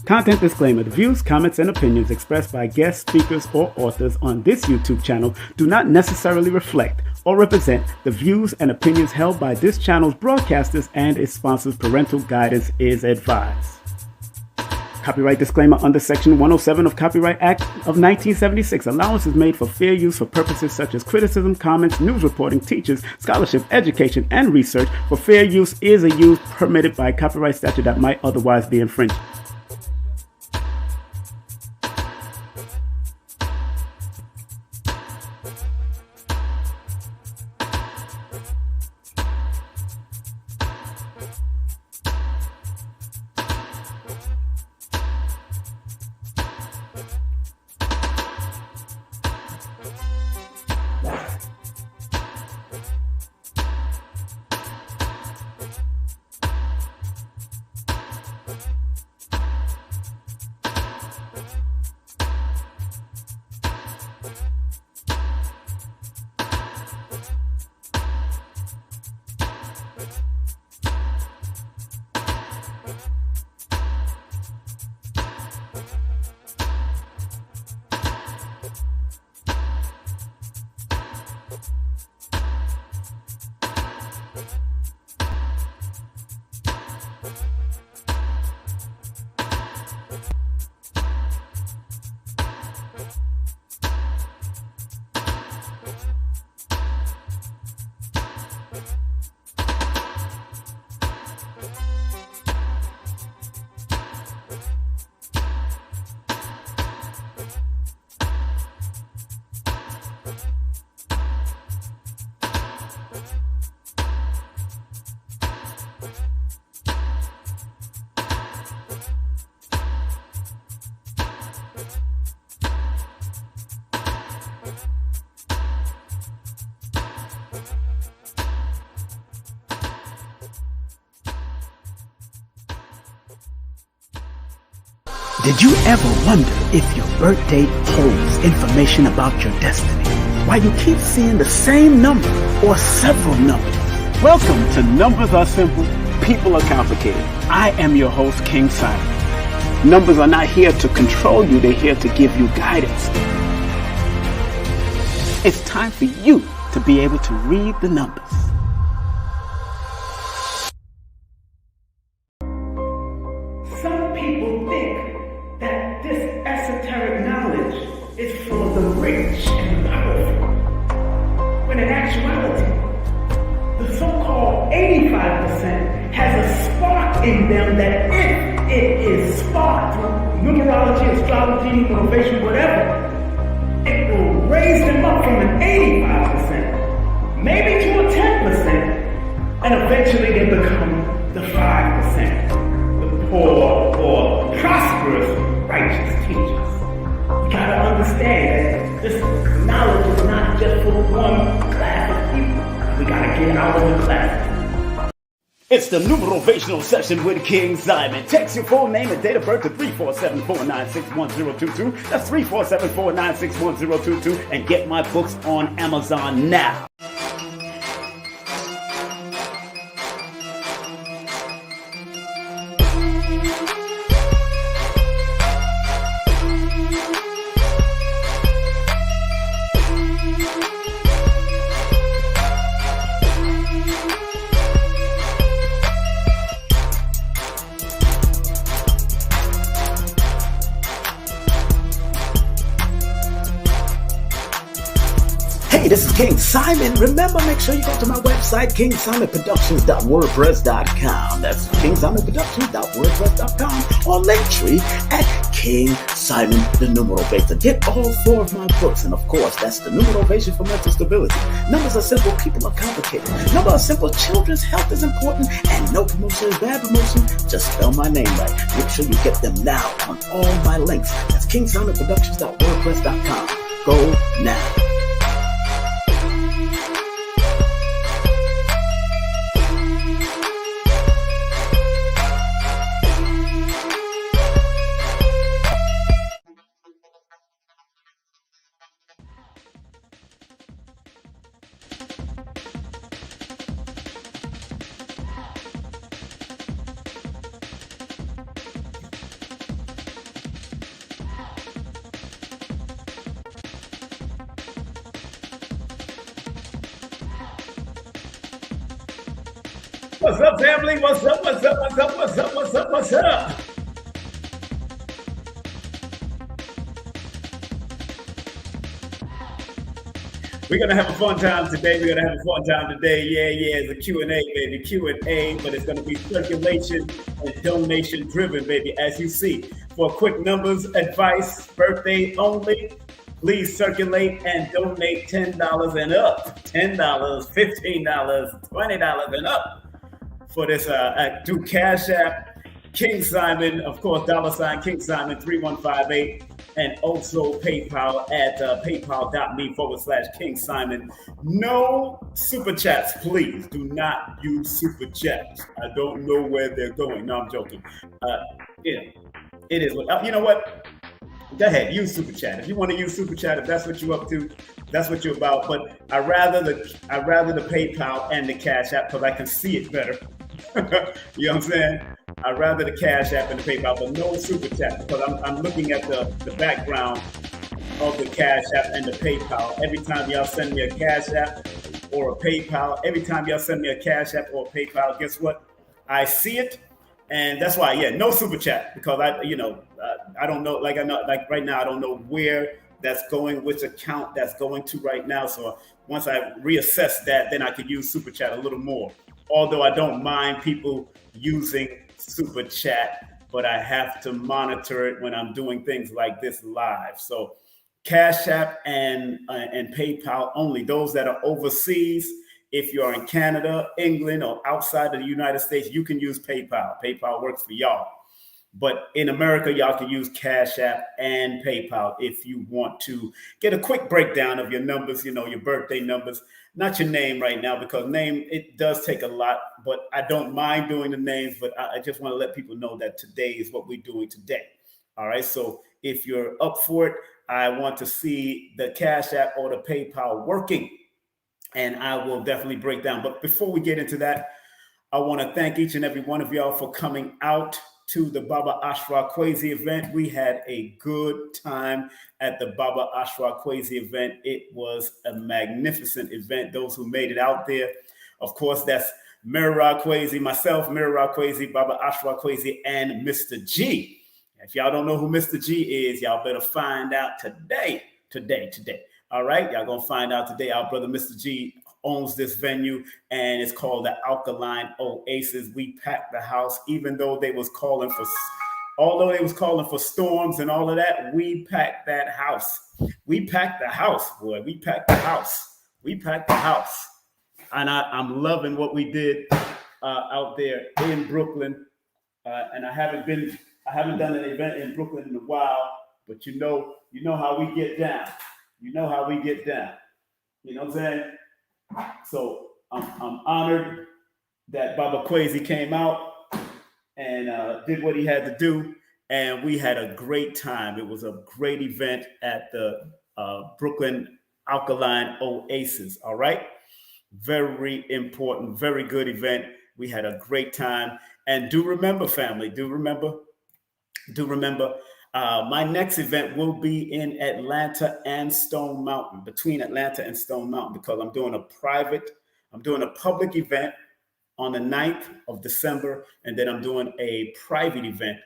Content disclaimer. The views, comments, and opinions expressed by guest speakers or authors on this YouTube channel do not necessarily reflect or represent the views and opinions held by this channel's broadcasters and its sponsors. Parental guidance is advised. Copyright disclaimer under Section 107 of Copyright Act of 1976. Allowance is made for fair use for purposes such as criticism, comments, news reporting, teachers, scholarship, education, and research. For fair use is a use permitted by copyright statute that might otherwise be infringed. Did you ever wonder if your birth date holds information about your destiny? Why you keep seeing the same number or several numbers? Welcome to Numbers Are Simple, People Are Complicated. I am your host, King Simon. Numbers are not here to control you, they're here to give you guidance. It's time for you to be able to read the numbers. Some people think that this esoteric knowledge is for the rich and powerful, when in actuality, the so-called 85% has a spark in them that if it is sparked through numerology, astrology, motivation, whatever, it will raise them up from an 85%, maybe to a 10%, and eventually they become the 5%, the poor or prosperous righteous teachers. You gotta understand that this knowledge is not just for one class of people. We gotta get out of the classes. It's the Numerovational session with King Simon. Text your full name and date of birth to 347-496-1022. That's 347-496-1022. And get my books on Amazon now. Hey, this is King Simon. Remember, make sure you go to my website, kingsimonproductions.wordpress.com. That's kingsimonproductions.wordpress.com, or Linktree at King Simon the Numerovator. Get all 4 of my books, and of course, that's the Numerovation for mental stability. Numbers are simple, people are complicated. Numbers are simple, children's health is important, and no promotion is bad promotion. Just spell my name right. Make sure you get them now on all my links. That's kingsimonproductions.wordpress.com. Go now. What's up, family? What's up? What's up? What's up? What's up? What's up? What's up? We're gonna have a fun time today. We're gonna have a fun time today. Yeah. It's a Q and A, baby. Q and A, but it's gonna be circulation and donation driven, baby. As you see, for quick numbers, advice, birthday only. Please circulate and donate $10 and up. $10, $15, $20 and up for this do Cash App, King Simon, of course, $ King Simon 3158, and also PayPal at paypal.me/King Simon. No super chats, please. Do not use super chats. I don't know where they're going. No, I'm joking. Yeah, it is. You know what? Go ahead, use super chat. If you want to use super chat, if that's what you're up to, that's what you're about. But I rather the PayPal and the Cash App because I can see it better. You know what I'm saying? I'd rather the Cash App and the PayPal, but no super chat because I'm looking at the background of the Cash App and the PayPal. Every time y'all send me a Cash App or a PayPal, guess what? I see it. And that's why, no super chat because I don't know, like right now, I don't know where that's going, which account that's going to right now. So once I reassess that, then I could use super chat a little more. Although I don't mind people using super chat, but I have to monitor it when I'm doing things like this live. So Cash App and PayPal only. Those that are overseas. If you're in Canada, England, or outside of the United States, you can use PayPal. PayPal works for y'all. But in America, y'all can use Cash App and PayPal if you want to get a quick breakdown of your numbers, your birthday numbers. Not your name right now, because name, it does take a lot, but I don't mind doing the names, but I just want to let people know that today is what we're doing today. All right, so if you're up for it, I want to see the Cash App or the PayPal working. And I will definitely break down. But before we get into that, I want to thank each and every one of y'all for coming out to the Baba Ashra Kwesi event. We had a good time at the Baba Ashra Kwesi event. It was a magnificent event. Those who made it out there, of course, that's Numerovational Kwesi, myself, Numerovational Kwesi, Baba Ashra Kwesi, and Mr. G. If y'all don't know who Mr. G is, y'all better find out today. All right, y'all gonna find out today. Our brother Mr. G owns this venue, and it's called the Alkaline Oasis. We packed the house, even though they was calling for storms and all of that. We packed that house. We packed the house, boy. We packed the house. And I'm loving what we did out there in Brooklyn. And I haven't done an event in Brooklyn in a while, but you know how we get down. You know what I'm saying? So I'm honored that Baba Kwesi came out and did what he had to do. And we had a great time. It was a great event at the Brooklyn Alkaline Oasis. All right. Very important, very good event. We had a great time. And do remember, family, my next event will be in Atlanta and Stone Mountain, between Atlanta and Stone Mountain, because I'm doing a public event on the 9th of December, and then I'm doing a private event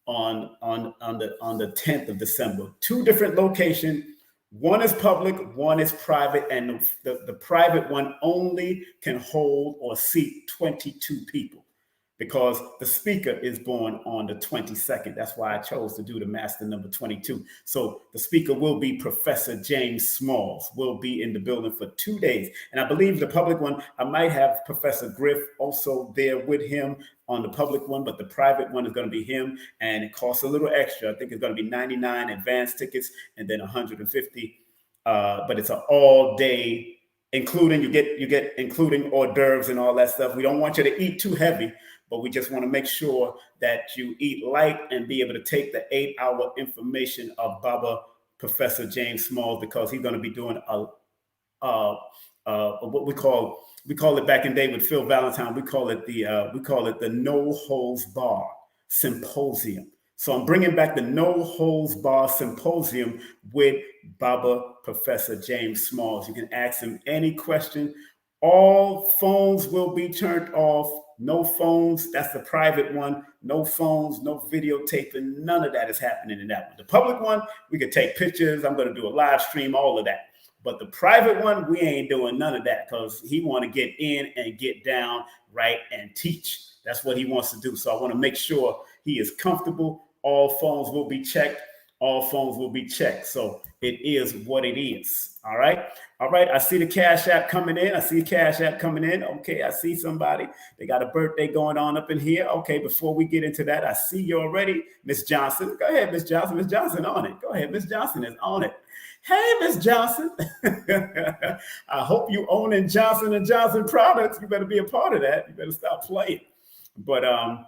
on the 10th of December. 2 different locations. One is public, one is private, and the private one only can hold or seat 22 people. Because the speaker is born on the 22nd. That's why I chose to do the master number 22. So the speaker will be Professor James Smalls, will be in the building for 2 days. And I believe the public one, I might have Professor Griff also there with him on the public one, but the private one is going to be him, and it costs a little extra. I think it's going to be $99 advance tickets and then $150. But it's an all day, including you get including hors d'oeuvres and all that stuff. We don't want you to eat too heavy, but we just want to make sure that you eat light and be able to take the 8-hour information of Baba Professor James Smalls, because he's going to be doing what we call it back in the day with Phil Valentine. We call it the No Holds Bar Symposium. So I'm bringing back the No Holds Bar Symposium with Baba Professor James Smalls. You can ask him any question. All phones will be turned off. No phones. That's the private one. No phones, no videotaping. None of that is happening in that one. The public one, we could take pictures. I'm going to do a live stream, all of that. But the private one, we ain't doing none of that because he want to get in and get down, right, and teach. That's what he wants to do. So I want to make sure he is comfortable. All phones will be checked. All phones will be checked. So it is what it is. All right. All right. I see the Cash App coming in. I see the Cash App coming in. Okay. I see somebody. They got a birthday going on up in here. Okay. Before we get into that, I see you already. Miss Johnson. Go ahead, Miss Johnson. Miss Johnson on it. Go ahead. Miss Johnson is on it. Hey, Miss Johnson. I hope you owning Johnson & Johnson products. You better be a part of that. You better stop playing. But let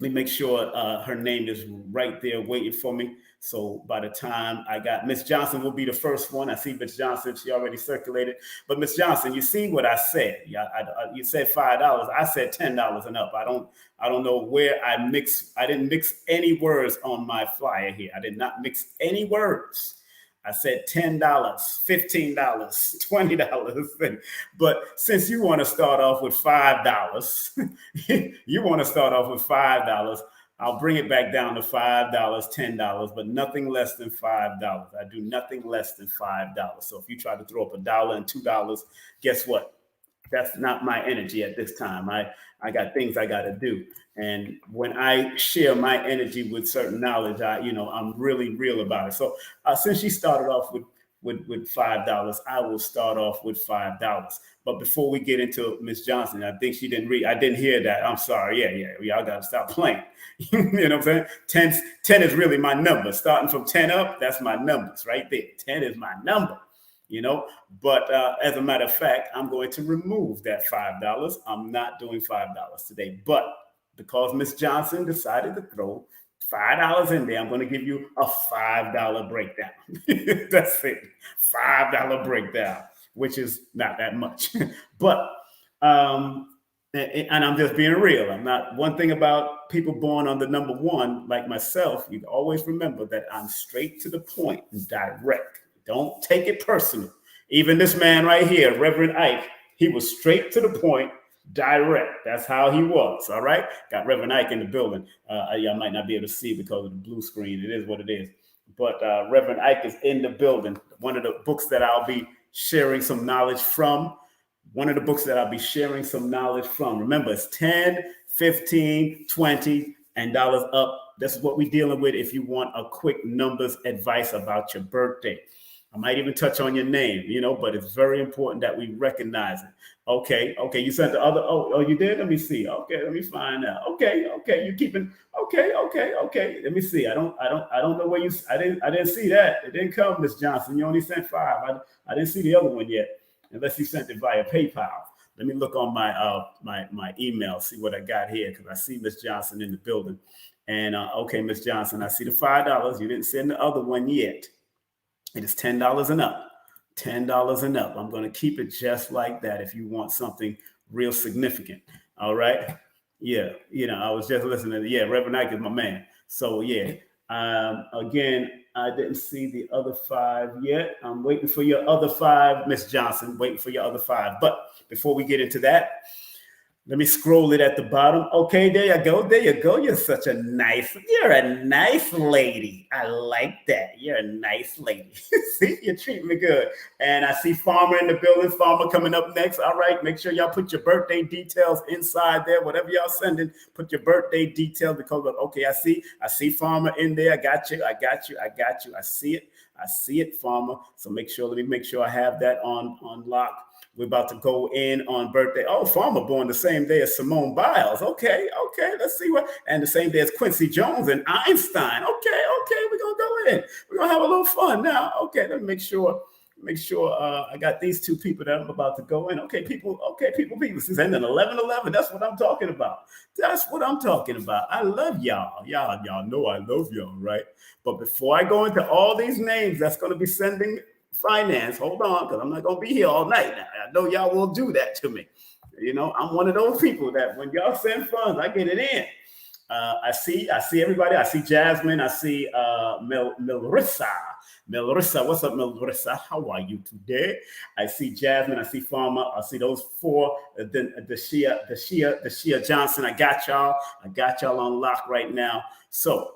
me make sure her name is right there waiting for me. So by the time I got Miss Johnson will be the first one. I see Miss Johnson. She already circulated. But Miss Johnson, you see what I said? You said $5. I said $10 and up. I don't know where I didn't mix any words on my flyer here. I did not mix any words. I said $10, $15, $20. But since you want to start off with $5, I'll bring it back down to $5, $10, but nothing less than $5. I do nothing less than $5. So if you try to throw up $1 and $2, guess what? That's not my energy at this time. I got things I got to do. And when I share my energy with certain knowledge, I'm really real about it. So since she started off with $5, I will start off with $5. But before we get into Miss Johnson, I think she didn't read. I didn't hear that. I'm sorry. Yeah. Y'all got to stop playing. You know what I'm saying? 10 is really my number. Starting from 10 up, that's my numbers right there. 10 is my number. But as a matter of fact, I'm going to remove that $5. I'm not doing $5 today. But because Miss Johnson decided to throw $5 in there, I'm going to give you a $5 breakdown. That's it. $5 breakdown, which is not that much. But, and I'm just being real. I'm not. One thing about people born on the number one, like myself, you always remember that I'm straight to the point and direct. Don't take it personal. Even this man right here, Reverend Ike, he was straight to the point, direct. That's how he was. All right. Got Reverend Ike in the building. Y'all might not be able to see because of the blue screen. It is what it is. But Reverend Ike is in the building. One of the books that I'll be sharing some knowledge from. Remember, it's 10, 15, 20, and dollars up. This is what we're dealing with if you want a quick numbers advice about your birthday. I might even touch on your name, but it's very important that we recognize it. Okay, you sent the other. Oh, you did? Let me see. Okay, let me find out. Okay, you keeping. Okay. Let me see. I don't know where you. I didn't see that. It didn't come, Miss Johnson. You only sent 5. I didn't see the other one yet, unless you sent it via PayPal. Let me look on my email, see what I got here, because I see Miss Johnson in the building. And okay, Miss Johnson, I see the $5. You didn't send the other one yet. It is $10 and up. $10 and up. I'm going to keep it just like that if you want something real significant. All right. Yeah. I was just listening to, Reverend Ike is my man. So again, I didn't see the other 5 yet. I'm waiting for your other 5, Miss Johnson, waiting for your other 5. But before we get into that, let me scroll it at the bottom. Okay, there you go. You're a nice lady. I like that. You're a nice lady. See, you treat me good. And I see Farmer in the building. Farmer coming up next. All right, make sure y'all put your birthday details inside there. Whatever y'all sending, put your birthday details because I see Farmer in there. I got you. I see it, Farmer. So let me make sure I have that on lock. We're about to go in on birthday. Oh, Farmer born the same day as Simone Biles. Okay. Let's see what. And the same day as Quincy Jones and Einstein. Okay. We're going to go in. We're going to have a little fun now. Okay. Let me make sure I got these 2 people that I'm about to go in. Okay, people. She's ending 11:11. That's what I'm talking about. I love y'all. Y'all know I love y'all, right? But before I go into all these names that's going to be sending finance, hold on, because I'm not going to be here all night now. I know y'all will do that to me. I'm one of those people that when y'all send funds, I get it in. I see everybody. I see Jasmine. I see Melissa. Melissa, what's up, Melissa? How are you today? I see Jasmine, I see Farmer, I see those four, the Shia Johnson. I got y'all on lock right now. So,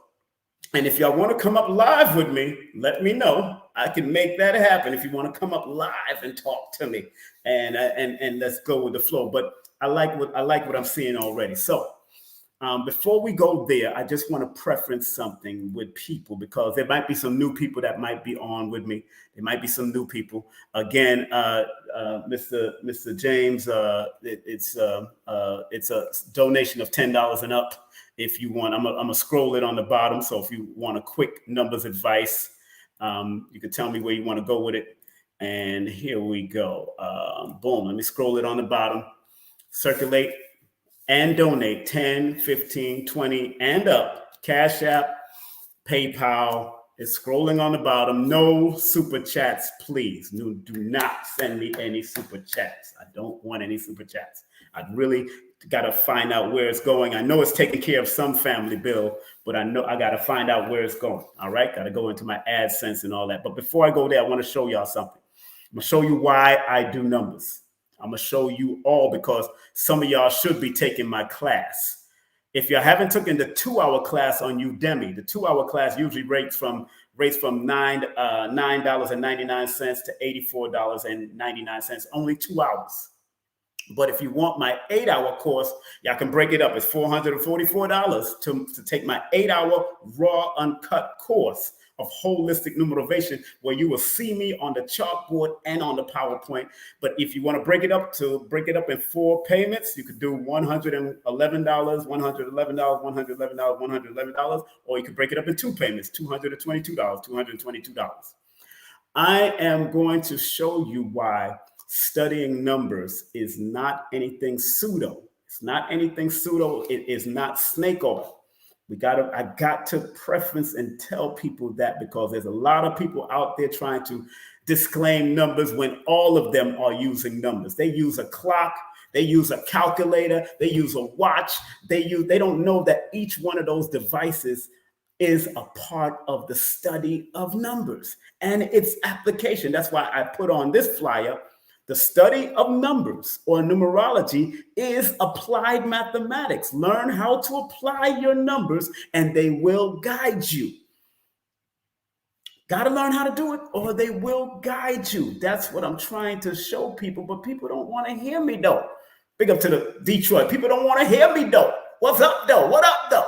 and if y'all want to come up live with me, let me know. I can make that happen. If you want to come up live and talk to me, and let's go with the flow. But I like what I'm seeing already. So before we go there, I just want to preference something with people because there might be some new people that might be on with me. There might be some new people. Again, Mr. James, it's a donation of $10 and up. If you want, I'm gonna scroll it on the bottom. So if you want a quick numbers advice, you can tell me where you want to go with it. And here we go. Boom. Let me scroll it on the bottom. Circulate and donate 10, 15, 20, and up. Cash App, PayPal. It's scrolling on the bottom. No super chats, please. No, do not send me any super chats. I don't want any super chats. I'd really got to find out where it's going. I know it's taking care of some family bill, but I know I got to find out where it's going. All right. Got to go into my AdSense and all that. But before I go there, I want to show y'all something. I'm going to show you why I do numbers. I'm going to show you all because some of y'all should be taking my class. If you haven't taken the 2-hour class on Udemy, the 2-hour class usually rates from $9.99 to $84.99, only 2 hours. But if you want my 8-hour course, y'all can break it up. It's $444 to take my 8-hour raw uncut course of holistic numerovation, where you will see me on the chalkboard and on the PowerPoint. But if you want to break it up in 4 payments, you could do $111, $111, or you could break it up in 2 payments, $222. I am going to show you why studying numbers is not anything pseudo. It's not anything pseudo. It is not snake oil. I got to preference and tell people that because there's a lot of people out there trying to disclaim numbers when all of them are using numbers. They use a clock, they use a calculator, they use a watch. They don't know that each one of those devices is a part of the study of numbers and its application. That's why I put on this flyer. The study of numbers or numerology is applied mathematics. Learn how to apply your numbers and they will guide you. Got to learn how to do it or they will guide you. That's what I'm trying to show people, but people don't want to hear me though. Big up to the Detroit. People don't want to hear me though. What's up though? What up though?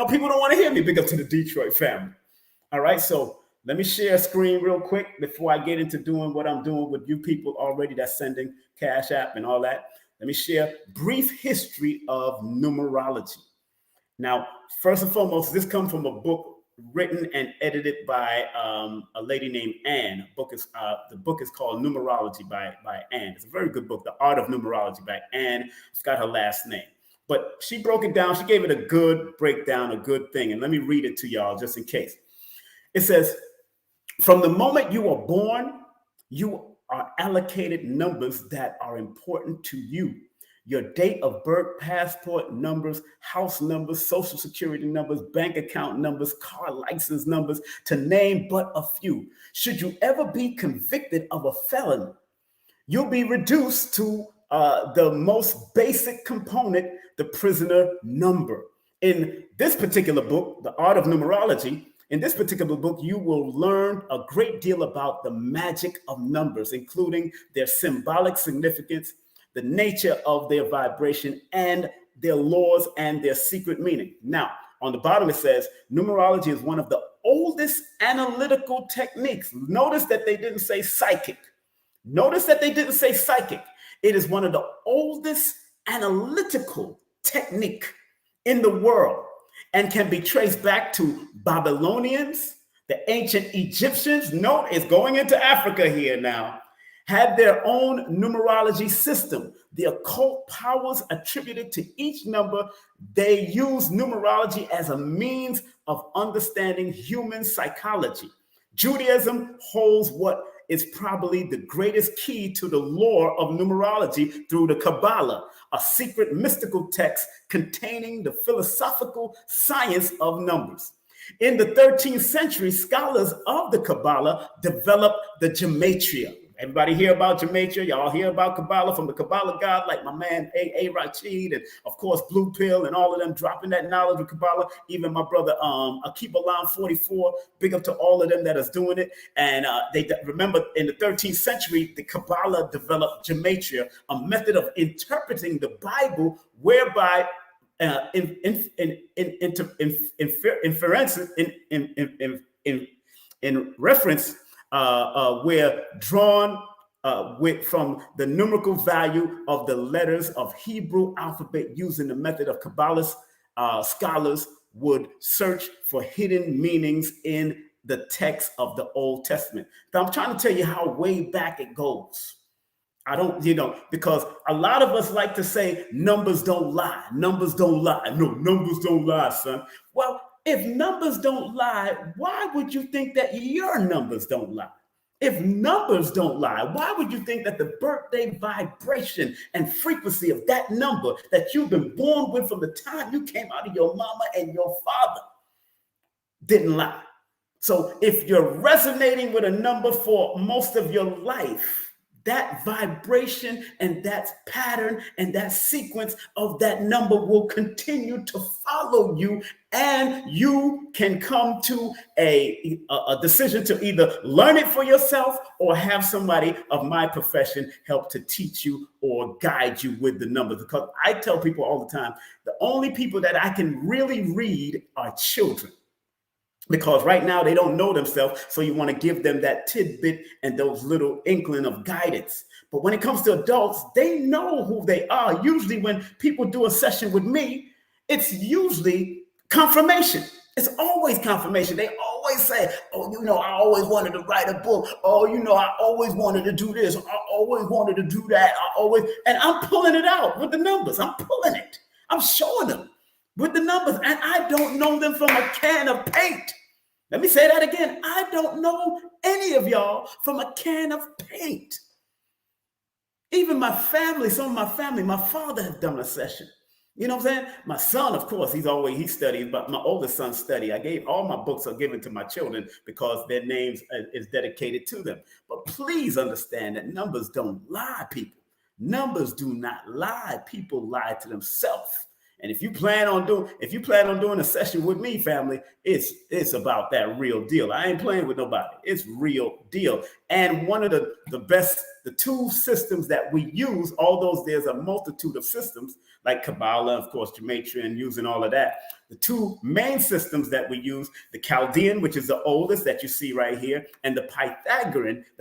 People don't want to hear me. Big up to the Detroit family. All right, so let me share a screen real quick before I get into doing what I'm doing with you people already that's sending Cash App and all that. Let me share brief history of numerology. Now, first and foremost, this comes from a book written and edited by a lady named Anne. The book is called Numerology by Anne. It's a very good book, The Art of Numerology by Anne. It's got her last name. But she broke it down. She gave it a good breakdown, a good thing. And let me read it to y'all just in case. It says, from the moment you are born, you are allocated numbers that are important to you. Your date of birth, passport numbers, house numbers, social security numbers, bank account numbers, car license numbers, to name but a few. Should you ever be convicted of a felony, you'll be reduced to the most basic component, the prisoner number. In this particular book, The Art of Numerology, in this particular book, you will learn a great deal about the magic of numbers, including their symbolic significance, the nature of their vibration, and their laws and their secret meaning. Now, on the bottom, it says, numerology is one of the oldest analytical techniques. Notice that they didn't say psychic. It is one of the oldest analytical technique in the world and can be traced back to Babylonians, the ancient Egyptians. Note, it's going into Africa here now. Had their own numerology system. The occult powers attributed to each number, they use numerology as a means of understanding human psychology. Judaism holds what is probably the greatest key to the lore of numerology through the Kabbalah, a secret mystical text containing the philosophical science of numbers. In the 13th century, scholars of the Kabbalah developed the gematria. Everybody hear about gematria? Y'all hear about Kabbalah from the Kabbalah God, like my man A. Rashid, and of course Blue Pill, and all of them dropping that knowledge of Kabbalah. Even my brother Akib Alam 44, big up to all of them that is doing it. And they remember in the 13th century, the Kabbalah developed gematria, a method of interpreting the Bible whereby in reference were drawn from the numerical value of the letters of Hebrew alphabet using the method of Kabbalist scholars would search for hidden meanings in the text of the Old Testament. Now, I'm trying to tell you how way back it goes. I don't, because a lot of us like to say numbers don't lie. Numbers don't lie. No, numbers don't lie, son. Well, if numbers don't lie, why would you think that your numbers don't lie? If numbers don't lie, why would you think that the birthday vibration and frequency of that number that you've been born with from the time you came out of your mama and your father didn't lie? So if you're resonating with a number for most of your life, that vibration and that pattern and that sequence of that number will continue to follow you, and you can come to a decision to either learn it for yourself or have somebody of my profession help to teach you or guide you with the numbers. Because I tell people all the time, the only people that I can really read are children. Because right now they don't know themselves, so you want to give them that tidbit and those little inkling of guidance. But when it comes to adults, they know who they are. Usually when people do a session with me, it's usually confirmation. It's always confirmation. They always say, oh, I always wanted to write a book. Oh, I always wanted to do this. I always wanted to do that. And I'm pulling it out with the numbers. I'm pulling it. I'm showing them with the numbers, and I don't know them from a can of paint. Let me say that again. I don't know any of y'all from a can of paint. Even my family, some of my family, my father has done a session. You know what I'm saying? My son, of course, he studies, but my oldest son study. All my books are given to my children because their names is dedicated to them. But please understand that numbers don't lie, people. Numbers do not lie. People lie to themselves. And if you plan on doing a session with me, family, it's about that real deal. I ain't playing with nobody. It's real deal. And one of the two systems that we use, although there's a multitude of systems like Kabbalah, of course, gematria, and using all of that. The two main systems that we use, the Chaldean, which is the oldest that you see right here, and the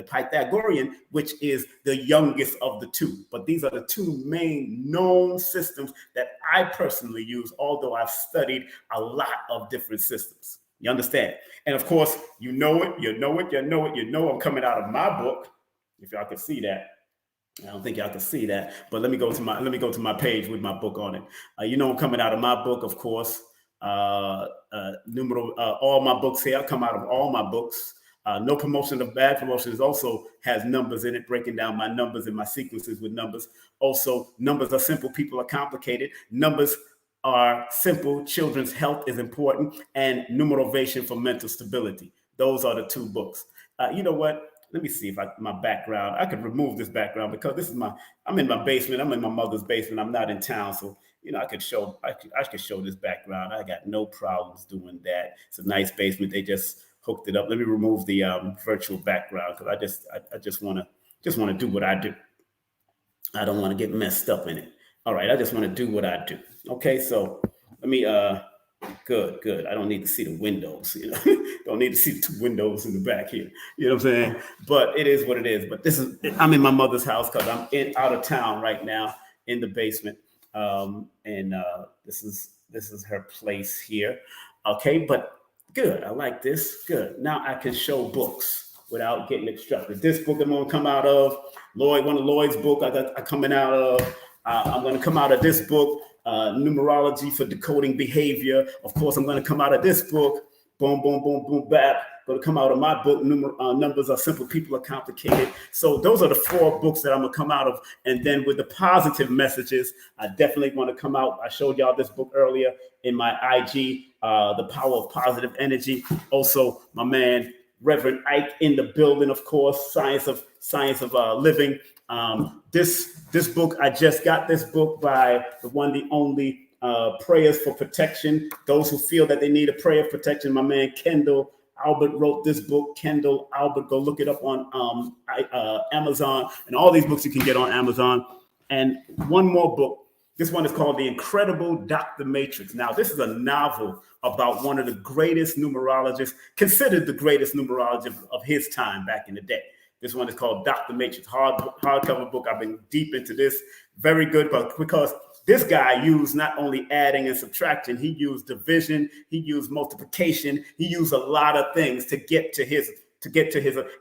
Pythagorean, which is the youngest of the two. But these are the two main known systems that I personally use, although I've studied a lot of different systems. You understand? And of course, you know I'm coming out of my book. If y'all can see that. I don't think y'all can see that, but let me go to my page with my book on it. I'm coming out of my book, of course. All my books here come out of all my books. No Promotion of Bad Promotions also has numbers in it, breaking down my numbers and my sequences with numbers. Also, numbers are simple, people are complicated. Numbers are simple, children's health is important, and Numerovation for mental stability. Those are the two books. You know what? Let me see if my background, I could remove this background because I'm in my basement. I'm in my mother's basement. I'm not in town. So, I could show this background. I got no problems doing that. It's a nice basement. They just hooked it up. Let me remove the virtual background because I just want to do what I do. I don't want to get messed up in it. All right. I just want to do what I do. Okay. So let me, Good. I don't need to see the windows, Don't need to see the two windows in the back here. You know what I'm saying? But it is what it is. But I'm in my mother's house because I'm out of town right now in the basement. This is her place here. Okay, but good. I like this. Good. Now I can show books without getting obstructed. This book I'm going to come out of, one of Lloyd's book I'm coming out of. I'm going to come out of this book. Numerology for decoding behavior. Of course, I'm going to come out of this book. Boom, boom, boom, boom, bap. going to come out of my book. Numbers are simple, people are complicated. So those are the 4 books that I'm going to come out of. And then with the positive messages, I definitely want to come out. I showed y'all this book earlier in my IG, The Power of Positive Energy. Also, my man, Reverend Ike in the building, of course, Science of Living. This book, I just got this book by the one, the only, Prayers for Protection. Those who feel that they need a prayer of protection. My man Kendall Albert wrote this book. Kendall Albert, go look it up on Amazon, and all these books you can get on Amazon. And one more book. This one is called The Incredible Dr. Matrix. Now, this is a novel about one of the greatest numerologists, considered the greatest numerologist of his time back in the day. This one is called Dr. Matrix, hardcover book. I've been deep into this. Very good, but because this guy used not only adding and subtraction, he used division, he used multiplication, he used a lot of things to get to his,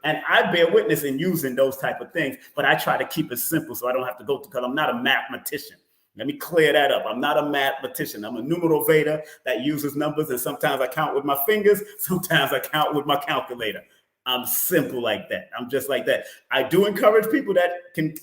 and I bear witness in using those type of things, but I try to keep it simple so I don't have to go through, because I'm not a mathematician. Let me clear that up. I'm not a mathematician. I'm a numerovator that uses numbers, and sometimes I count with my fingers, sometimes I count with my calculator. I'm simple like that. I'm just like that. I do encourage people that can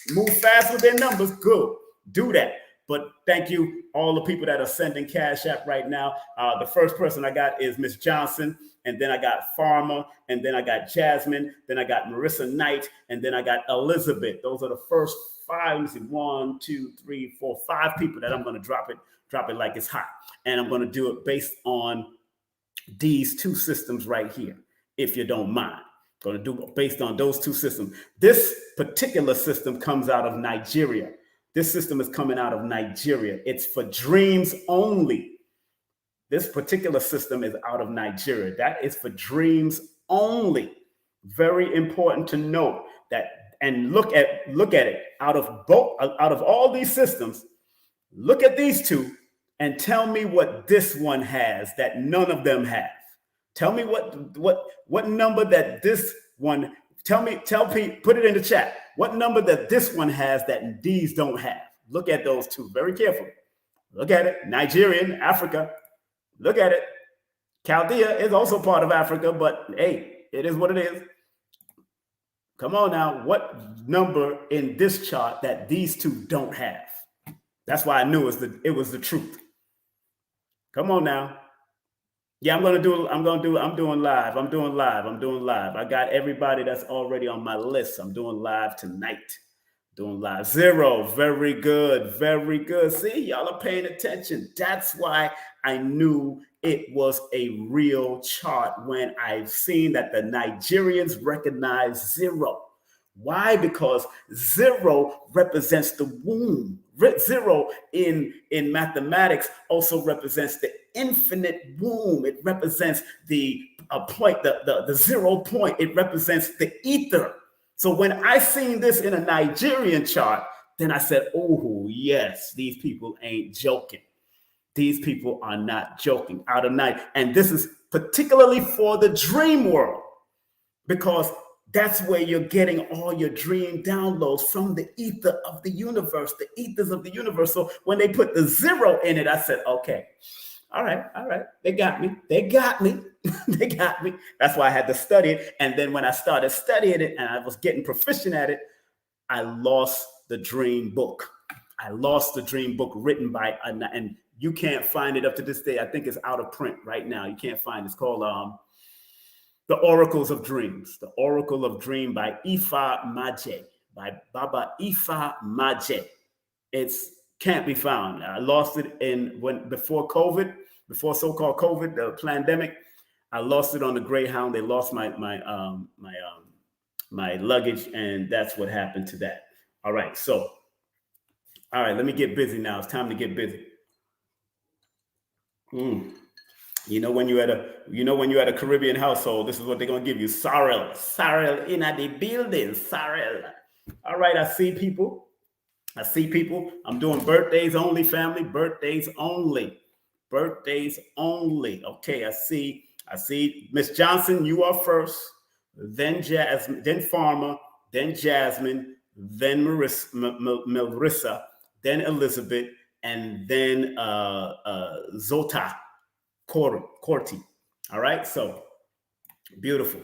move fast with their numbers. Good. Do that. But thank you, all the people that are sending Cash App right now. The first person I got is Miss Johnson, and then I got Farmer, and then I got Jasmine, then I got Marissa Knight, and then I got Elizabeth. Those are the first 5. Let me see, 1, 2, 3, 4, 5 people that I'm going to drop it like it's hot. And I'm going to do it based on these 2 systems right here, if you don't mind. Going to do it based on those 2 systems. This particular system comes out of Nigeria. This system is coming out of Nigeria. It's for dreams only. This particular system is out of Nigeria. That is for dreams only. Very important to note that, and look at it. Out of all these systems, look at these 2 and tell me what this one has that none of them have. Tell me what number that this one, tell Pete, put it in the chat. What number that this one has that these don't have? Look at those 2 very carefully. Look at it. Nigerian, Africa. Look at it. Chaldea is also part of Africa, but hey, it is what it is. Come on now. What number in this chart that these 2 don't have? That's why I knew it was the truth. Come on now. Yeah, I'm doing live. I got everybody that's already on my list. I'm doing live tonight. Doing live. 0. Very good. Very good. See, y'all are paying attention. That's why I knew it was a real chart when I've seen that the Nigerians recognize 0. Why? Because 0 represents the womb. 0 in mathematics also represents the infinite womb. It represents the point, the 0 point. It represents the ether. So when I seen this in a Nigerian chart, then I said, oh, yes, these people ain't joking. These people are not joking out of night. And this is particularly for the dream world, because that's where you're getting all your dream downloads from the ether of the universe, the ethers of the universe. So when they put the 0 in it, I said, okay, all right. They got me. They got me. That's why I had to study it. And then when I started studying it and I was getting proficient at it, I lost the dream book. Written by, and you can't find it up to this day. I think it's out of print right now. You can't find it. It's called The Oracles of Dreams. The Oracle of Dream by Ifa Maje, by Baba Ifa Maje. It's can't be found. I lost it before COVID, before so-called COVID, the pandemic. I lost it on the Greyhound. They lost my luggage, and that's what happened to that. All right, let me get busy now. It's time to get busy. You know when you're at a Caribbean household, this is what they're gonna give you. Sorrel in the building. Sorrel. All right, I see people. I'm doing birthdays only, family. Birthdays only. Okay, I see Miss Johnson, you are first, then Jasmine, then Farmer, then Jasmine, then Marissa, then Elizabeth, and then Zota Corti. All right, so Beautiful.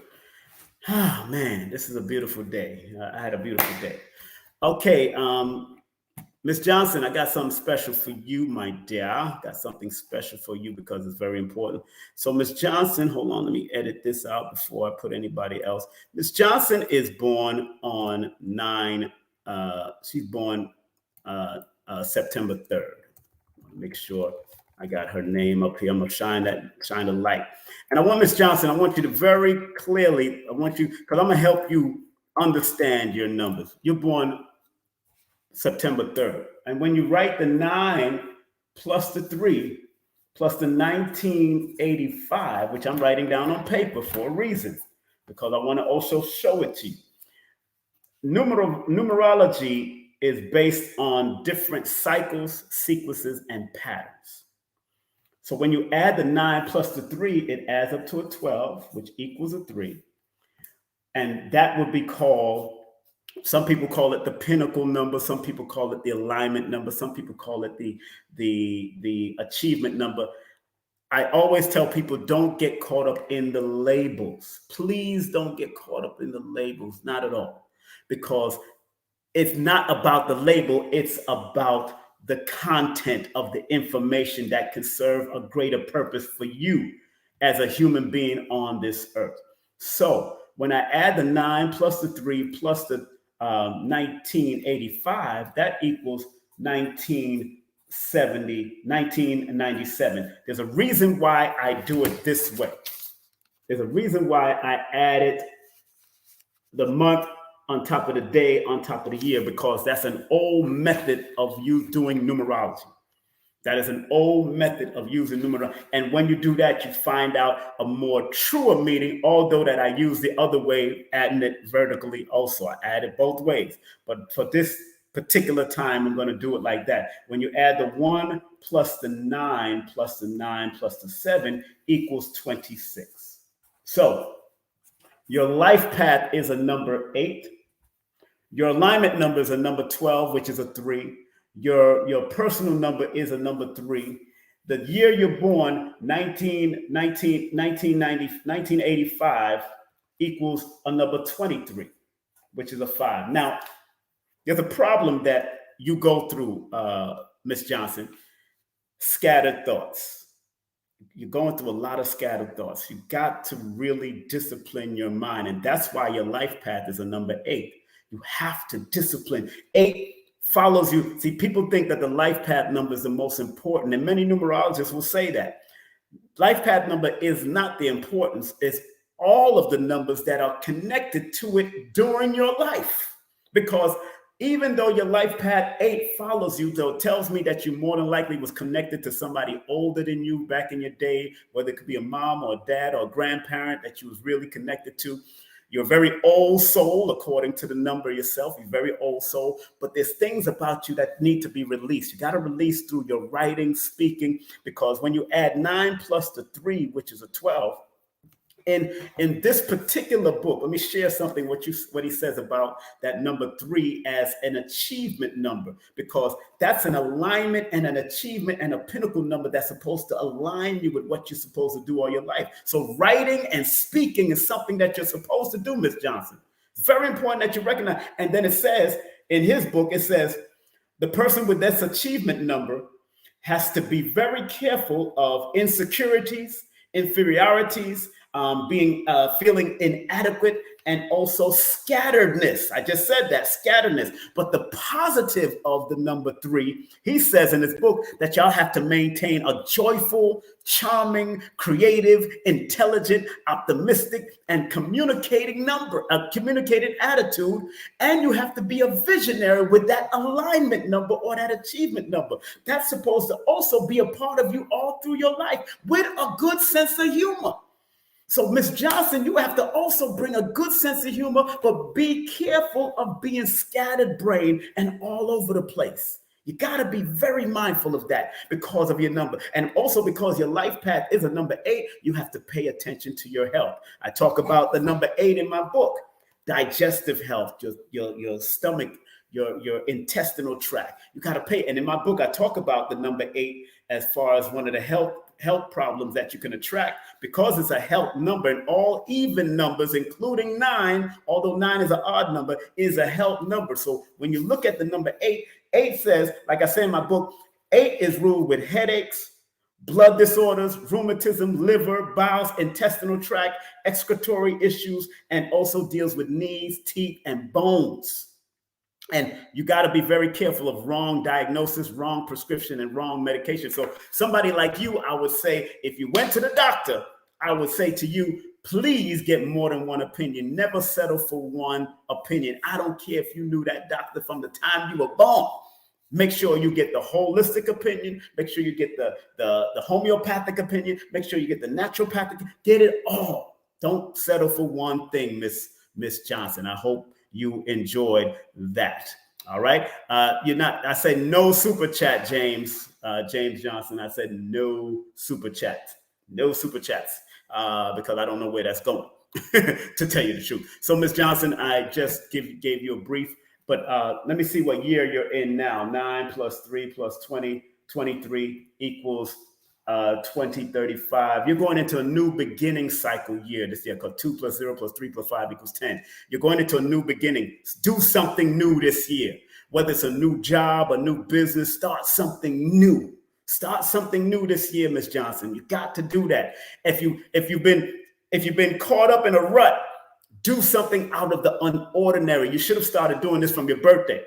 Ah, man, this is a beautiful day. I had a beautiful day. Okay, Miss Johnson, I got something special for you, my dear. Got something special for you because it's very important. So, Miss Johnson, hold on, let me edit this out before I put anybody else. Miss Johnson is born on 9, she's born September 3rd. Make sure I got her name up here. I'm gonna shine the light. And I want Miss Johnson, I want you to very clearly, because I'm gonna help you understand your numbers. You're born September 3rd. And when you write the 9 plus the 3 plus the 1985, which I'm writing down on paper for a reason, because I want to also show it to you. Numerology is based on different cycles, sequences, and patterns. So when you add the 9 plus the 3, it adds up to a 12, which equals a 3. And that would be called, some people call it the pinnacle number, some people call it the alignment number, some people call it the achievement number. I always tell people, don't get caught up in the labels. Please don't get caught up in the labels, not at all. Because it's not about the label, it's about the content of the information that can serve a greater purpose for you as a human being on this earth. So when I add the 9 plus the 3 plus the 1985, that equals 1997. There's a reason why I do it this way. There's a reason why I added the month on top of the day, on top of the year, because that's an old method of you doing numerology. That is an old method of using numerology. And when you do that, you find out a more truer meaning, although that I use the other way, adding it vertically also. I add it both ways. But for this particular time, I'm going to do it like that. When you add the 1 plus the 9 plus the 9 plus the 7 equals 26. So your life path is a number 8. Your alignment number is a number 12, which is a 3. Your personal number is a number 3. The year you're born, 1985, equals a number 23, which is a 5. Now, there's a problem that you go through, Miss Johnson, scattered thoughts. You're going through a lot of scattered thoughts. You got to really discipline your mind. And that's why your life path is a number 8. You have to discipline. 8 follows you. See, people think that the life path number is the most important, and many numerologists will say that. Life path number is not the importance. It's all of the numbers that are connected to it during your life. Because even though your life path 8 follows you, though, it tells me that you more than likely was connected to somebody older than you back in your day, whether it could be a mom or a dad or a grandparent that you was really connected to. You're a very old soul, according to the number yourself. You're a very old soul, but there's things about you that need to be released. You got to release through your writing, speaking, because when you add 9 plus the 3, which is a 12, in this particular book, let me share something what he says about that number 3 as an achievement number, because that's an alignment and an achievement and a pinnacle number that's supposed to align you with what you're supposed to do all your life. So writing and speaking is something that you're supposed to do, Miss Johnson. It's very important that you recognize. And then it says in his book, it says the person with this achievement number has to be very careful of insecurities, inferiorities, feeling inadequate, and also scatteredness. I just said that, scatteredness. But the positive of the number 3, he says in his book that y'all have to maintain a joyful, charming, creative, intelligent, optimistic, and communicating attitude. And you have to be a visionary with that alignment number or that achievement number. That's supposed to also be a part of you all through your life with a good sense of humor. So, Miss Johnson, you have to also bring a good sense of humor, but be careful of being scattered brain and all over the place. You got to be very mindful of that because of your number. And also because your life path is a number 8, you have to pay attention to your health. I talk about the number 8 in my book, digestive health, your stomach, your intestinal tract. You got to pay. And in my book, I talk about the number 8 as far as one of the health health problems that you can attract because it's a health number, and all even numbers, including 9, although 9 is an odd number, is a health number. So when you look at the number 8, 8 says, like I say in my book, 8 is ruled with headaches, blood disorders, rheumatism, liver, bowels, intestinal tract, excretory issues, and also deals with knees, teeth, and bones. And you got to be very careful of wrong diagnosis, wrong prescription, and wrong medication. So somebody like you, I would say, if you went to the doctor, I would say to you, please get more than one opinion. Never settle for one opinion. I don't care if you knew that doctor from the time you were born. Make sure you get the holistic opinion. Make sure you get the homeopathic opinion. Make sure you get the naturopathic. Get it all. Don't settle for one thing, Miss Johnson. I hope you enjoyed that. All right. I said no super chat, James Johnson. I said no super chat. No super chats. Because I don't know where that's going, to tell you the truth. So, Miss Johnson, I just gave you a brief. But let me see what year you're in now. 9 plus 3 plus 20, 23 equals 2035. You're going into a new beginning cycle year this year, because 2 plus 0 plus 3 plus 5 equals 10. You're going into a new beginning. Do something new this year. Whether it's a new job, a new business, start something new. Start something new this year, Miss Johnson. You got to do that. If you've been caught up in a rut, do something out of the unordinary. You should have started doing this from your birthday,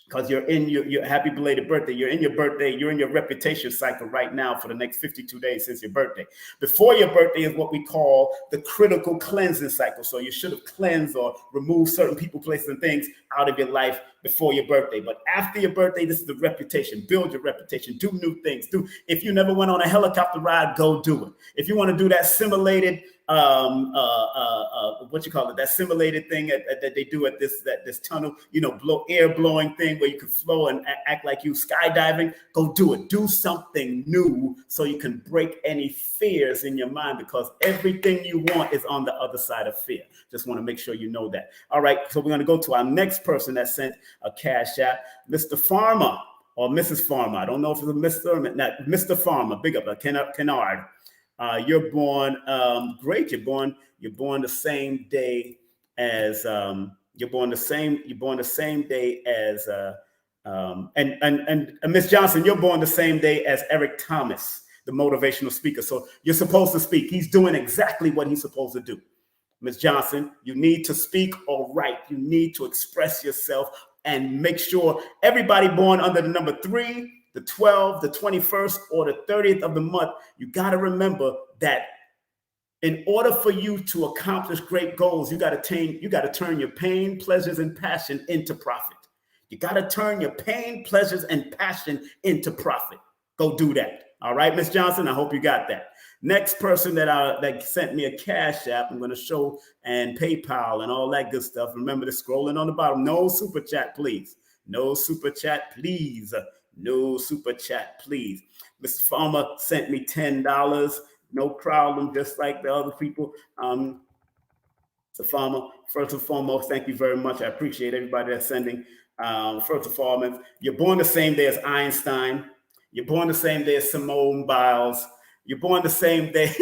because you're in your happy belated birthday. You're in your birthday. You're in your reputation cycle right now for the next 52 days since your birthday. Before your birthday is what we call the critical cleansing cycle. So you should have cleansed or removed certain people, places, and things out of your life before your birthday. But after your birthday, this is the reputation. Build your reputation. Do new things. If you never went on a helicopter ride, go do it. If you want to do that simulated that simulated thing that they do at this tunnel, air blowing thing where you can flow and act like you skydiving, go do it. Do something new so you can break any fears in your mind, because everything you want is on the other side of fear. Just want to make sure you know that. All right, so we're going to go to our next person that sent a cash app, Mr. Farmer or Mrs. Farmer. I don't know if it's a Mr. or not. Mr. Farmer, big up, Kennard. You're born great. You're born the same day as and Miss Johnson, you're born the same day as Eric Thomas, the motivational speaker. So you're supposed to speak. He's doing exactly what he's supposed to do. Miss Johnson, you need to speak or write. You need to express yourself, and make sure everybody born under the number 3, the 12th, the 21st, or the 30th of the month, you got to remember that in order for you to accomplish great goals, you got to turn your pain, pleasures, and passion into profit. You got to turn your pain, pleasures, and passion into profit. Go do that. All right, Miss Johnson, I hope you got that. Next person that sent me a cash app, I'm going to show, and PayPal and all that good stuff. Remember to scrolling on the bottom. No super chat, please. No super chat, please. No super chat, please. Mr. Farmer sent me $10. No problem, just like the other people. Mr. Farmer, first and foremost, thank you very much. I appreciate everybody that's sending. First and foremost, you're born the same day as Einstein. You're born the same day as Simone Biles. You're born the same day.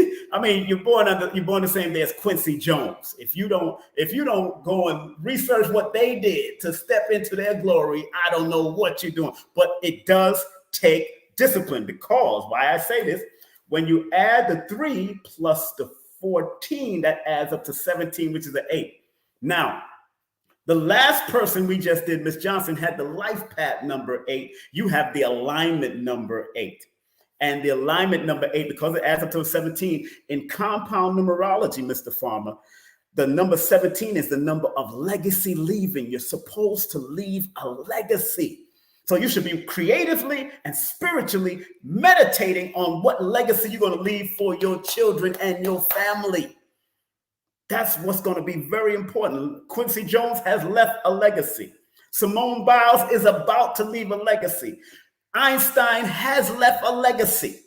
You're born the same day as Quincy Jones. If you don't go and research what they did to step into their glory, I don't know what you're doing. But it does take discipline, because why I say this, when you add the 3 plus the 14, that adds up to 17, which is an 8. Now, the last person we just did, Miss Johnson, had the life path number 8. You have the alignment number 8. And the alignment number 8, because it adds up to 17, in compound numerology, Mr. Farmer, the number 17 is the number of legacy leaving. You're supposed to leave a legacy. So you should be creatively and spiritually meditating on what legacy you're going to leave for your children and your family. That's what's going to be very important. Quincy Jones has left a legacy. Simone Biles is about to leave a legacy. Einstein has left a legacy.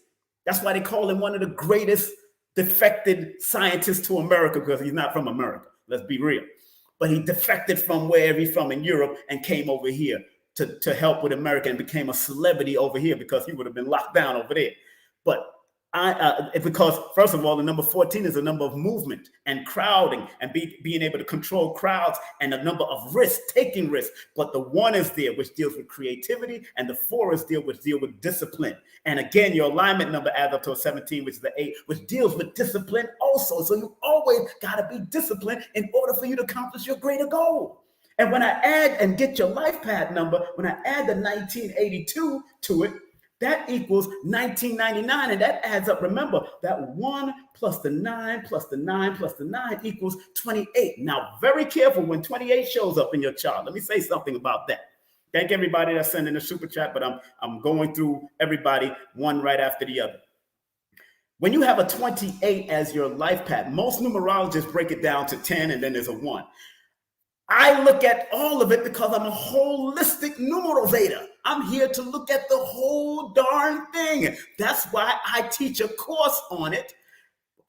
That's why they call him one of the greatest defected scientists to America, because he's not from America. Let's be real. But he defected from wherever he's from in Europe and came over here to help with America, and became a celebrity over here because he would have been locked down over there. But Because first of all, the number 14 is a number of movement and crowding and being able to control crowds and a number of risks, taking risks. But the 1 is there, which deals with creativity, and the 4 is deal with discipline. And again, your alignment number adds up to a 17, which is the 8, which deals with discipline also. So you always got to be disciplined in order for you to accomplish your greater goal. And when I add and get your life path number, when I add the 1982 to it, that equals 1999, and that adds up. Remember, that 1 plus the 9 plus the 9 plus the 9 equals 28. Now, very careful when 28 shows up in your chart. Let me say something about that. Thank everybody that's sending a super chat, but I'm going through everybody one right after the other. When you have a 28 as your life path, most numerologists break it down to 10, and then there's a 1. I look at all of it because I'm a holistic numerovator. I'm here to look at the whole darn thing. That's why I teach a course on it,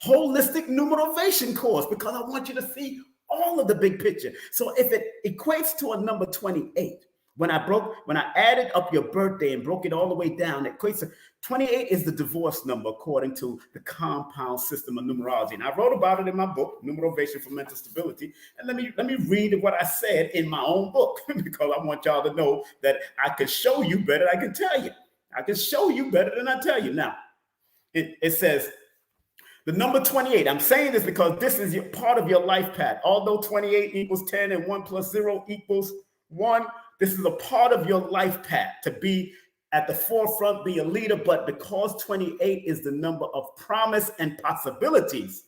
holistic numerovation course, because I want you to see all of the big picture. So if it equates to a number 28, when I added up your birthday and broke it all the way down, it equates to 28 is the divorce number according to the compound system of numerology. And I wrote about it in my book, Numerovation for Mental Stability. And let me read what I said in my own book, because I want y'all to know that I can show you better than I can tell you. I can show you better than I tell you. Now, it says, the number 28, I'm saying this because this is part of your life path. Although 28 equals 10 and 1 plus 0 equals 1, this is a part of your life path to be at the forefront, be a leader. But because 28 is the number of promise and possibilities,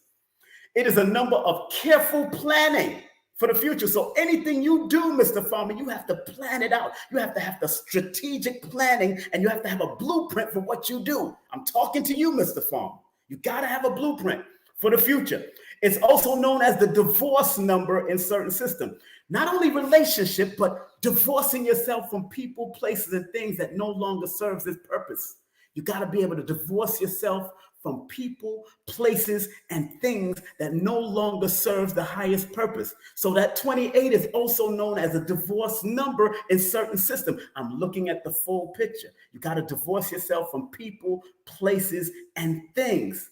it is a number of careful planning for the future. So anything you do, Mr. Farmer, you have to plan it out. You have to have the strategic planning, and you have to have a blueprint for what you do. I'm talking to you, Mr. Farmer. You got to have a blueprint for the future. It's also known as the divorce number in certain systems. Not only relationship, but divorcing yourself from people, places, and things that no longer serves its purpose. You got to be able to divorce yourself from people, places, and things that no longer serves the highest purpose. So that 28 is also known as a divorce number in certain systems. I'm looking at the full picture. You got to divorce yourself from people, places, and things.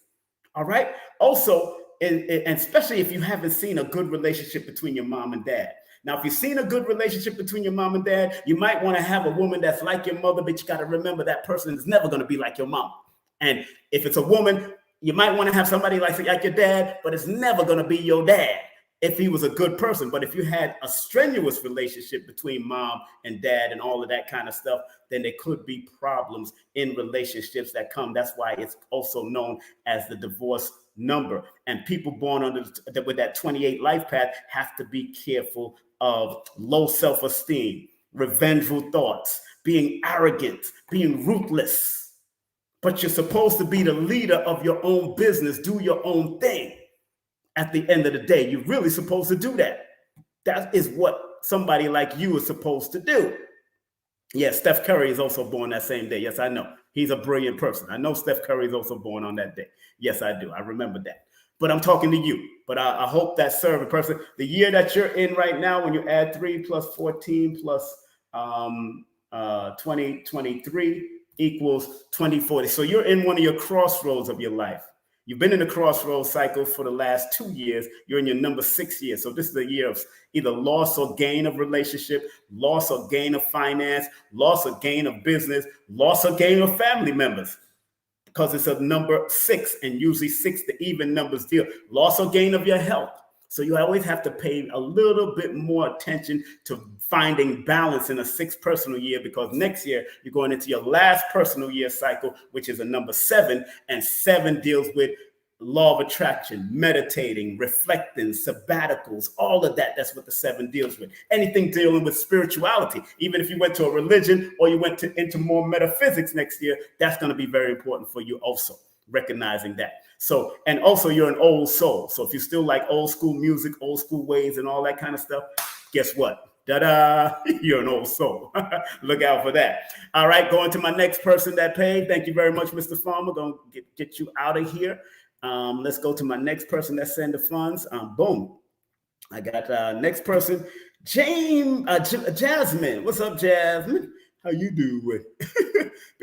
All right. Also, and especially if you haven't seen a good relationship between your mom and dad. Now, if you've seen a good relationship between your mom and dad, you might want to have a woman that's like your mother, but you got to remember that person is never going to be like your mom. And if it's a woman, you might want to have somebody like your dad, but it's never going to be your dad if he was a good person. But if you had a strenuous relationship between mom and dad and all of that kind of stuff, then there could be problems in relationships that come. That's why it's also known as the divorce number. And people born with that 28 life path have to be careful of low self-esteem, revengeful thoughts, being arrogant, being ruthless. But you're supposed to be the leader of your own business, do your own thing. At the end of the day, you're really supposed to do that. That is what somebody like you is supposed to do. Yes, Steph Curry is also born that same day. Yes, I know. He's a brilliant person. I know Steph Curry is also born on that day. Yes, I do. I remember that. But I'm talking to you. But I hope that serves a person. The year that you're in right now, when you add 3 plus 14 plus 2023 equals 2040. So you're in one of your crossroads of your life. You've been in the crossroads cycle for the last 2 years. You're in your number 6 year. So this is a year of either loss or gain of relationship, loss or gain of finance, loss or gain of business, loss or gain of family members. Because it's a number 6, and usually 6 to even numbers deal. Loss or gain of your health. So you always have to pay a little bit more attention to finding balance in a 6 personal year, because next year you're going into your last personal year cycle, which is a number 7, and 7 deals with law of attraction, meditating, reflecting, sabbaticals, all of that. That's what the 7 deals with. Anything dealing with spirituality, even if you went to a religion or you went into more metaphysics next year, that's going to be very important for you also, recognizing that. So, and also you're an old soul. So if you still like old school music, old school ways and all that kind of stuff, guess what? Da-da, you're an old soul. Look out for that. All right, going to my next person that paid. Thank you very much, Mr. Farmer. Going to get you out of here. Let's go to my next person that sent the funds. Boom. I got next person, Jasmine. What's up, Jasmine? How you doing?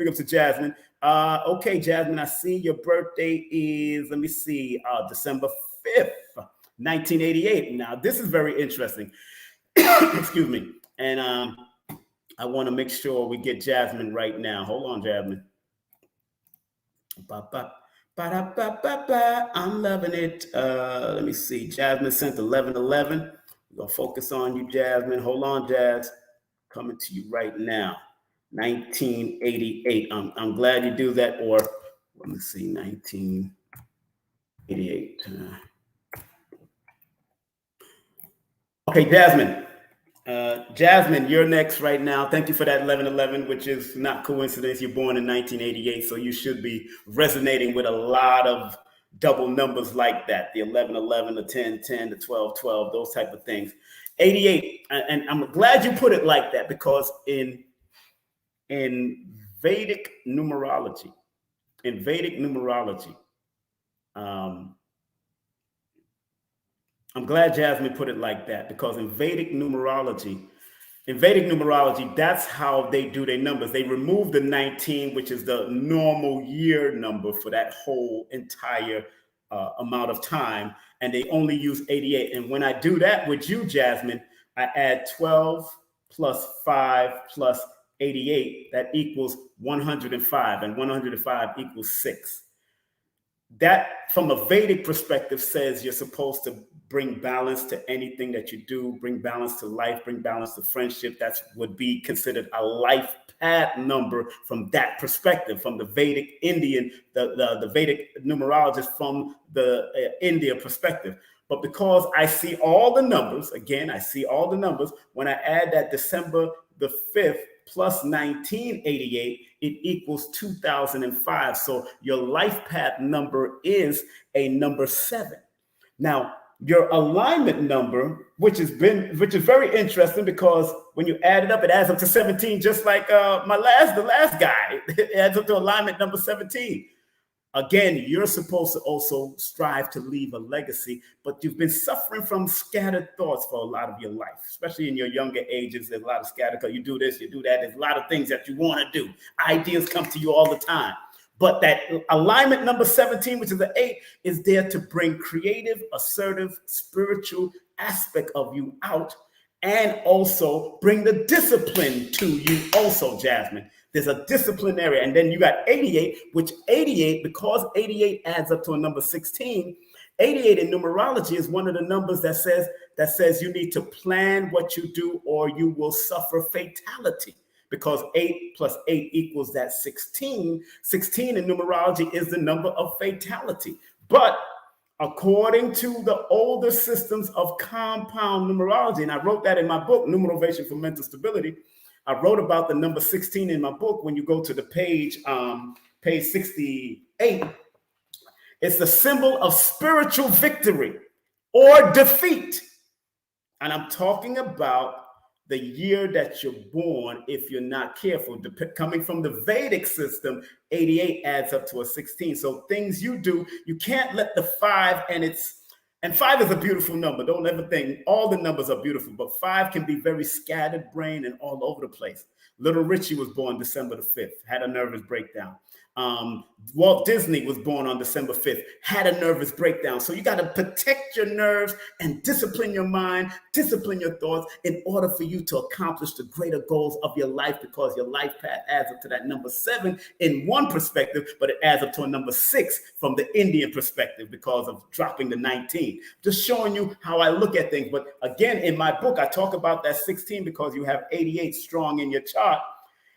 Big up to Jasmine. Okay, Jasmine, I see your birthday is, let me see, December 5th, 1988. Now, this is very interesting. Excuse me. And I want to make sure we get Jasmine right now. Hold on, Jasmine. Ba-da-ba-ba-ba. I'm loving it. Let me see. Jasmine sent 1111. We're going to focus on you, Jasmine. Hold on, Jazz. Coming to you right now. 1988. I'm glad you do that. Or let me see, 1988. Okay, Jasmine. Jasmine, you're next right now. Thank you for that 1111, which is not coincidence. You're born in 1988, so you should be resonating with a lot of double numbers like that. The 1111, the 1010, the 1212, those type of things. 88, and I'm glad you put it like that, because in Vedic numerology, I'm glad Jasmine put it like that, because in Vedic numerology, that's how they do their numbers. They remove the 19, which is the normal year number for that whole entire amount of time, and they only use 88. And when I do that with you, Jasmine, I add 12 plus 5 plus 88. That equals 105, and 105 equals 6. That, from a Vedic perspective, says you're supposed to bring balance to anything that you do, bring balance to life, bring balance to friendship. That would be considered a life path number from that perspective, from the Vedic Indian, the Vedic numerologist from the India perspective. But because I see all the numbers, again, I see all the numbers, when I add that December the 5th plus 1988, it equals 2005. So your life path number is a number 7. Now, your alignment number, which is very interesting, because when you add it up, it adds up to 17, just like the last guy. It adds up to alignment number 17. Again, you're supposed to also strive to leave a legacy, but you've been suffering from scattered thoughts for a lot of your life, especially in your younger ages. There's a lot of scattered thoughts. You do this, you do that. There's a lot of things that you want to do. Ideas come to you all the time. But that alignment number 17, which is the 8, is there to bring creative, assertive, spiritual aspect of you out, and also bring the discipline to you also, Jasmine. There's a discipline area. And then you got 88, which 88, because 88 adds up to a number 16, 88 in numerology is one of the numbers that says you need to plan what you do or you will suffer fatality, because 8 plus 8 equals that 16. 16 in numerology is the number of fatality. But according to the older systems of compound numerology, and I wrote that in my book, Numerovation for Mental Stability, I wrote about the number 16 in my book. When you go to the page 68, it's the symbol of spiritual victory or defeat. And I'm talking about the year that you're born if you're not careful. Coming from the Vedic system, 88 adds up to a 16. So things you do, you can't let the 5, and 5 is a beautiful number. Don't ever think all the numbers are beautiful, but 5 can be very scattered brain and all over the place. Little Richie was born December the 5th, had a nervous breakdown. Walt Disney was born on December 5th, had a nervous breakdown. So you got to protect your nerves and discipline your mind, discipline your thoughts in order for you to accomplish the greater goals of your life, because your life path adds up to that number 7 in one perspective, but it adds up to a number 6 from the Indian perspective because of dropping the 19. Just showing you how I look at things. But again, in my book, I talk about that 16 because you have 88 strong in your chart.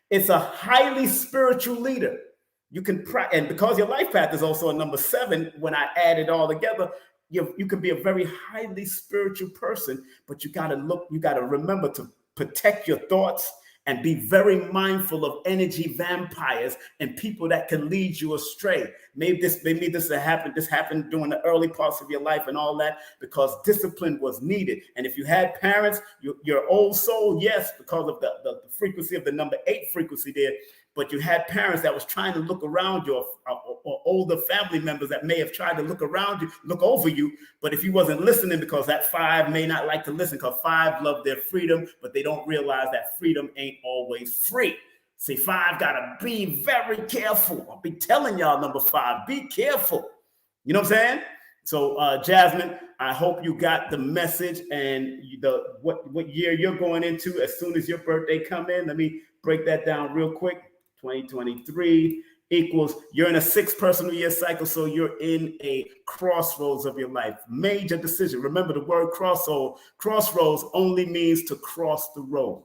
It's a highly spiritual leader. You can, and because your life path is also a number 7, when I add it all together, you can be a very highly spiritual person, but you got to remember to protect your thoughts and be very mindful of energy vampires and people that can lead you astray. Maybe this happened during the early parts of your life and all that, because discipline was needed. And if you had parents, your old soul, yes, because of the frequency of the number 8 frequency there, but you had parents that was trying to look around you, or older family members that may have tried to look around you, look over you. But if you wasn't listening, because that 5 may not like to listen, because 5 love their freedom, but they don't realize that freedom ain't always free. See, 5 gotta be very careful. I'll be telling y'all, number 5, be careful. You know what I'm saying? So, Jasmine, I hope you got the message and what year you're going into as soon as your birthday come in. Let me break that down real quick. 2023 equals you're in a 6 personal year cycle, so you're in a crossroads of your life. Major decision. Remember the word crossroads only means to cross the road.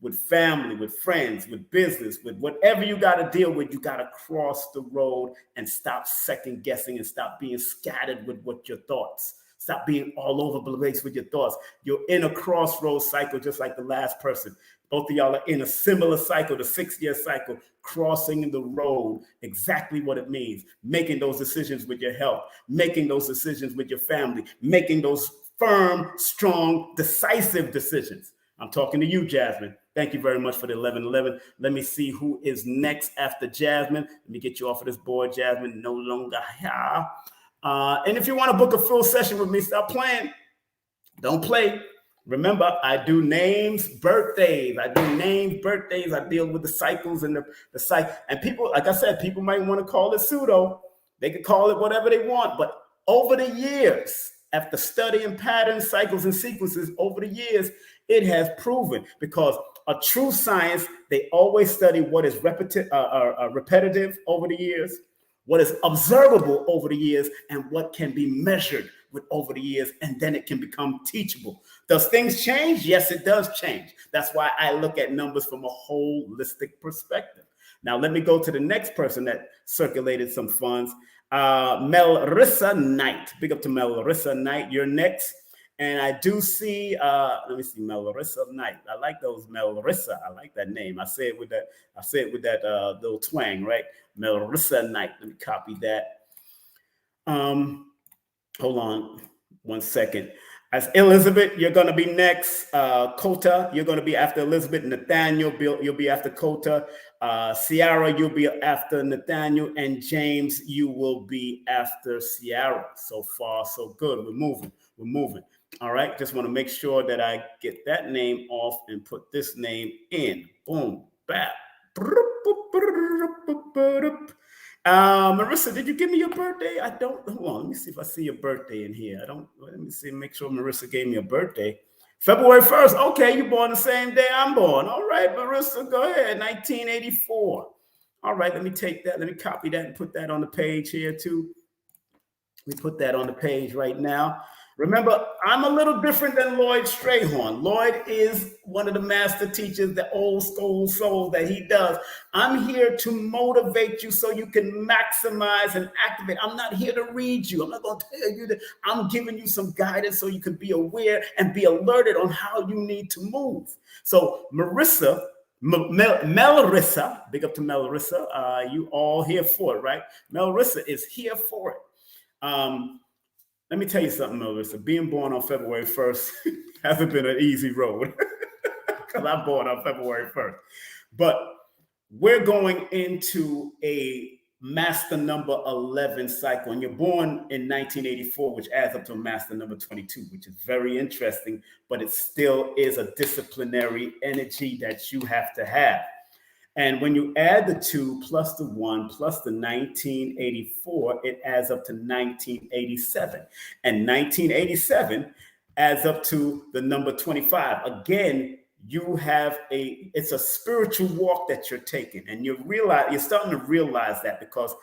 With family, with friends, with business, with whatever you got to deal with, you got to cross the road and stop second guessing and stop being scattered with what your thoughts. Stop being all over the place with your thoughts. You're in a crossroads cycle, just like the last person. Both of y'all are in a similar cycle, the 6-year cycle, crossing the road, exactly what it means. Making those decisions with your health, making those decisions with your family, making those firm, strong, decisive decisions. I'm talking to you, Jasmine. Thank you very much for the 1111. Let me see who is next after Jasmine. Let me get you off of this board, Jasmine. No longer here. And if you want to book a full session with me, stop playing. Don't play. Remember, I do names, birthdays. I deal with the cycles and the cycle. And people, like I said, people might want to call it pseudo. They could call it whatever they want. But over the years, after studying patterns, cycles, and sequences over the years, it has proven, because a true science, they always study what is repetitive over the years, what is observable over the years, and what can be measured with over the years, and then it can become teachable. Does things change? Yes, it does change. That's why I look at numbers from a holistic perspective. Now, let me go to the next person that circulated some funds. Melrissa Knight. Big up to Melrissa Knight. You're next. And I do see, let me see, Melrissa Knight. I like those Melrissa. I like that name. I say it with that little twang, right? Melrissa Knight. Let me copy that. Hold on one second. As Elizabeth, you're going to be next. Kota, you're going to be after Elizabeth. Nathaniel, you'll be after Kota. Ciara, you'll be after Nathaniel. And James, you will be after Ciara. So far, so good. We're moving. All right. Just want to make sure that I get that name off and put this name in. Boom. Bap. Marissa, did you give me your birthday? I don't. Hold on. Let me see if I see your birthday in here. Let me see. Make sure Marissa gave me a birthday. February 1st. Okay, you born the same day I'm born. All right, Marissa, go ahead. 1984. All right, let me take that. Let me copy that and put that on the page here too. We put that on the page right now. Remember, I'm a little different than Lloyd Strayhorn. Lloyd is one of the master teachers, the old school soul that he does. I'm here to motivate you so you can maximize and activate. I'm not here to read you. I'm not going to tell you that. I'm giving you some guidance so you can be aware and be alerted on how you need to move. So Melrissa, big up to Melrissa. You all here for it, right? Melrissa is here for it. Let me tell you something, Melissa. Being born on February 1st hasn't been an easy road because I'm born on February 1st. But we're going into a master number 11 cycle. And you're born in 1984, which adds up to a master number 22, which is very interesting. But it still is a disciplinary energy that you have to have. And when you add the 2 plus the 1 plus the 1984, it adds up to 1987. And 1987 adds up to the number 25. Again, it's a spiritual walk that you're taking. And you're starting to realize that, because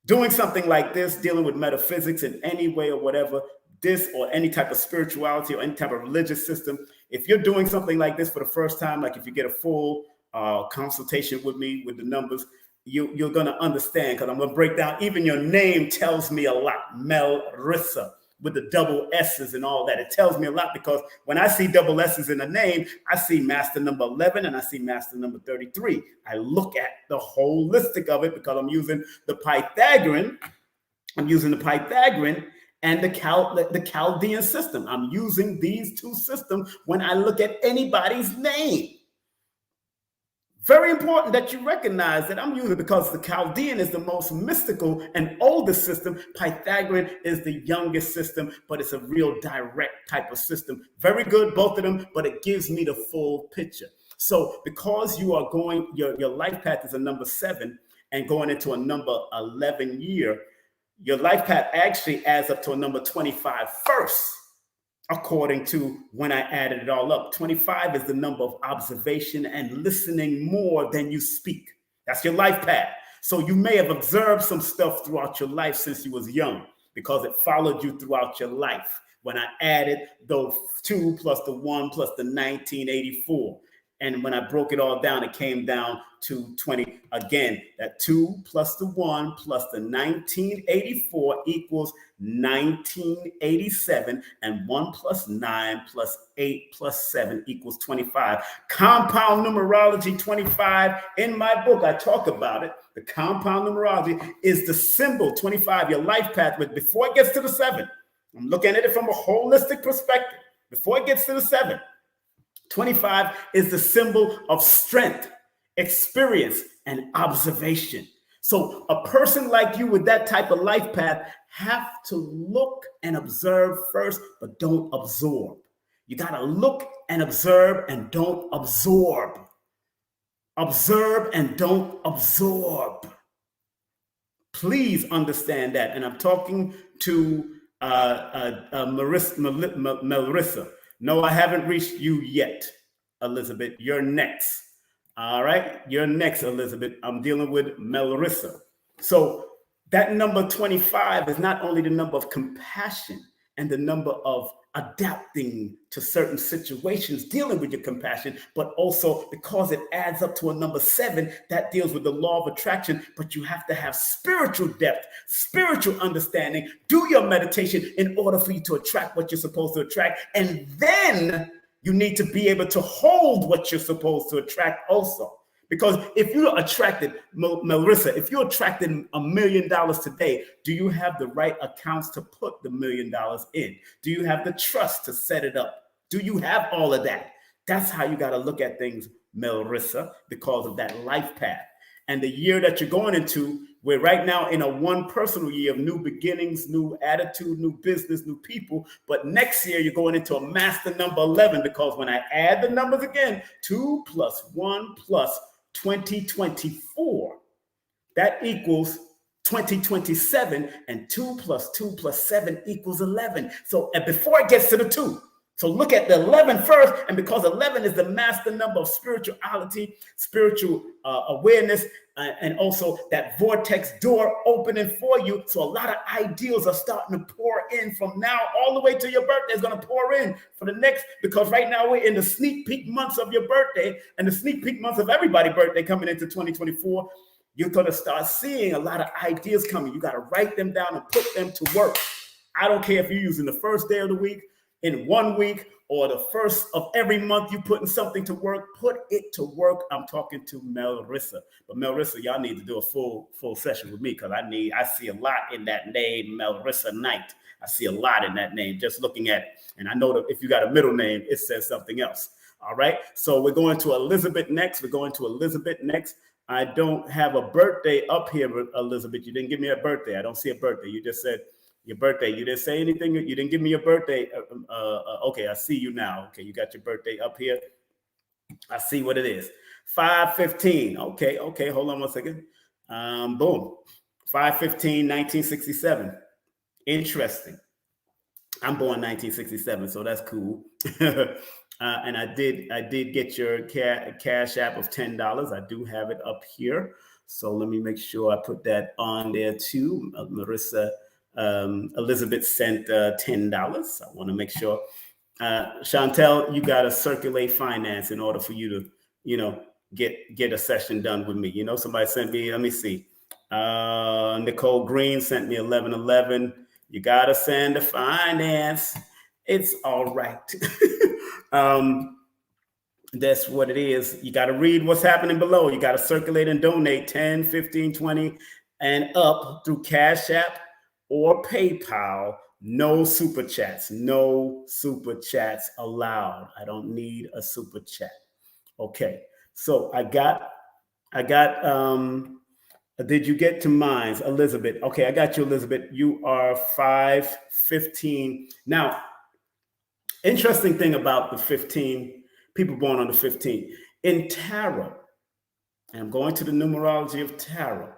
doing something like this, dealing with metaphysics in any way or whatever, this or any type of spirituality or any type of religious system, if you're doing something like this for the first time, like if you get a full consultation with me with the numbers, you're going to understand, because I'm going to break down. Even your name tells me a lot. Melrissa, with the double S's and all that. It tells me a lot, because when I see double S's in a name, I see master number 11 and I see master number 33. I look at the holistic of it, because I'm using the Pythagorean. I'm using the Pythagorean and the Chaldean system. I'm using these two systems when I look at anybody's name. Very important that you recognize that I'm using it because the Chaldean is the most mystical and oldest system. Pythagorean is the youngest system, but it's a real direct type of system. Very good, both of them, but it gives me the full picture. So because you are going, your life path is a number 7 and going into a number 11 year, your life path actually adds up to a number 25 first, according to when I added it all up. 25 is the number of observation and listening more than you speak. That's your life path. So you may have observed some stuff throughout your life since you was young because it followed you throughout your life. When I added the 2 plus the 1 plus the 1984. And when I broke it all down, it came down to 20. Again, that 2 plus the 1 plus the 1984 equals 1987. And 1 plus 9 plus 8 plus 7 equals 25. Compound numerology 25. In my book, I talk about it. The compound numerology is the symbol 25, your life path. But before it gets to the 7, I'm looking at it from a holistic perspective. Before it gets to the 7, 25 is the symbol of strength, experience, and observation. So a person like you with that type of life path have to look and observe first, but don't absorb. You got to look and observe and don't absorb. Observe and don't absorb. Please understand that. And I'm talking to Melissa. No, I haven't reached you yet, Elizabeth. You're next. All right. You're next, Elizabeth. I'm dealing with Melissa. So that number 25 is not only the number of compassion and the number of adapting to certain situations, dealing with your compassion, but also because it adds up to a number 7 that deals with the law of attraction. But you have to have spiritual depth, spiritual understanding, do your meditation in order for you to attract what you're supposed to attract. And then you need to be able to hold what you're supposed to attract also. Because if you're attracted, Melissa, if you're attracted $1 million today, do you have the right accounts to put the $1 million in? Do you have the trust to set it up? Do you have all of that? That's how you got to look at things, Melissa, because of that life path. And the year that you're going into, we're right now in a one personal year of new beginnings, new attitude, new business, new people. But next year, you're going into a master number 11, because when I add the numbers again, 2 plus 1 plus 2024, that equals 2027, and 2 plus 2 plus 7 equals 11. So and before it gets to the 2, so look at the 11 first, and because 11 is the master number of spirituality, spiritual awareness, and also that vortex door opening for you. So a lot of ideals are starting to pour in from now all the way to your birthday. Is going to pour in for the next, because right now we're in the sneak peek months of your birthday and the sneak peek months of everybody's birthday coming into 2024. You're going to start seeing a lot of ideas coming. You got to write them down and put them to work. I don't care if you're using the first day of the week, in 1 week, or the first of every month, you putting something to work, put it to work. I'm talking to Melissa. But Melissa, y'all need to do a full session with me, because I see a lot in that name, Melissa Knight. I see a lot in that name, just looking at it. And I know that if you got a middle name, it says something else. All right. So we're going to Elizabeth next. I don't have a birthday up here, Elizabeth. You didn't give me a birthday. I don't see a birthday. You just said your birthday. You didn't say anything. You didn't give me your birthday. Okay, I see you now. Okay, you got your birthday up here. I see what it is. 5/15. Okay. Hold on one second. Boom. 5/15, 1967. Interesting. I'm born 1967, so that's cool. And I did get your cash app of $10. I do have it up here. So let me make sure I put that on there too. Marissa, Elizabeth sent $10. I want to make sure. Chantel, you got to circulate finance in order for you to, get a session done with me. Somebody sent me, let me see. Nicole Green sent me 1111. You got to send the finance. It's all right. That's what it is. You got to read what's happening below. You got to circulate and donate 10, 15, 20 and up through Cash App or PayPal. No super chats. No super chats allowed. I don't need a super chat. Okay. So I got I got, did you get to mines, Elizabeth? Okay, I got you, Elizabeth. You are 515. Now, interesting thing about the 15, people born on the 15. In tarot, and I'm going to the numerology of tarot.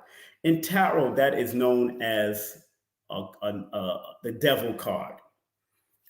In tarot, that is known as the devil card.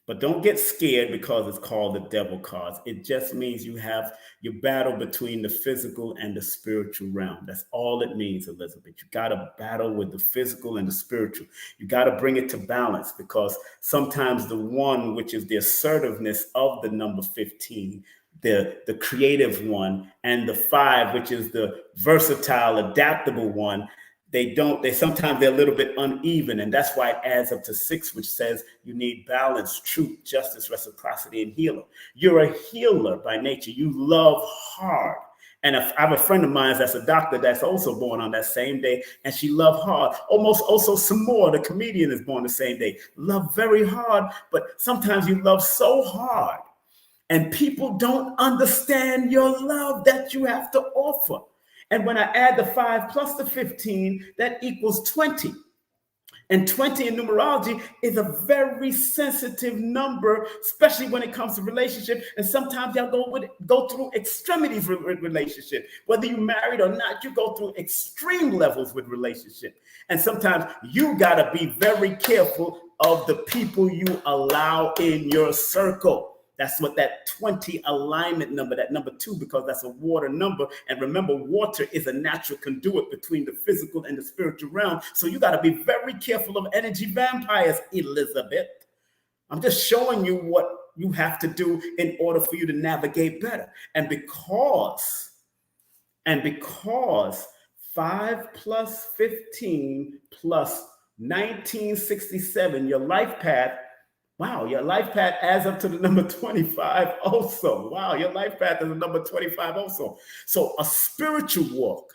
But don't get scared because it's called the devil cards. It just means you have your battle between the physical and the spiritual realm. That's all it means, Elizabeth. You got to battle with the physical and the spiritual. You got to bring it to balance, because sometimes the one, which is the assertiveness of the number 15, the creative one, and the 5, which is the versatile, adaptable one, they sometimes they're a little bit uneven, and that's why it adds up to 6, which says you need balance, truth, justice, reciprocity, and healer. You're a healer by nature. You love hard. And I have a friend of mine that's a doctor that's also born on that same day, and she loved hard. Almost also some more. The comedian is born the same day. Love very hard, but sometimes you love so hard, and people don't understand your love that you have to offer. And when I add the 5 plus the 15, that equals 20. And 20 in numerology is a very sensitive number, especially when it comes to relationship. And sometimes y'all go through extremities with relationship. Whether you're married or not, you go through extreme levels with relationship. And sometimes you got to be very careful of the people you allow in your circle. That's what that 20 alignment number, that number 2, because that's a water number. And remember, water is a natural conduit between the physical and the spiritual realm. So you got to be very careful of energy vampires, Elizabeth. I'm just showing you what you have to do in order for you to navigate better. And because 5 plus 15 plus 1967, your life path. Wow, your life path adds up to the number 25 also. Wow, your life path is the number 25 also. So a spiritual walk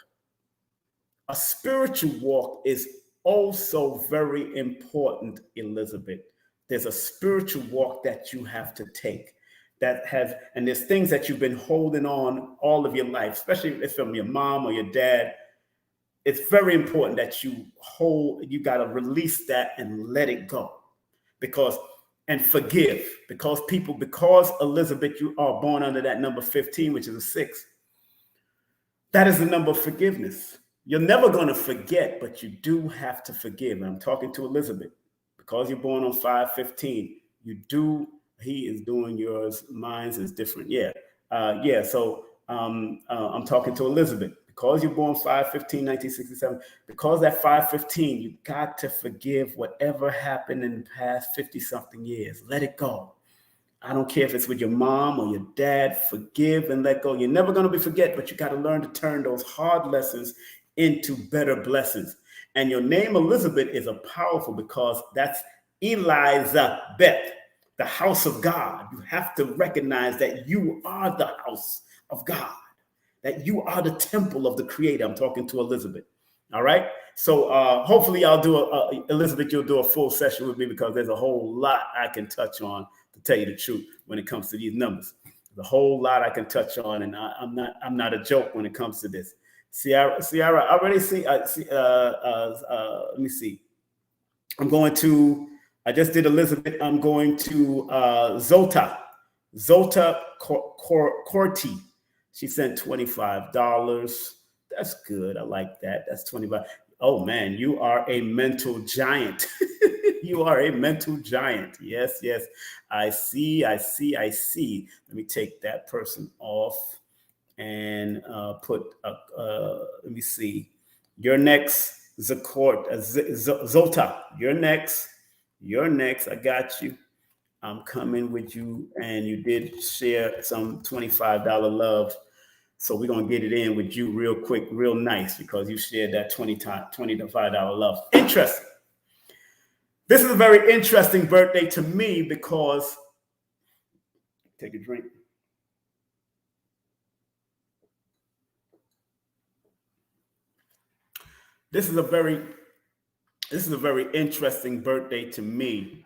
is also very important, Elizabeth. There's a spiritual walk that you have to take and there's things that you've been holding on all of your life, especially if from your mom or your dad. It's very important that you got to release that and let it go. And forgive, because Elizabeth, you are born under that number 15, which is a 6. That is the number of forgiveness. You're never going to forget, but you do have to forgive. And I'm talking to Elizabeth. Because you're born on 515, he is doing yours, mine's is different. So I'm talking to Elizabeth. Because you're born 5/15, 1967, because that 5/15, you got to forgive whatever happened in the past 50-something years. Let it go. I don't care if it's with your mom or your dad. Forgive and let go. You're never going to be forget, but you got to learn to turn those hard lessons into better blessings. And your name, Elizabeth, is a powerful, because that's Elizabeth, the house of God. You have to recognize that you are the house of God, that you are the temple of the Creator. I'm talking to Elizabeth. All right. So hopefully Elizabeth, you'll do a full session with me, because there's a whole lot I can touch on, to tell you the truth, when it comes to these numbers. There's a whole lot I can touch on, and I'm not a joke when it comes to this. Sierra, I already see. Let me see. I just did Elizabeth. I'm going to Zota Corti. She sent $25. That's good. I like that. That's 25. Oh man, you are a mental giant. You are a mental giant. Yes. I see. Let me take that person off and put. Let me see. You're next, Zota. You're next. I got you. I'm coming with you, and you did share some $25 love. So we're going to get it in with you real quick, real nice, because you shared that $25 love. Interesting. This is a very interesting birthday to me, because, take a drink. This is a very interesting birthday to me,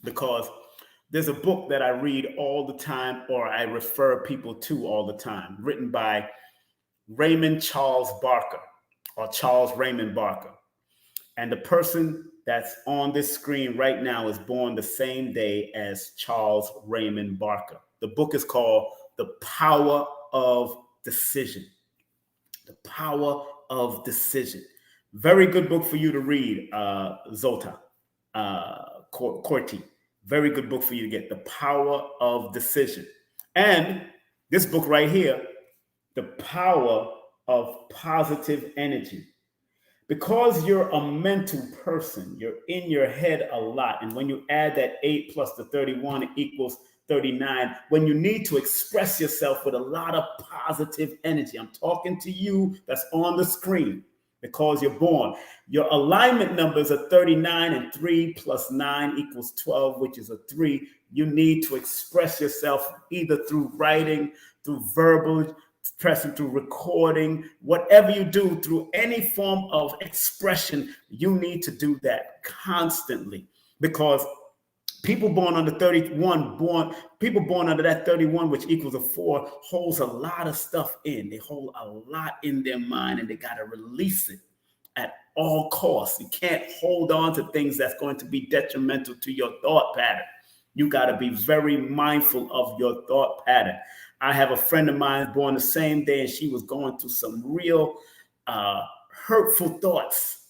because there's a book that I read all the time, or I refer people to all the time, written by Raymond Charles Barker, or Charles Raymond Barker. And the person that's on this screen right now is born the same day as Charles Raymond Barker. The book is called The Power of Decision. The Power of Decision. Very good book for you to read, Zota Corti. Very good book for you to get. The Power of Decision. And this book right here, The Power of Positive Energy. Because you're a mental person, you're in your head a lot. And when you add that 8 plus the 31, it equals 39. When you need to express yourself with a lot of positive energy, I'm talking to you that's on the screen because you're born. Your alignment numbers are 39, and 3 plus 9 equals 12, which is a 3. You need to express yourself either through writing, through verbal, expressing through recording, whatever you do, through any form of expression, you need to do that constantly, because people born under 31, people born under that 31, which equals a 4, holds a lot of stuff in. They hold a lot in their mind, and they got to release it at all costs. You can't hold on to things that's going to be detrimental to your thought pattern. You got to be very mindful of your thought pattern. I have a friend of mine born the same day, and she was going through some real hurtful thoughts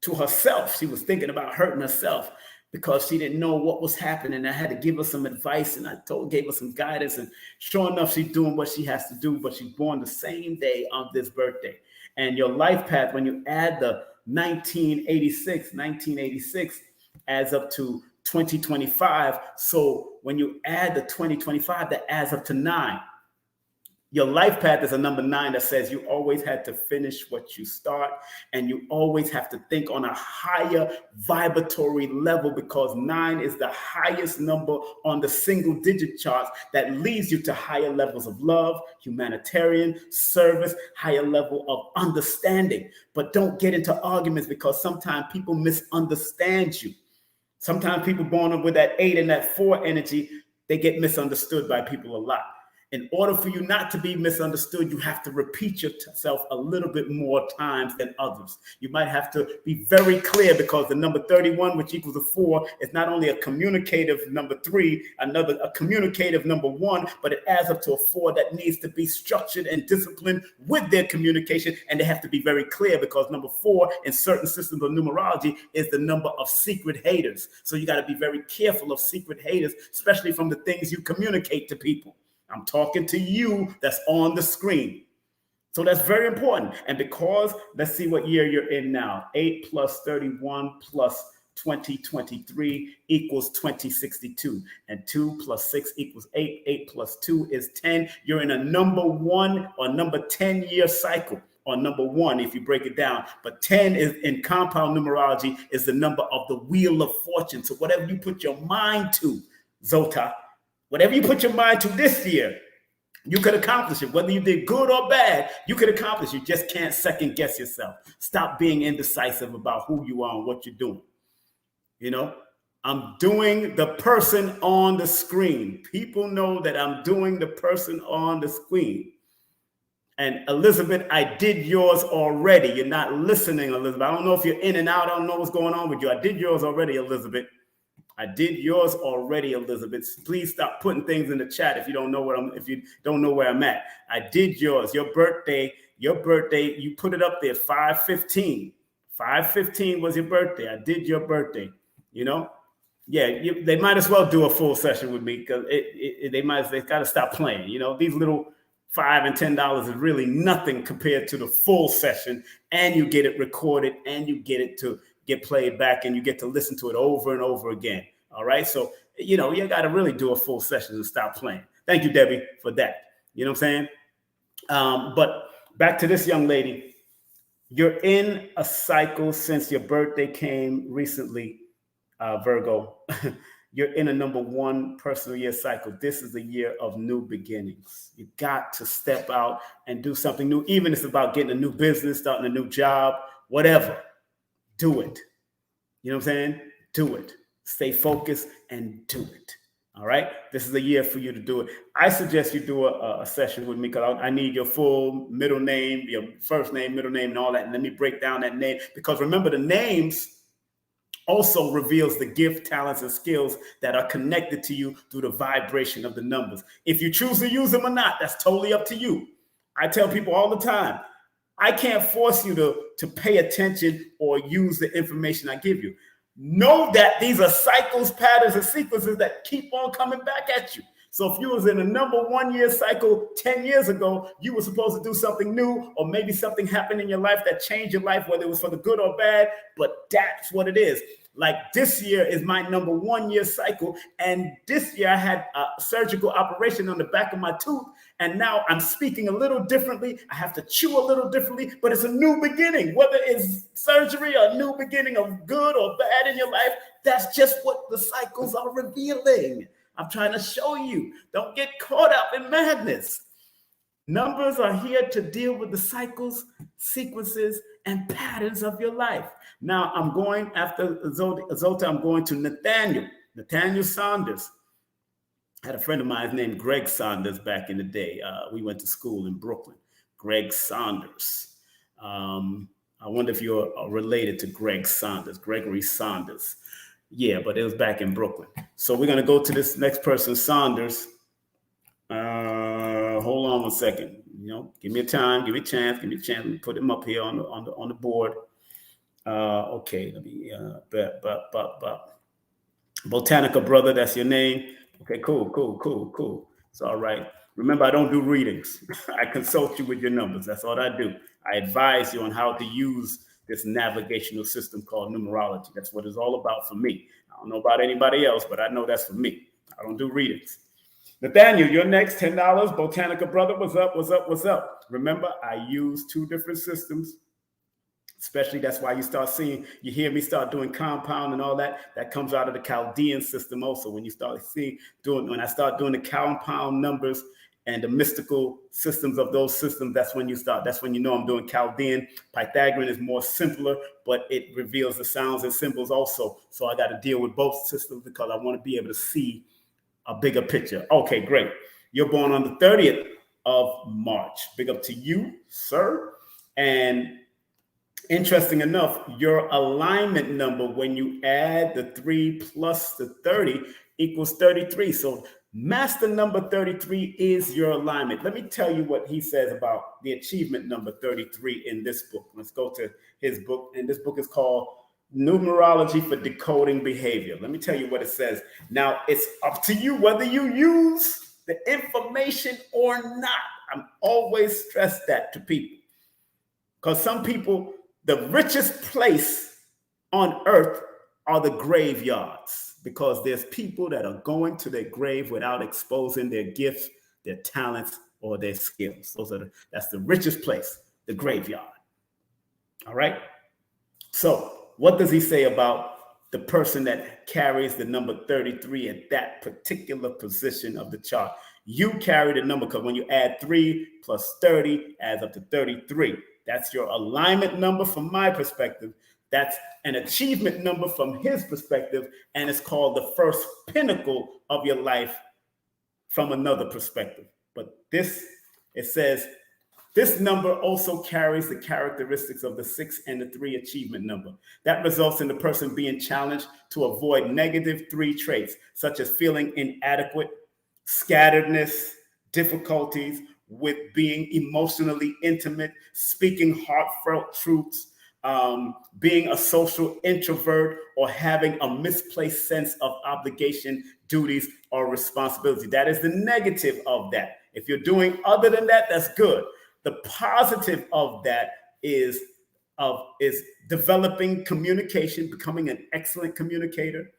to herself. She was thinking about hurting herself because she didn't know what was happening. I had to give her some advice, and gave her some guidance. And sure enough, she's doing what she has to do, but she's born the same day of this birthday. And your life path, when you add the 1986 adds up to 2025. So when you add the 2025, that adds up to 9. Your life path is a number 9 that says you always had to finish what you start, and you always have to think on a higher vibratory level, because 9 is the highest number on the single digit charts that leads you to higher levels of love, humanitarian service, higher level of understanding. But don't get into arguments, because sometimes people misunderstand you. Sometimes people born up with that 8 and that 4 energy, they get misunderstood by people a lot. In order for you not to be misunderstood, you have to repeat yourself a little bit more times than others. You might have to be very clear, because the number 31, which equals a 4, is not only a communicative number 3, a communicative number 1, but it adds up to a 4 that needs to be structured and disciplined with their communication. And they have to be very clear, because number 4 in certain systems of numerology is the number of secret haters. So you got to be very careful of secret haters, especially from the things you communicate to people. I'm talking to you that's on the screen. So that's very important. And because, let's see what year you're in now. 8 plus 31 plus 2023 equals 2062. And 2 plus 6 equals 8. 8 plus 2 is 10. You're in a number 1 or number 10 year cycle. Or number 1, if you break it down. But 10 is, in compound numerology, is the number of the wheel of fortune. So whatever you put your mind to, Zota, whatever you put your mind to this year, you could accomplish it. Whether you did good or bad, you could accomplish it. You just can't second guess yourself. Stop being indecisive about who you are and what you're doing. You know, I'm doing the person on the screen. People know that I'm doing the person on the screen. And Elizabeth, I did yours already. You're not listening, Elizabeth. I don't know if you're in and out. I don't know what's going on with you. I did yours already, Elizabeth. I did yours already, Elizabeth. Please stop putting things in the chat if you don't know where I'm at. I did yours. Your birthday, you put it up there, 5/15. 5/15 was your birthday. I did your birthday. You know? Yeah, they might as well do a full session with me, because they got to stop playing. You know, these little $5 and $10 is really nothing compared to the full session, and you get it recorded, and you get it to get played back, and you get to listen to it over and over again. All right. So, you know, you got to really do a full session and stop playing. Thank you, Debbie, for that. You know what I'm saying? But back to this young lady. You're in a cycle since your birthday came recently, Virgo. You're in a number 1 personal year cycle. This is a year of new beginnings. You got to step out and do something new, even if it's about getting a new business, starting a new job, whatever. Do it. You know what I'm saying? Do it. Stay focused and do it. All right. This is a year for you to do it. I suggest you do a session with me because I need your full middle name, your first name, middle name, and all that. And let me break down that name, because remember, the names also reveals the gift, talents, and skills that are connected to you through the vibration of the numbers. If you choose to use them or not, that's totally up to you. I tell people all the time, I can't force you to pay attention or use the information I give you. Know that these are cycles, patterns, and sequences that keep on coming back at you. So if you was in a number 1 year cycle 10 years ago, you were supposed to do something new, or maybe something happened in your life that changed your life, whether it was for the good or bad, but that's what it is. Like this year is my number 1 year cycle. And this year I had a surgical operation on the back of my tooth. And now I'm speaking a little differently. I have to chew a little differently, but it's a new beginning. Whether it's surgery or a new beginning of good or bad in your life, that's just what the cycles are revealing. I'm trying to show you. Don't get caught up in madness. Numbers are here to deal with the cycles, sequences, and patterns of your life. Now, I'm going after Zolta, I'm going to Nathaniel Saunders. I had a friend of mine named Greg Saunders back in the day. We went to school in Brooklyn. Greg Saunders. I wonder if you're related to Greg Saunders, Gregory Saunders. Yeah, but it was back in Brooklyn. So we're going to go to this next person, Saunders. Hold on 1 second. Give me a time, give me a chance, Let me put him up here on the board. Okay, let me Botanica brother, that's your name. Okay, cool. It's all right. Remember, I don't do readings. I consult you with your numbers. That's all I do. I advise you on how to use this navigational system called numerology. That's what it's all about for me. I don't know about anybody else, but I know that's for me. I don't do readings. Nathaniel, you're next. $10. Botanica brother, what's up? Remember, I use 2 different systems. Especially that's why you hear me start doing compound and all that. That comes out of the Chaldean system also. When I start doing the compound numbers and the mystical systems of those systems, that's when you know I'm doing Chaldean. Pythagorean is more simpler, but it reveals the sounds and symbols also. So I got to deal with both systems because I want to be able to see a bigger picture. Okay, great. You're born on the 30th of March. Big up to you, sir. And interesting enough, your alignment number, when you add the 3 plus the 30, equals 33. So master number 33 is your alignment. Let me tell you what he says about the achievement number 33 in this book. Let's go to his book. And this book is called Numerology for Decoding Behavior. Let me tell you what it says. Now, it's up to you whether you use the information or not. I'm always stress that to people. Because some people, the richest place on earth are the graveyards, because there's people that are going to their grave without exposing their gifts, their talents, or their skills. That's the richest place, the graveyard. All right. So what does he say about the person that carries the number 33 at that particular position of the chart? You carry the number because when you add 3 plus 30 adds up to 33. That's your alignment number from my perspective. That's an achievement number from his perspective. And it's called the first pinnacle of your life from another perspective. But it says, this number also carries the characteristics of the 6 and the 3 achievement number. That results in the person being challenged to avoid negative 3 traits, such as feeling inadequate, scatteredness, difficulties with being emotionally intimate, speaking heartfelt truths, being a social introvert, or having a misplaced sense of obligation, duties, or responsibility. That is the negative of that. If you're doing other than that, that's good. The positive of that is developing communication, becoming an excellent communicator,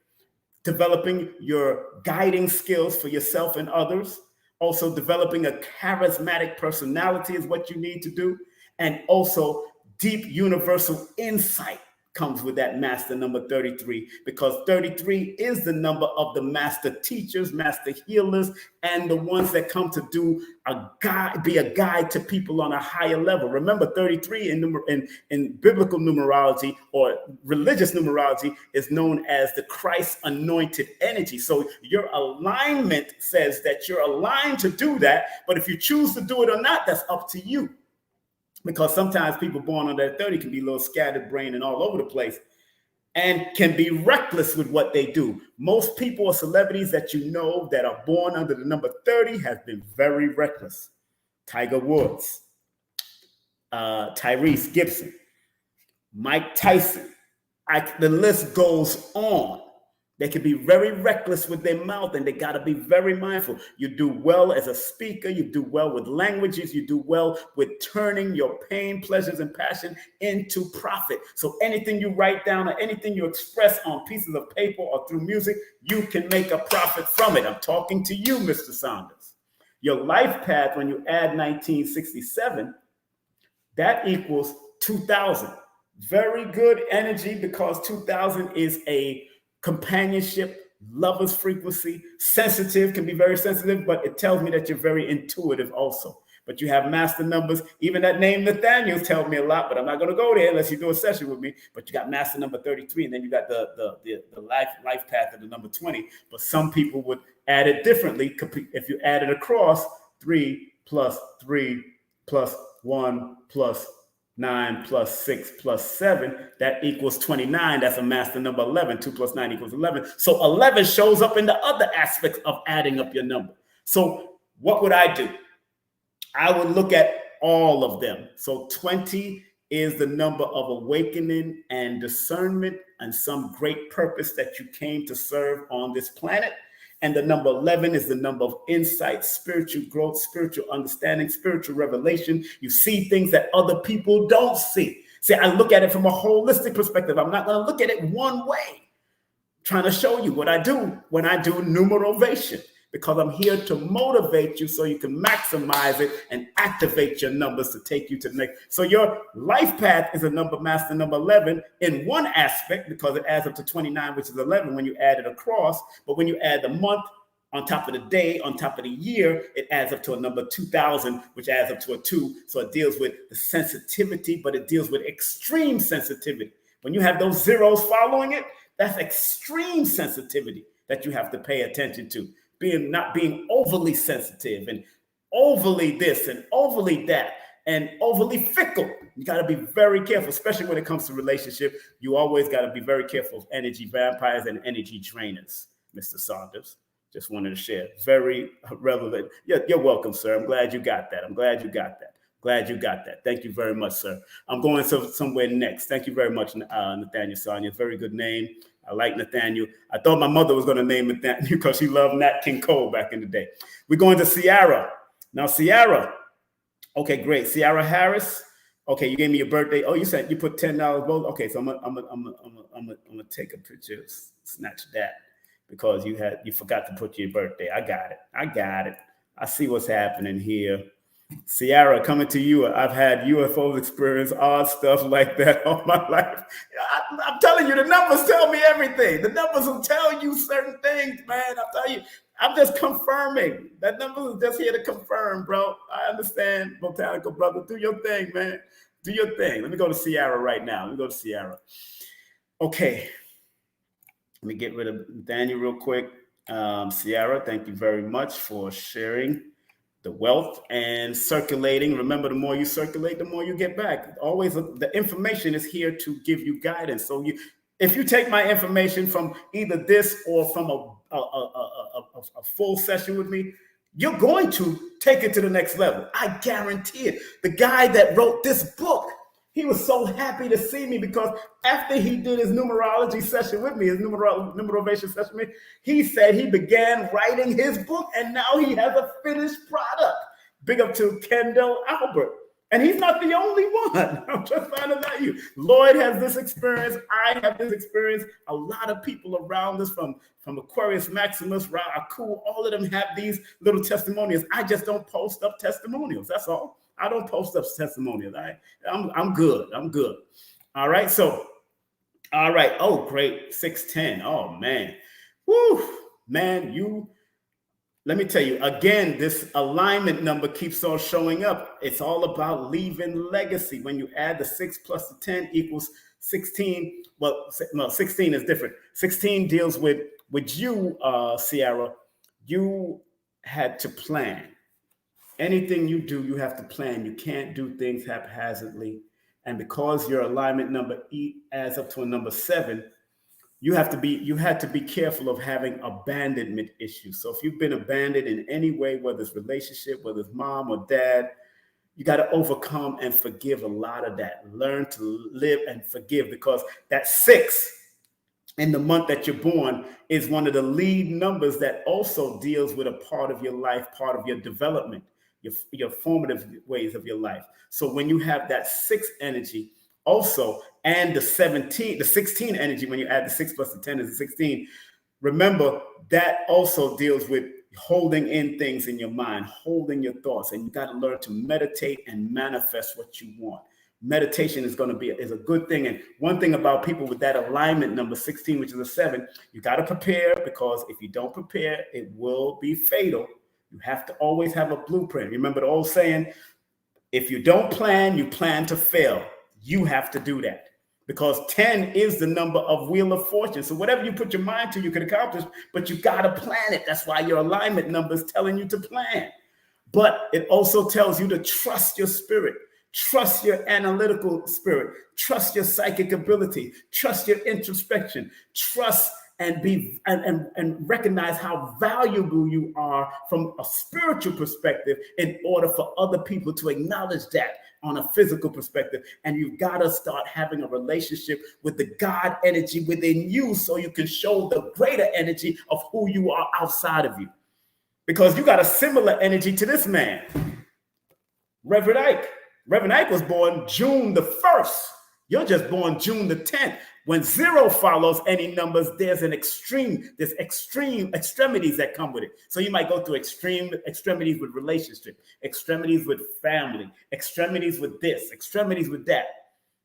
developing your guiding skills for yourself and others. Also, developing a charismatic personality is what you need to do. And also, deep universal insight comes with that master number 33, because 33 is the number of the master teachers, master healers, and the ones that come to do be a guide to people on a higher level. Remember, 33 in biblical numerology or religious numerology is known as the Christ anointed energy. So your alignment says that you're aligned to do that, but if you choose to do it or not, that's up to you. Because sometimes people born under that 30 can be a little scattered brain and all over the place and can be reckless with what they do. Most people or celebrities that you know that are born under the number 30 have been very reckless. Tiger Woods, Tyrese Gibson, Mike Tyson. The list goes on. They can be very reckless with their mouth, and they got to be very mindful. You do well as a speaker. You do well with languages. You do well with turning your pain, pleasures, and passion into profit. So anything you write down or anything you express on pieces of paper or through music, you can make a profit from it. I'm talking to you, Mr. Saunders. Your life path, when you add 1967, that equals 2000. Very good energy, because 2000 is a companionship, lover's frequency, sensitive, can be very sensitive, but it tells me that you're very intuitive also. But you have master numbers. Even that name Nathaniel tells me a lot, but I'm not going to go there unless you do a session with me. But you got master number 33, and then you got the life path of the number 20. But some people would add it differently. If you add it across, 3 plus 3 plus 1 plus 9 plus 6 plus 7, that equals 29. That's a master number 11. 2 plus 9 equals 11. So 11 shows up in the other aspects of adding up your number. So what would I do? I would look at all of them. So 20 is the number of awakening and discernment and some great purpose that you came to serve on this planet. And the number 11 is the number of insight, spiritual growth, spiritual understanding, spiritual revelation. You see things that other people don't see. See, I look at it from a holistic perspective. I'm not going to look at it one way. I'm trying to show you what I do when I do numerovation, because I'm here to motivate you so you can maximize it and activate your numbers to take you to the next. So your life path is a number, master number 11 in one aspect, because it adds up to 29, which is 11 when you add it across. But when you add the month on top of the day, on top of the year, it adds up to a number 2000, which adds up to a 2. So it deals with the sensitivity, but it deals with extreme sensitivity. When you have those zeros following it, that's extreme sensitivity that you have to pay attention to. Not being overly sensitive and overly this and overly that and overly fickle. You got to be very careful, especially when it comes to relationship. You always got to be very careful of energy vampires and energy drainers, Mr. Saunders. Just wanted to share. Very relevant. You're welcome, sir. I'm glad you got that. Glad you got that. Thank you very much, sir. I'm going somewhere next. Thank you very much, Nathaniel Sonia. Very good name. I like Nathaniel. I thought my mother was going to name Nathaniel because she loved Nat King Cole back in the day. We're going to Ciara. Now, Ciara. Okay, great. Ciara Harris. Okay, you gave me your birthday. Oh, you said you put $10 both. Okay, so I'm gonna take a picture, snatch that, because you forgot to put your birthday. I got it. I see what's happening here. Ciara, coming to you. I've had UFOs experience, odd stuff like that all my life. I'm telling you, the numbers tell me everything. The numbers will tell you certain things, man. I'm telling you, I'm just confirming. That number is just here to confirm, bro. I understand, Botanical brother. Do your thing, man. Do your thing. Let me go to Ciara right now. Okay. Let me get rid of Daniel real quick. Ciara, thank you very much for sharing the wealth and circulating. Remember, the more you circulate, the more you get back. Always, the information is here to give you guidance. So if you take my information from either this or from a full session with me, you're going to take it to the next level. I guarantee it. The guy that wrote this book, he was so happy to see me, because after he did his numerology session with me, his numerovation session with me, he said he began writing his book, and now he has a finished product. Big up to Kendall Albert. And he's not the only one. I'm just trying to tell you. Lloyd has this experience. I have this experience. A lot of people around us, from Aquarius Maximus, Ra Aku, all of them have these little testimonials. I just don't post up testimonials. That's all. I don't post up testimonials. I'm good. All right. So All right. Oh, great. 610. Oh, man. Woo. Man, let me tell you again, this alignment number keeps on showing up. It's all about leaving legacy. When you add the 6 plus the 10 equals 16. Well, no, 16 is different. 16 deals with you, Sierra. You had to plan. Anything you do, you have to plan. You can't do things haphazardly. And because your alignment number adds up to a number 7, you had to be careful of having abandonment issues. So if you've been abandoned in any way, whether it's relationship, whether it's mom or dad, you got to overcome and forgive a lot of that. Learn to live and forgive, because that 6 in the month that you're born is one of the lead numbers that also deals with a part of your life, part of your development, your formative ways of your life. So when you have that 6 energy also, and the 16 energy, when you add the 6 plus the 10 is the 16, remember that also deals with holding in things in your mind, holding your thoughts, and you got to learn to meditate and manifest what you want. Meditation is a good thing. And one thing about people with that alignment number 16, which is a 7, you got to prepare, because if you don't prepare, it will be fatal. You have to always have a blueprint. Remember the old saying, if you don't plan, you plan to fail. You have to do that, because 10 is the number of Wheel of Fortune. So whatever you put your mind to, you can accomplish, but you got to plan it. That's why your alignment number is telling you to plan. But it also tells you to trust your spirit, trust your analytical spirit, trust your psychic ability, trust your introspection, trust and recognize how valuable you are from a spiritual perspective, in order for other people to acknowledge that on a physical perspective. And you've got to start having a relationship with the God energy within you, so you can show the greater energy of who you are outside of you. Because you got a similar energy to this man, Reverend Ike. Reverend Ike was born June the 1st. You're just born June the 10th. When 0 follows any numbers, there's extreme extremities that come with it. So you might go through extreme extremities with relationship, extremities with family, extremities with this, extremities with that.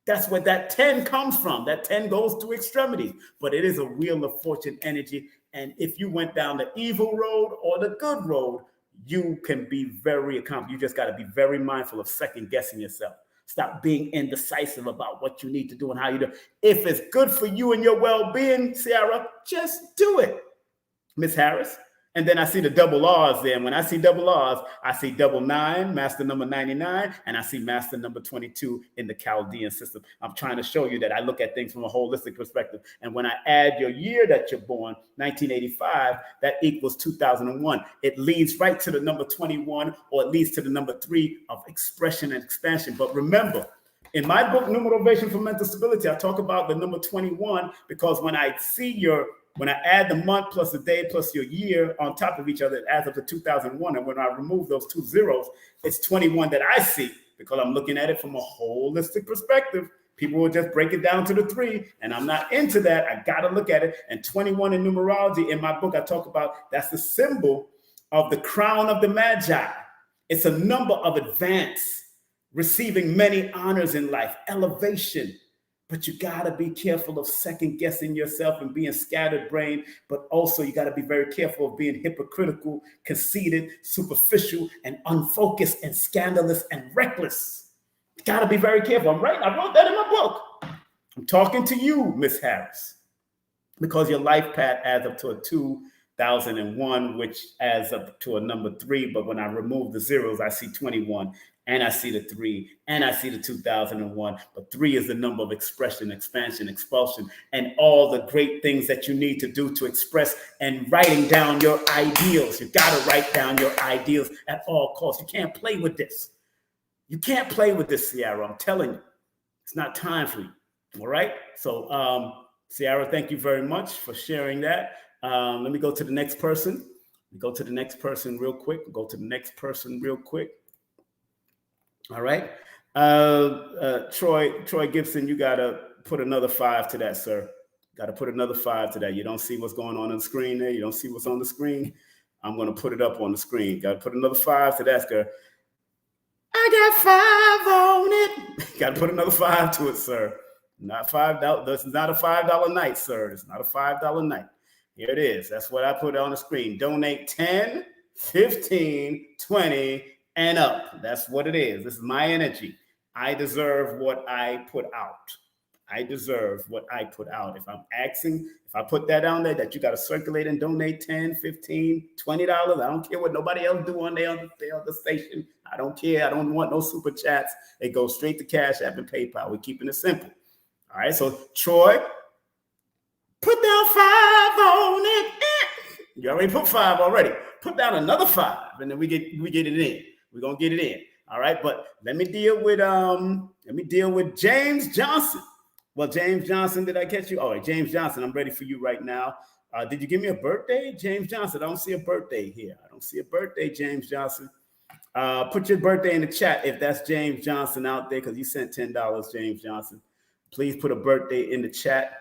That's where that 10 comes from. That 10 goes to extremities, but it is a Wheel of Fortune energy. And if you went down the evil road or the good road, you can be very accomplished. You just got to be very mindful of second guessing yourself. Stop being indecisive about what you need to do and how you do. If it's good for you and your well-being, Sierra, just do it, Miss Harris. And then I see the double R's there. And when I see double R's, I see double 9, master number 99, and I see master number 22 in the Chaldean system. I'm trying to show you that I look at things from a holistic perspective. And when I add your year that you're born, 1985, that equals 2001. It leads right to the number 21, or it leads to the number 3 of expression and expansion. But remember, in my book, Numerovational for Mental Stability, I talk about the number 21, because when I add the month plus the day plus your year on top of each other, it adds up to 2001. And when I remove those 2 zeros, it's 21 that I see, because I'm looking at it from a holistic perspective. People will just break it down to the 3, and I'm not into that. I got to look at it. And 21 in numerology, in my book, I talk about that's the symbol of the crown of the Magi. It's a number of advance, receiving many honors in life, elevation. But you got to be careful of second guessing yourself and being scattered brain. But also you got to be very careful of being hypocritical, conceited, superficial, and unfocused, and scandalous, and reckless. You got to be very careful. I'm right. I wrote that in my book. I'm talking to you, Miss Harris, because your life path adds up to a 2001, which adds up to a number 3. But when I remove the zeros, I see 21. And I see the 3, and I see the 2001. But 3 is the number of expression, expansion, expulsion, and all the great things that you need to do to express, and writing down your ideals. You got to write down your ideals at all costs. You can't play with this. You can't play with this, Sierra. I'm telling you, it's not time for you. All right. So, Sierra, thank you very much for sharing that. Let me go to the next person. Go to the next person real quick. All right. Troy Gibson, you got to put another 5 to that, sir. Got to put another 5 to that. You don't see what's going on the screen there. You don't see what's on the screen. I'm going to put it up on the screen. Got to put another 5 to that, sir. I got 5 on it. Got to put another 5 to it, sir. Not $5. This is not a $5 night, sir. It's not a $5 night. Here it is. That's what I put on the screen. Donate 10, 15, 20, and up. That's what it is. This is my energy. I deserve what I put out. I deserve what I put out. If I'm asking, if I put that down there, that you got to circulate and donate 10, 15, $20, I don't care what nobody else do on the station. I don't care. I don't want no super chats. It goes straight to Cash App and PayPal. We're keeping it simple. All right. So Troy, put down 5 on it. You already put 5 already. Put down another 5, and then we get it in. We're gonna get it in. All right. But let me deal with James Johnson. Well, James Johnson, did I catch you? All right, James Johnson, I'm ready for you right now. Did you give me a birthday? James Johnson, I don't see a birthday here. I don't see a birthday, James Johnson. Put your birthday in the chat if that's James Johnson out there, because you sent $10, James Johnson. Please put a birthday in the chat.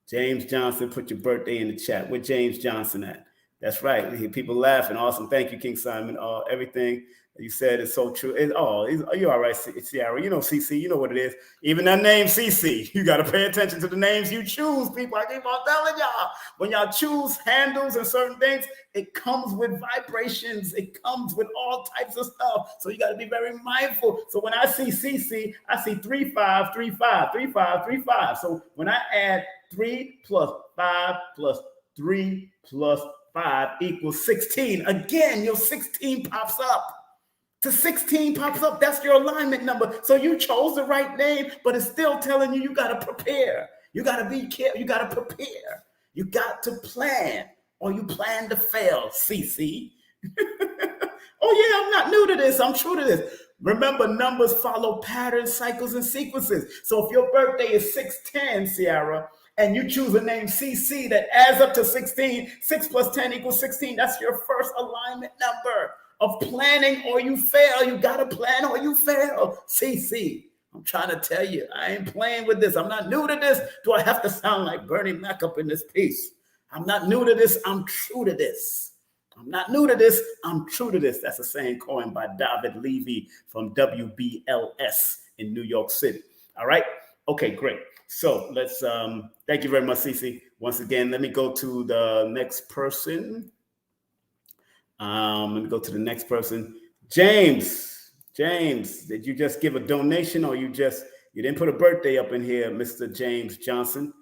James Johnson, put your birthday in the chat. Where James Johnson at? That's right. We hear people laughing. Awesome. Thank you, King Simon. Everything you said is so true. You're all right, Ciara. You know CC. You know what it is. Even that name CC. You got to pay attention to the names you choose, people. I keep on telling y'all. When y'all choose handles and certain things, it comes with vibrations. It comes with all types of stuff. So you got to be very mindful. So when I see CC, I see 3535, 3535. So when I add 3 plus 5 plus 3 plus 5 equals 16. Again, your 16 pops up. The 16 pops up. That's your alignment number. So you chose the right name, but it's still telling you got to prepare. You got to be careful. You got to prepare. You got to plan, or you plan to fail, CC. Oh, yeah, I'm not new to this. I'm true to this. Remember, numbers follow patterns, cycles, and sequences. So if your birthday is 610, Ciara, and you choose a name CC that adds up to 16, 6 plus 10 equals 16, that's your first alignment number of planning or you fail. You got to plan or you fail. CC, I'm trying to tell you, I ain't playing with this. I'm not new to this. Do I have to sound like Bernie Mac up in this piece? I'm not new to this. I'm true to this. I'm not new to this. I'm true to this. That's a saying coined by David Levy from WBLS in New York City. All right. Okay, great. So let's, thank you very much, Cece. Once again, let me go to the next person. Let me go to the next person. James, did you just give a donation or you didn't put a birthday up in here, Mr. James Johnson?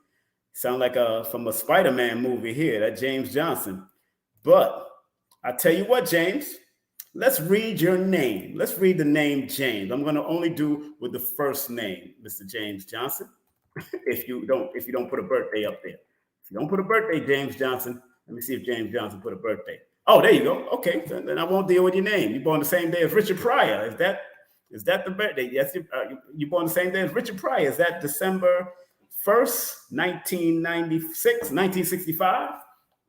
Sound like from a Spider-Man movie here, that James Johnson. But I tell you what, James, let's read your name. Let's read the name James. I'm going to only do with the first name, Mr. James Johnson. If you don't put a birthday up there. If you don't put a birthday, James Johnson, let me see if James Johnson put a birthday. Oh, there you go. Okay, then I won't deal with your name. You're born the same day as Richard Pryor. Is that the birthday? Yes, you're born the same day as Richard Pryor. Is that December 1st, 1996, 1965?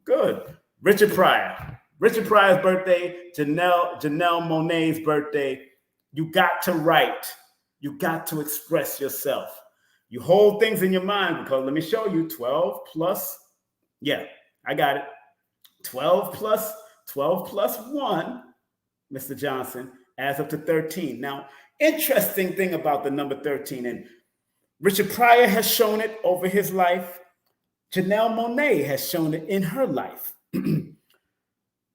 Good. Richard Pryor. Richard Pryor's birthday, Janelle Monáe's birthday. You got to write. You got to express yourself. You hold things in your mind because let me show you 12 plus. Yeah, I got it. 12 plus 1, Mr. Johnson, adds up to 13. Now, interesting thing about the number 13, and Richard Pryor has shown it over his life. Janelle Monáe has shown it in her life.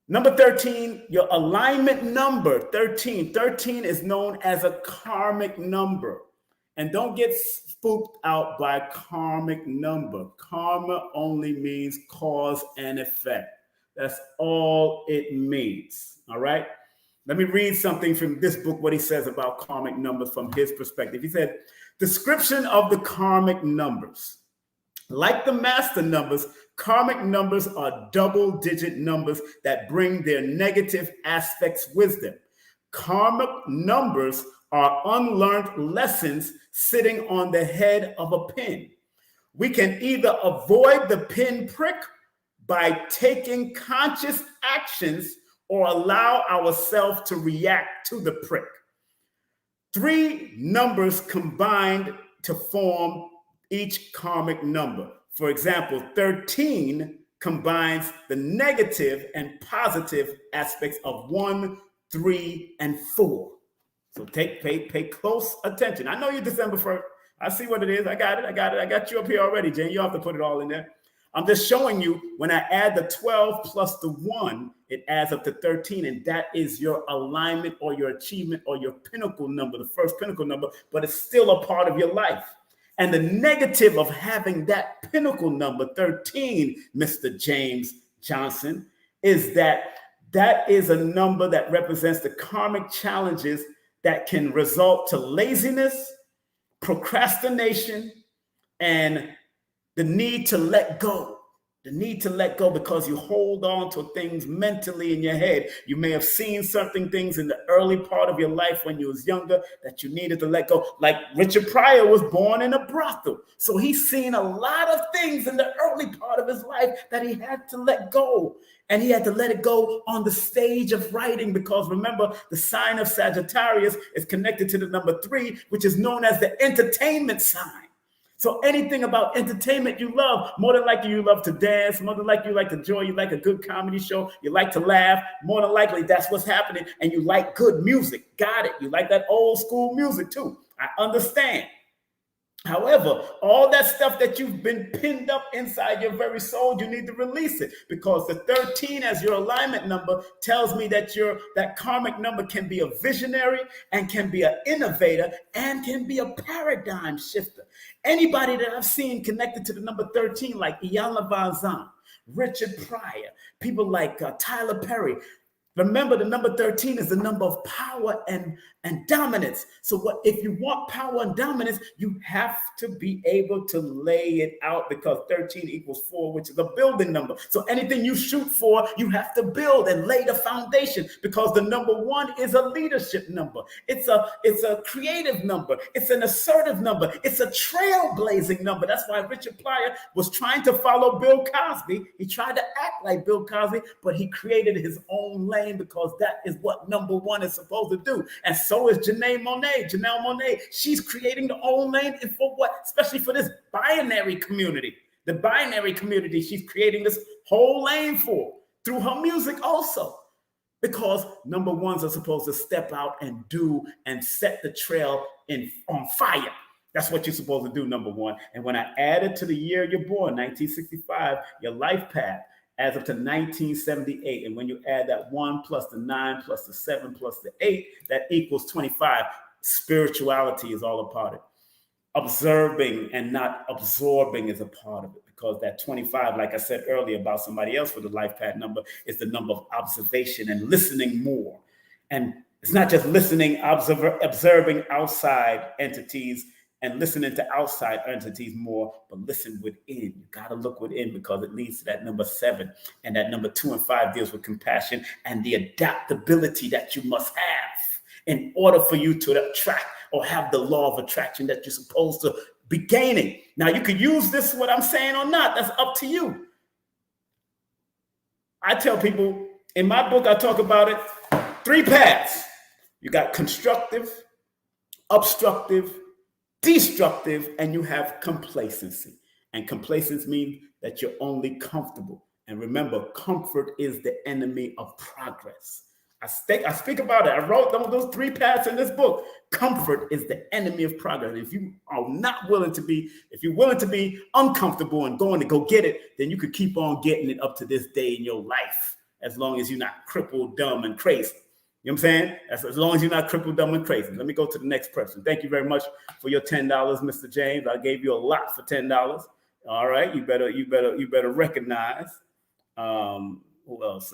Number 13, your alignment number, 13. 13 is known as a karmic number. And don't get spooked out by karmic number. Karma only means cause and effect. That's all it means. All right. Let me read something from this book, what he says about karmic numbers from his perspective. He said, description of the karmic numbers. Like the master numbers, karmic numbers are double-digit numbers that bring their negative aspects wisdom. Karmic numbers are unlearned lessons sitting on the head of a pin. We can either avoid the pin prick by taking conscious actions or allow ourselves to react to the prick. 3 numbers combined to form each karmic number. For example, 13 combines the negative and positive aspects of 1, 3, and 4. So pay close attention. I know you're December 1st. I see what it is. I got it. I got you up here already, Jane. You don't have to put it all in there. I'm just showing you when I add the 12 plus the 1, it adds up to 13. And that is your alignment or your achievement or your pinnacle number, the first pinnacle number, but it's still a part of your life. And the negative of having that pinnacle number, 13, Mr. James Johnson, is that is a number that represents the karmic challenges that can result to laziness, procrastination, and the need to let go. The need to let go because you hold on to things mentally in your head. You may have seen certain things in the early part of your life when you was younger that you needed to let go. Like Richard Pryor was born in a brothel. So he's seen a lot of things in the early part of his life that he had to let go. And he had to let it go on the stage of writing because remember, the sign of Sagittarius is connected to the number 3, which is known as the entertainment sign. So anything about entertainment you love, more than likely you love to dance, more than likely you like to enjoy, you like a good comedy show, you like to laugh, more than likely that's what's happening, and you like good music. Got it. You like that old school music too. I understand. However, all that stuff that you've been pinned up inside your very soul, you need to release it because the 13 as your alignment number tells me that that karmic number can be a visionary and can be an innovator and can be a paradigm shifter. Anybody that I've seen connected to the number 13, like Iyanla Vanzant, Richard Pryor, people like Tyler Perry. Remember, the number 13 is the number of power and dominance. So if you want power and dominance, you have to be able to lay it out because 13 equals 4, which is a building number. So anything you shoot for, you have to build and lay the foundation because the number 1 is a leadership number. It's a creative number. It's an assertive number. It's a trailblazing number. That's why Richard Pryor was trying to follow Bill Cosby. He tried to act like Bill Cosby, but he created his own lane because that is what number 1 is supposed to do. And so is Janelle Monáe. She's creating her own lane and for what? Especially for this binary community. The binary community she's creating this whole lane for through her music also. Because number 1s are supposed to step out and do and set the trail on fire. That's what you're supposed to do, number 1. And when I added to the year you're born, 1965, your life path, adds up to 1978. And when you add that 1 plus the 9 plus the 7 plus the 8, that equals 25. Spirituality is all a part of it. Observing and not absorbing is a part of it because that 25, like I said earlier about somebody else with the life path number, is the number of observation and listening more. And it's not just listening, observing outside entities and listening to outside entities more, but listen within. You got to look within because it leads to that number 7. And that number 2 and 5 deals with compassion and the adaptability that you must have in order for you to attract or have the law of attraction that you're supposed to be gaining. Now, you could use this, what I'm saying or not. That's up to you. I tell people in my book, I talk about it, 3 paths. You got constructive, obstructive, destructive, and you have complacency. And complacency means that you're only comfortable. And remember, comfort is the enemy of progress. I speak about it. I wrote those 3 paths in this book. Comfort is the enemy of progress. If you are not willing to be, if you're willing to be uncomfortable and going to go get it, then you could keep on getting it up to this day in your life, as long as you're not crippled, dumb, and crazy. You know what I'm saying? As long as you're not crippled, dumb, and crazy. Let me go to the next person. Thank you very much for your $10, Mr. James. I gave you a lot for $10. All right, you better recognize. Who else?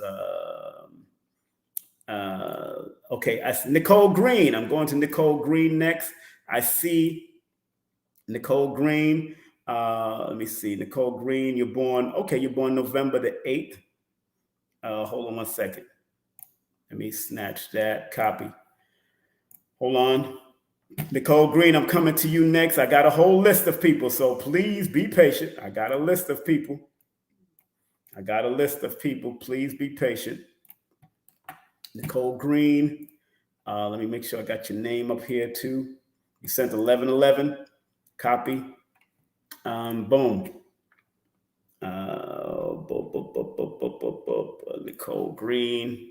Okay, Nicole Green. I'm going to Nicole Green next. I see Nicole Green. Let me see. Nicole Green, you're born November the 8th. Hold on one second. Let me snatch that copy. Hold on. Nicole Green, I'm coming to you next. I got a whole list of people, so please be patient. I got a list of people. Please be patient. Nicole Green. Let me make sure I got your name up here too. You sent 1111. Copy. Boom. Nicole Green.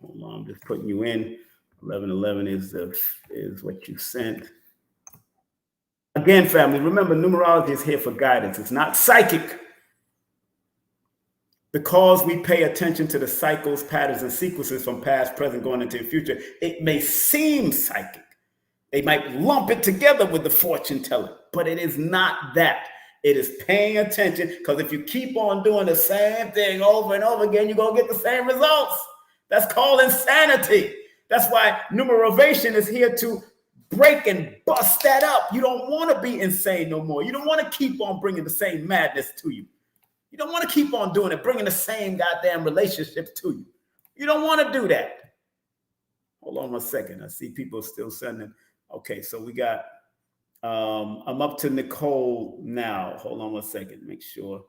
Hold on, I'm just putting you in. 1111 is what you sent. Again, family, remember, numerology is here for guidance. It's not psychic. Because we pay attention to the cycles, patterns, and sequences from past, present, going into the future, it may seem psychic. They might lump it together with the fortune teller, but it is not that. It is paying attention, because if you keep on doing the same thing over and over again, you're going to get the same results. That's called insanity. That's why numerovation is here to break and bust that up. You don't want to be insane no more. You don't want to keep on bringing the same madness to you. You don't want to keep on doing it, bringing the same goddamn relationships to you. You don't want to do that. Hold on 1 second. I see people still sending. Okay, so we got, I'm up to Nicole now. Hold on 1 second. Make sure.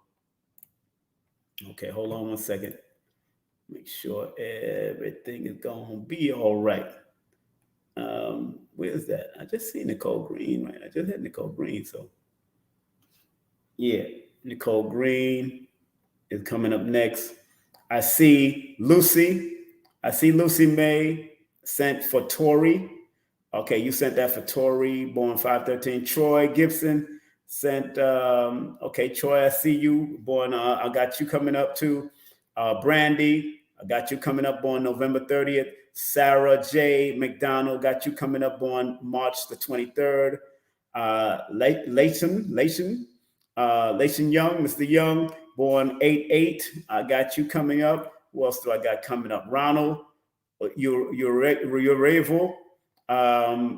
Okay, hold on 1 second. Make sure everything is going to be all right. Where's that? I just see Nicole Green, right? I just hit Nicole Green, so. Yeah, Nicole Green is coming up next. I see Lucy. I see Lucy May sent for Tori. Okay, you sent that for Tori, born 5/13. Troy Gibson sent, okay, Troy, I see you, born, I got you coming up too. Brandy, I got you coming up, born November 30th. Sarah J. McDonald, got you coming up, born March the 23rd. Layton Young, Mr. Young, born 8/8. I got you coming up. Who else do I got coming up? Ronald, Uravel.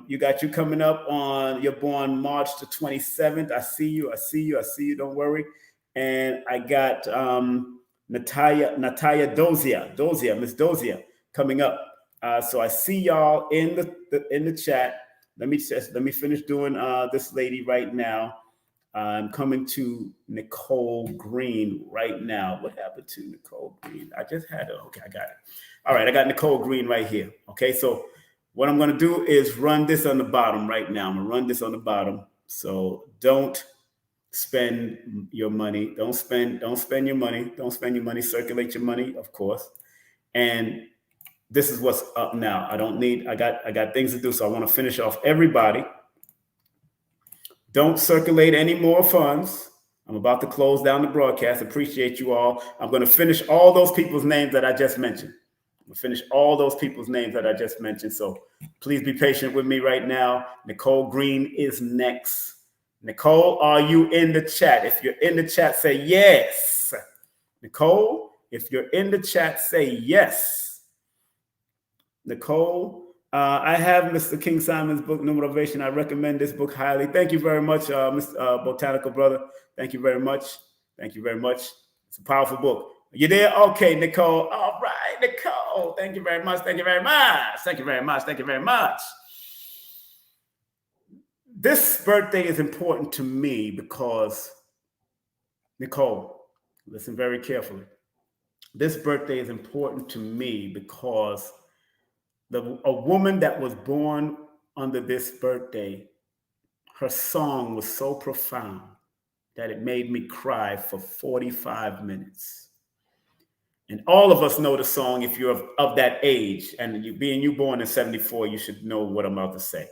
You got you coming up on, you're born March the 27th. I see you. Don't worry. And I got Natalia Dozia, Miss Dozia coming up. So I see y'all in the chat. Let me finish doing this lady right now. I'm coming to Nicole Green right now. What happened to Nicole Green? I just had her. Okay, I got it. All right, I got Nicole Green right here. Okay, so what I'm going to do is run this on the bottom right now. I'm going to run this on the bottom. So don't spend your money. Don't spend your money. Don't spend your money. Circulate your money, of course. And this is what's up now. I got things to do. So I want to finish off everybody. Don't circulate any more funds. I'm about to close down the broadcast. Appreciate you all. I'm going to finish all those people's names that I just mentioned. So please be patient with me right now. Nicole Green is next. Nicole, are you in the chat? If you're in the chat, say yes. Nicole, if you're in the chat, say yes. Nicole, I have Mr. King Simon's book, Numerovation. I recommend this book highly. Thank you very much, Mr. Botanical Brother. Thank you very much. It's a powerful book. You there? Okay, Nicole. All right, Nicole. Thank you very much. This birthday is important to me because, Nicole, listen very carefully. This birthday is important to me because a woman that was born under this birthday, her song was so profound that it made me cry for 45 minutes. And all of us know the song. If you're of that age, and you born in 74, you should know what I'm about to say.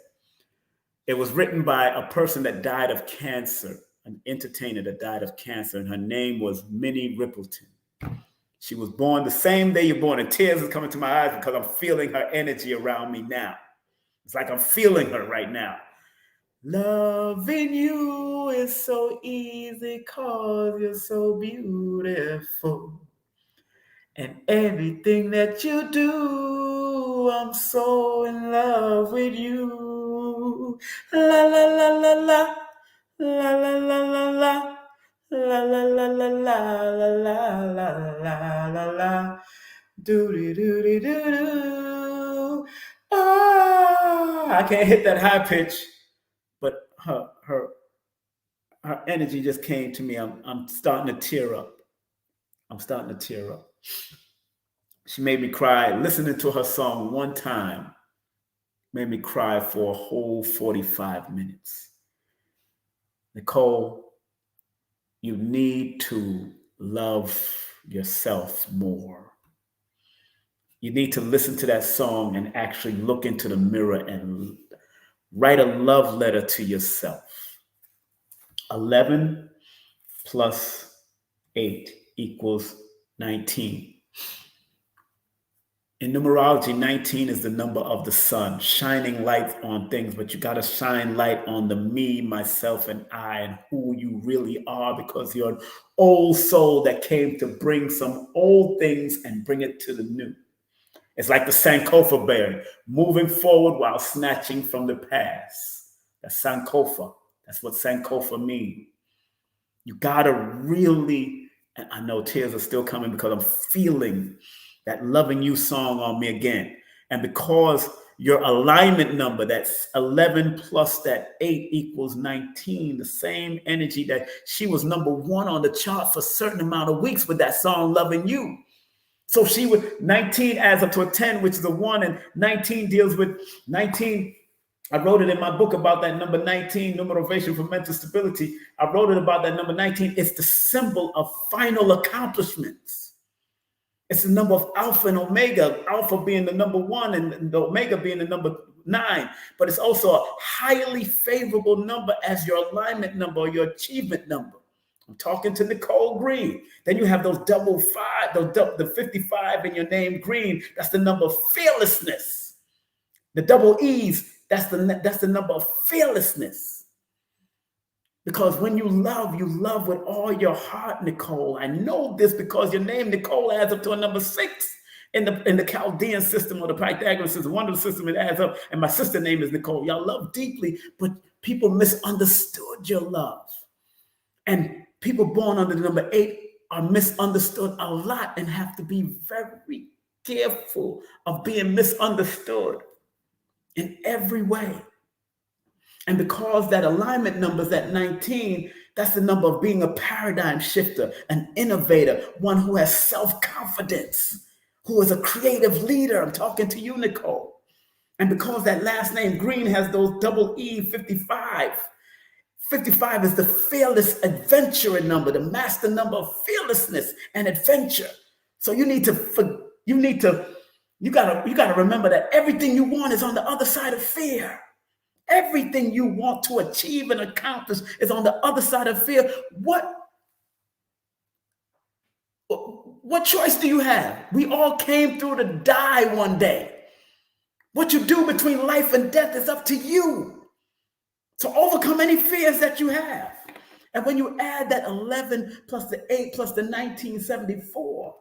It was written by a person that died of cancer, an entertainer that died of cancer, and her name was Minnie Riperton. She was born the same day you're born, and tears are coming to my eyes because I'm feeling her energy around me now. It's like I'm feeling her right now. Loving you is so easy because you're so beautiful. And everything that you do, I'm so in love with you. La la la la la, la la la la la. La la la la la la la la la la do do do do do do. I can't hit that high pitch, but her energy just came to me. I'm starting to tear up. She made me cry. Listening to her song one time made me cry for a whole 45 minutes. Nicole, you need to love yourself more. You need to listen to that song and actually look into the mirror and write a love letter to yourself. 11 plus 8 equals 19. In numerology, 19 is the number of the sun, shining light on things, but you got to shine light on the me, myself, and I, and who you really are, because you're an old soul that came to bring some old things and bring it to the new. It's like the Sankofa bear, moving forward while snatching from the past. That's Sankofa. That's what Sankofa means. You gotta really, and I know tears are still coming because I'm feeling that Loving You song on me again. And because your alignment number, that's 11 plus that 8 equals 19, the same energy that she was #1 on the chart for a certain amount of weeks with that song, Loving You. So 19 adds up to a 10, which is a 1, and 19 deals with 19. I wrote it in my book about that number 19, Numerovation for Mental Stability. I wrote it about that number 19. It's the symbol of final accomplishments. It's the number of Alpha and Omega, Alpha being the #1 and the Omega being the number 9. But it's also a highly favorable number as your alignment number or your achievement number. I'm talking to Nicole Green. Then you have those double 5, the 55 in your name, Green. That's the number of fearlessness. The double E's, that's the number of fearlessness. Because when you love with all your heart, Nicole. I know this because your name, Nicole, adds up to a number 6 in the Chaldean system or the Pythagorean system. One of the systems it adds up. And my sister's name is Nicole. Y'all love deeply, but people misunderstood your love. And people born under the number 8 are misunderstood a lot and have to be very careful of being misunderstood in every way. And because that alignment number is at 19, that's the number of being a paradigm shifter, an innovator, one who has self-confidence, who is a creative leader. I'm talking to you, Nicole. And because that last name, Green, has those double E, 55. 55 is the fearless adventurer number, the master number of fearlessness and adventure. So you gotta remember that everything you want is on the other side of fear. Everything you want to achieve and accomplish is on the other side of fear. What choice do you have? We all came through to die one day. What you do between life and death is up to you. So overcome any fears that you have. And when you add that 11 plus the 8 plus the 1974,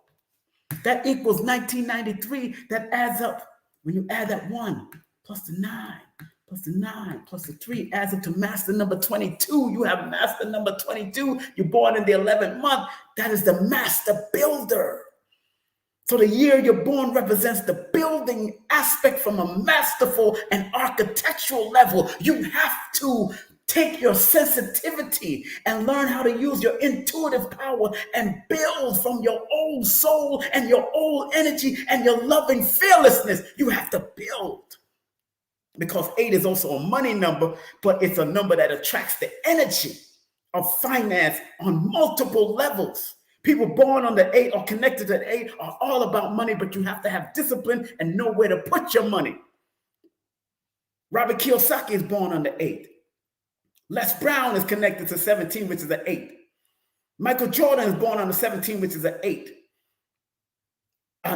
that equals 1993. That adds up. When you add that 1 plus the 9 plus the 9 plus the 3 adds up to master number 22. You have master number 22. You're born in the 11th month. That is the master builder. So the year you're born represents the building aspect from a masterful and architectural level. You have to take your sensitivity and learn how to use your intuitive power and build from your old soul and your old energy and your loving fearlessness. You have to build. Because 8 is also a money number, but it's a number that attracts the energy of finance on multiple levels. People born on the 8 or connected to the 8 are all about money, but you have to have discipline and know where to put your money. Robert Kiyosaki is born on the 8. Les Brown is connected to 17, which is an 8. Michael Jordan is born on the 17, which is an 8.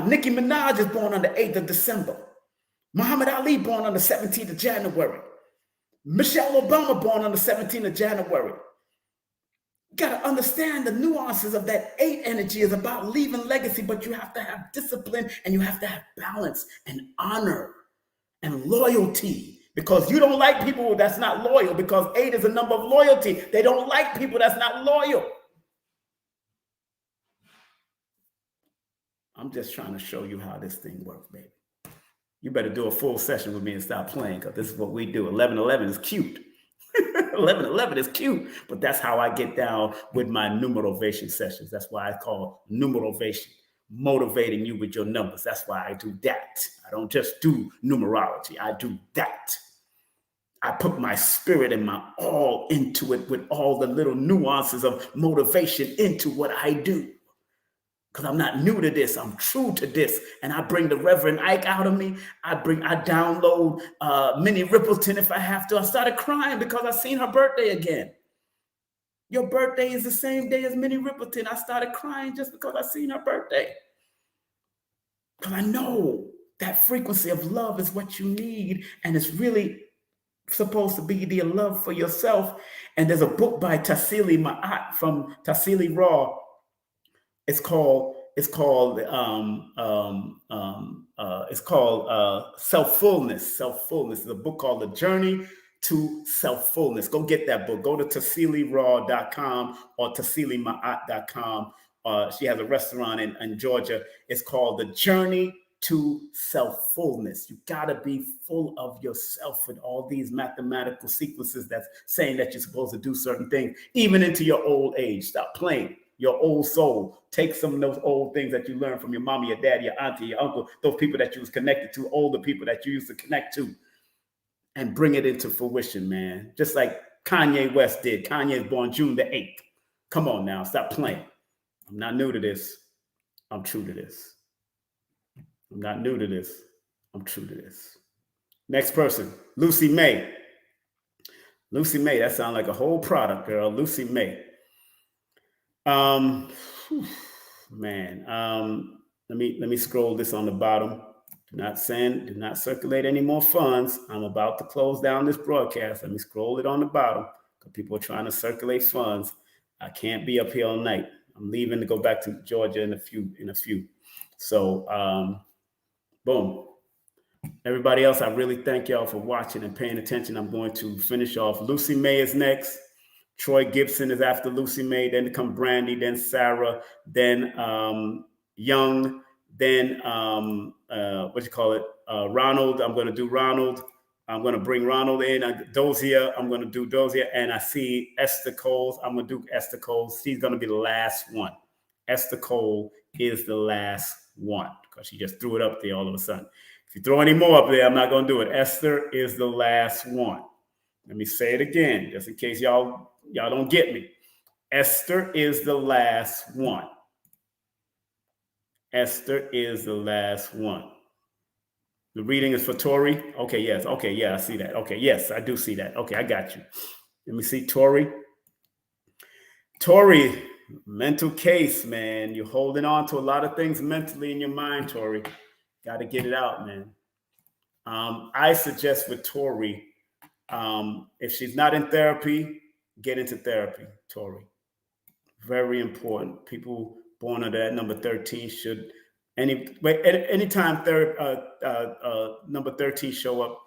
Nicki Minaj is born on the 8th of December. Muhammad Ali born on the 17th of January. Michelle Obama born on the 17th of January. You got to understand the nuances of that 8 energy is about leaving legacy, but you have to have discipline and you have to have balance and honor and loyalty, because you don't like people that's not loyal, because 8 is a number of loyalty. They don't like people that's not loyal. I'm just trying to show you how this thing works, baby. You better do a full session with me and stop playing, because this is what we do. 1111 is cute. 1111 is cute, but that's how I get down with my numerovation sessions. That's why I call numerovation, motivating you with your numbers. That's why I do that. I don't just do numerology. I do that. I put my spirit and my all into it with all the little nuances of motivation into what I do. Because I'm not new to this. I'm true to this. And I bring the Reverend Ike out of me. I download Minnie Rippleton if I have to. I started crying because I seen her birthday again. Your birthday is the same day as Minnie Riperton. I started crying just because I seen her birthday. Because I know that frequency of love is what you need, and it's really supposed to be the love for yourself. And there's a book by Tassili Ma'at from Tassili Raw. It's called Self-Fullness. Self-Fullness is a book called The Journey to Self-Fullness. Go get that book. Go to TassiliRaw.com or TassiliMa'at.com. She has a restaurant in Georgia. It's called The Journey to Self-Fullness. You got to be full of yourself with all these mathematical sequences that's saying that you're supposed to do certain things, even into your old age. Stop playing. Your old soul. Take some of those old things that you learned from your mama, your daddy, your auntie, your uncle, those people that you was connected to, older people that you used to connect to, and bring it into fruition, man. Just like Kanye West did. Kanye is born June the 8th. Come on now, stop playing. I'm not new to this. I'm true to this. I'm not new to this. I'm true to this. Next person, Lucy May. Lucy May, that sounds like a whole product, girl. Lucy May. Man, let me scroll this on the bottom. Do not circulate any more funds. I'm about to close down this broadcast. Let me scroll it on the bottom because people are trying to circulate funds. I can't be up here all night. I'm leaving to go back to Georgia in a few. So, boom. Everybody else, I really thank y'all for watching and paying attention. I'm going to finish off. Lucy May is next. Troy Gibson is after Lucy May. Then come Brandy, then Sarah, then Young, then Ronald. I'm going to do Ronald. I'm going to bring Ronald in. Dozier, I'm going to do Dozier. And I see Esther Coles. I'm going to do Esther Coles. She's going to be the last one. Esther Cole is the last one because she just threw it up there all of a sudden. If you throw any more up there, I'm not going to do it. Esther is the last one. Let me say it again, just in case y'all don't get me. Esther is the last one. Esther is the last one. The reading is for Tori. Okay, yes. Okay, yeah, I see that. Okay, yes, I do see that. Okay, I got you. Let me see Tori. Tori, mental case, man. You're holding on to a lot of things mentally in your mind, Tori. Got to get it out, man. I suggest with Tori, if she's not in therapy, get into therapy, Tori. Very important. People born under that number 13 should anytime number 13 show up,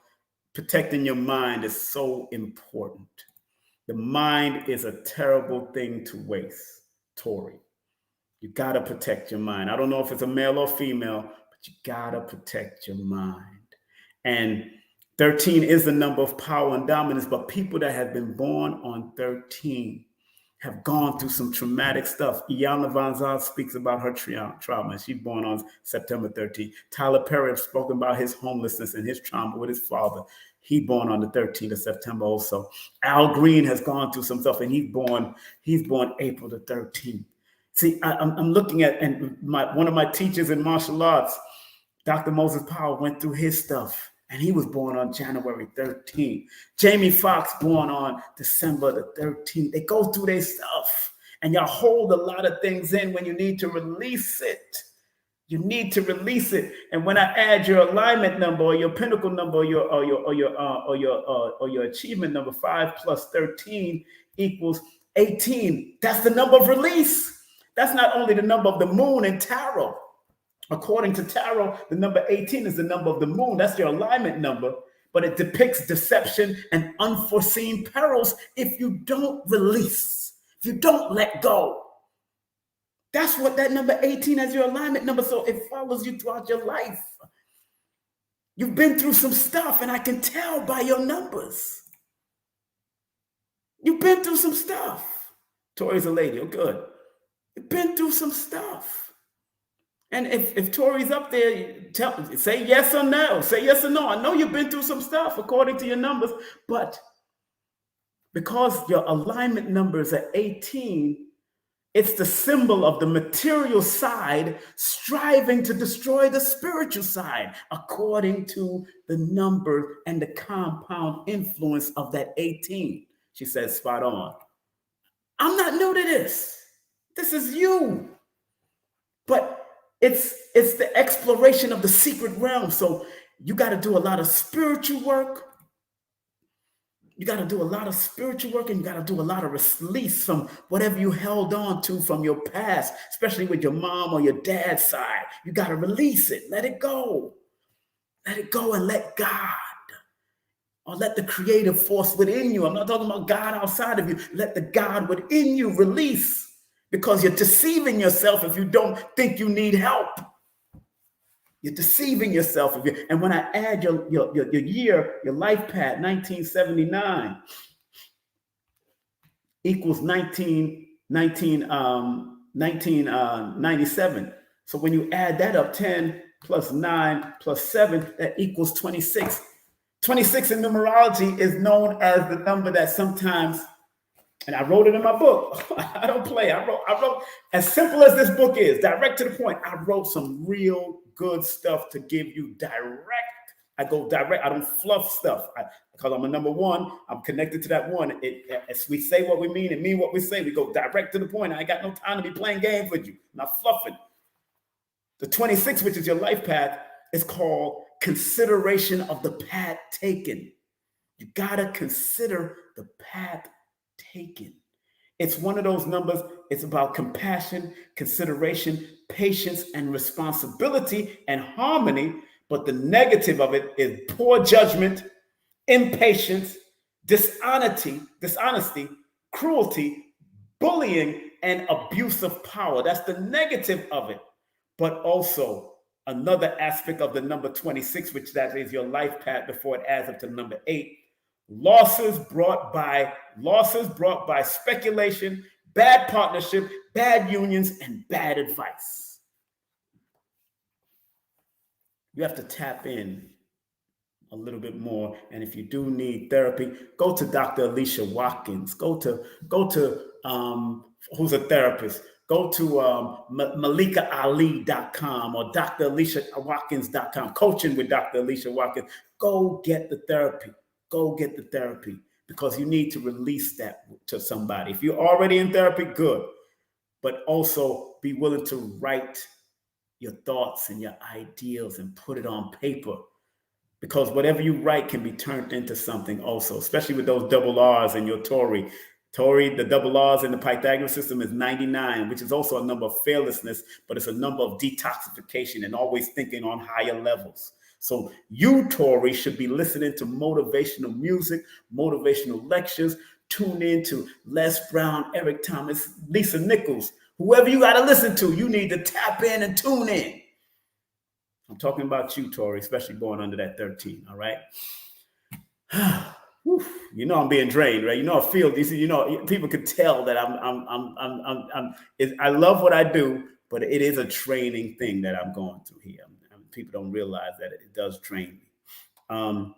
protecting your mind is so important. The mind is a terrible thing to waste, Tori. You got to protect your mind. I don't know if it's a male or female, but you got to protect your mind. And 13 is the number of power and dominance, but people that have been born on 13 have gone through some traumatic stuff. Iyanla Vanzant speaks about her trauma. She's born on September 13th. Tyler Perry has spoken about his homelessness and his trauma with his father. He born on the 13th of September also. Al Green has gone through some stuff, and he's born April the 13th. See, I'm looking at, and one of my teachers in martial arts, Dr. Moses Powell, went through his stuff. And he was born on January 13th. Jamie Foxx born on December the 13th. They go through their stuff. And y'all hold a lot of things in when you need to release it. You need to release it. And when I add your alignment number or your pinnacle number or your achievement number, 5 plus 13 equals 18. That's the number of release. That's not only the number of the moon in tarot. According to tarot, the number 18 is the number of the moon. That's your alignment number, but it depicts deception and unforeseen perils if you don't release, if you don't let go. That's what that number 18 as your alignment number. So it follows you throughout your life. You've been through some stuff, and I can tell by your numbers. You've been through some stuff. Tori's a lady. Oh, good. You've been through some stuff. And if Tori's up there, say yes or no. Say yes or no. I know you've been through some stuff according to your numbers, but because your alignment numbers are 18, it's the symbol of the material side striving to destroy the spiritual side, according to the number and the compound influence of that 18. She says, spot on. I'm not new to this. This is you. But it's the exploration of the secret realm. So you got to do a lot of spiritual work. You got to do a lot of spiritual work, and you got to do a lot of release from whatever you held on to from your past, especially with your mom or your dad's side. You got to release it. Let it go. Let it go and let God, or let the creative force within you. I'm not talking about God outside of you. Let the God within you release, because you're deceiving yourself if you don't think you need help. You're deceiving yourself. And when I add your year, your life path, 1979 equals 1997. So when you add that up, 10 plus 9 plus 7, that equals 26. 26 in numerology is known as the number that sometimes, and I wrote it in my book. I don't play. I wrote, as simple as this book is, direct to the point. I wrote some real good stuff to give you direct. I go direct. I don't fluff stuff. Because I'm a number one. I'm connected to that one. As we say what we mean and mean what we say, we go direct to the point. I ain't got no time to be playing games with you. I'm not fluffing. The 26, which is your life path, is called consideration of the path taken. You got to consider the path taken. It's one of those numbers. It's about compassion, consideration, patience, and responsibility and harmony. But the negative of it is poor judgment, impatience, dishonesty, cruelty, bullying, and abuse of power. That's the negative of it. But also another aspect of the number 26, which that is your life path before it adds up to number 8. Losses brought by speculation, bad partnership, bad unions, and bad advice. You have to tap in a little bit more. And if you do need therapy, go to Dr. Alicia Watkins. Go to who's a therapist. Go to malikaali.com or draliciawatkins.com, coaching with Dr. Alicia Watkins. Go get the therapy. Go get the therapy, because you need to release that to somebody. If you're already in therapy, good. But also be willing to write your thoughts and your ideals and put it on paper. Because whatever you write can be turned into something also, especially with those double R's in your Tory. The double R's in the Pythagorean system is 99, which is also a number of fearlessness, but it's a number of detoxification and always thinking on higher levels. So you, Tory, should be listening to motivational music, motivational lectures. Tune in to Les Brown, Eric Thomas, Lisa Nichols. Whoever you got to listen to, you need to tap in and tune in. I'm talking about you, Tory, especially born under that 13, all right? You know I'm being drained, right? You know I feel this. You know people could tell that I love what I do, but it is a training thing that I'm going through here. People don't realize that it does train me.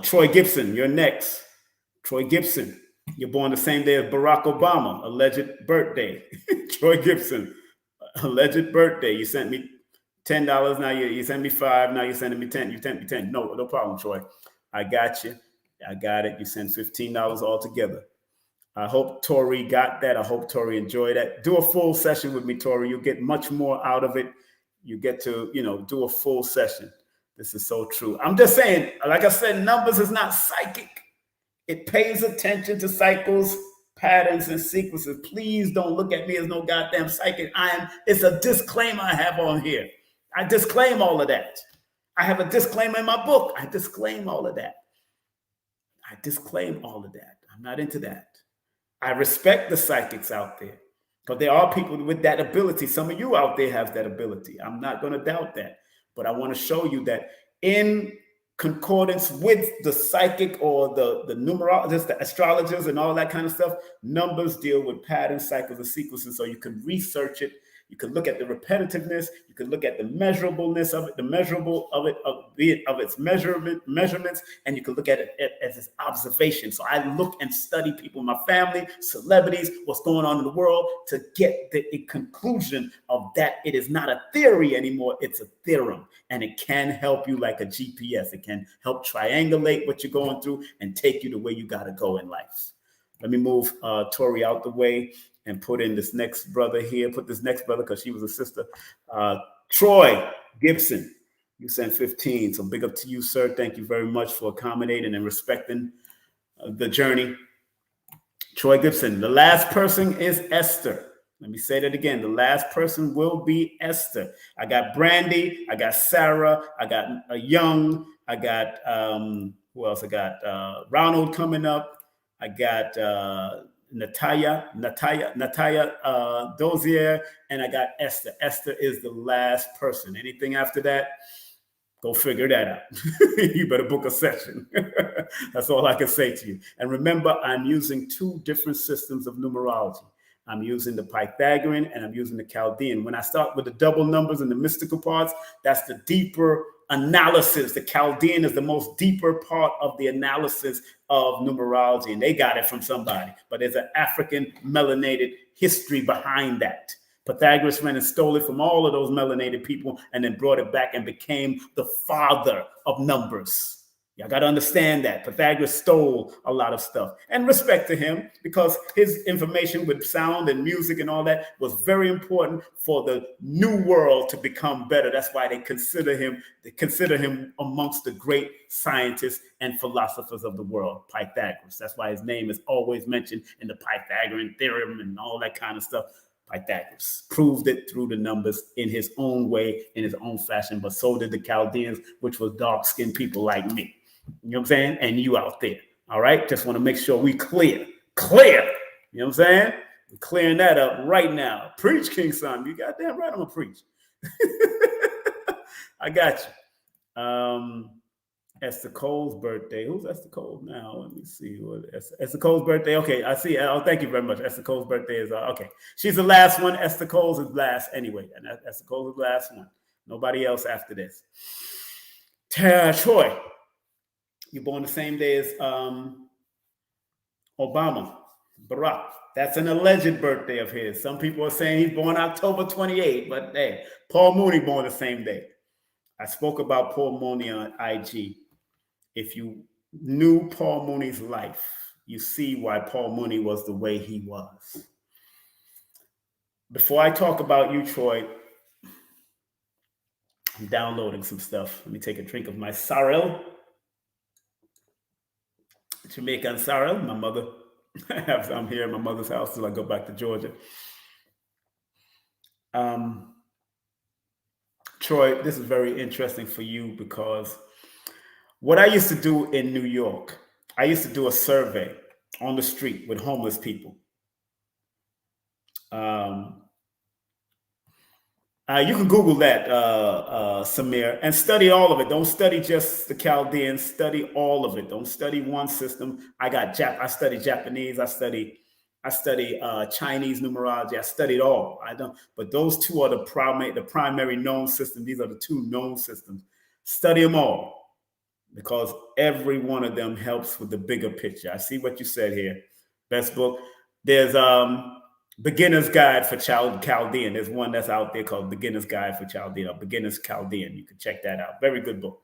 Troy Gibson, you're next. Troy Gibson, you're born the same day as Barack Obama, alleged birthday. Troy Gibson, alleged birthday. You sent me $10. Now you sent me $5. Now you're sending me 10. You sent me 10. No problem, Troy. I got you. I got it. You sent $15 altogether. I hope Tori got that. I hope Tori enjoyed that. Do a full session with me, Tori. You'll get much more out of it. You get to, do a full session. This is so true. I'm just saying, like I said, numbers is not psychic. It pays attention to cycles, patterns, and sequences. Please don't look at me as no goddamn psychic. It's a disclaimer I have on here. I disclaim all of that. I have a disclaimer in my book. I disclaim all of that. I'm not into that. I respect the psychics out there, because there are people with that ability. Some of you out there have that ability. I'm not going to doubt that. But I want to show you that in concordance with the psychic or the numerologists, the astrologers, and all that kind of stuff, numbers deal with patterns, cycles, and sequences. So you can research it. You can look at the repetitiveness. You can look at the measurableness of it, of its measurements, and you can look at it as its observation. So I look and study people in my family, celebrities, what's going on in the world, to get the conclusion of that it is not a theory anymore. It's a theorem, and it can help you like a GPS. It can help triangulate what you're going through and take you to where you got to go in life. Let me move Tori out the way and put in this next brother here. Put this next brother because she was a sister. Troy Gibson, you sent 15. So big up to you, sir. Thank you very much for accommodating and respecting the journey. Troy Gibson, the last person is Esther. Let me say that again. The last person will be Esther. I got Brandy. I got Sarah. I got Young. I got, who else? I got Ronald coming up. I got Natalia Dozier. And I got Esther. Esther is the last person. Anything after that, go figure that out. You better book a session. That's all I can say to you. And remember, I'm using two different systems of numerology. I'm using the Pythagorean and I'm using the Chaldean. When I start with the double numbers and the mystical parts, that's the deeper analysis. The Chaldean is the most deeper part of the analysis of numerology. And they got it from somebody. But there's an African melanated history behind that. Pythagoras went and stole it from all of those melanated people and then brought it back and became the father of numbers. Y'all got to understand that. Pythagoras stole a lot of stuff. And respect to him, because his information with sound and music and all that was very important for the new world to become better. That's why they consider him amongst the great scientists and philosophers of the world, Pythagoras. That's why his name is always mentioned in the Pythagorean theorem and all that kind of stuff. Pythagoras proved it through the numbers in his own way, in his own fashion, but so did the Chaldeans, which was dark-skinned people like me. You know what I'm saying? And you out there. All right? Just want to make sure we clear. You know what I'm saying? We're clearing that up right now. Preach, King Son. You goddamn right I'm going to preach. I got you. Esther Cole's birthday. Who's Esther Cole now? Let me see. Esther Cole's birthday. Okay, I see. Oh, thank you very much. Esther Cole's birthday is okay. She's the last one. Esther Cole's is last anyway. And Esther Cole's is the last one. Nobody else after this. Troy, you're born the same day as Obama, Barack. That's an alleged birthday of his. Some people are saying he's born October 28th, but hey, Paul Mooney born the same day. I spoke about Paul Mooney on IG. If you knew Paul Mooney's life, you see why Paul Mooney was the way he was. Before I talk about you, Troy, I'm downloading some stuff. Let me take a drink of my sorrel. Jamaican sorrel. My mother, I'm here at my mother's house till I go back to Georgia. Troy, this is very interesting for you because what I used to do in New York, I used to do a survey on the street with homeless people. You can Google that, Samir, and study all of it. Don't study just the Chaldeans. Study all of it. Don't study one system. I study Japanese. I study Chinese numerology. I studied all. But those two are the primary known system. These are the two known systems. Study them all because every one of them helps with the bigger picture. I see what you said here. Best book. There's Beginner's Guide for Chaldean. There's one that's out there called Beginner's Guide for Chaldean or Beginner's Chaldean. You can check that out. Very good book.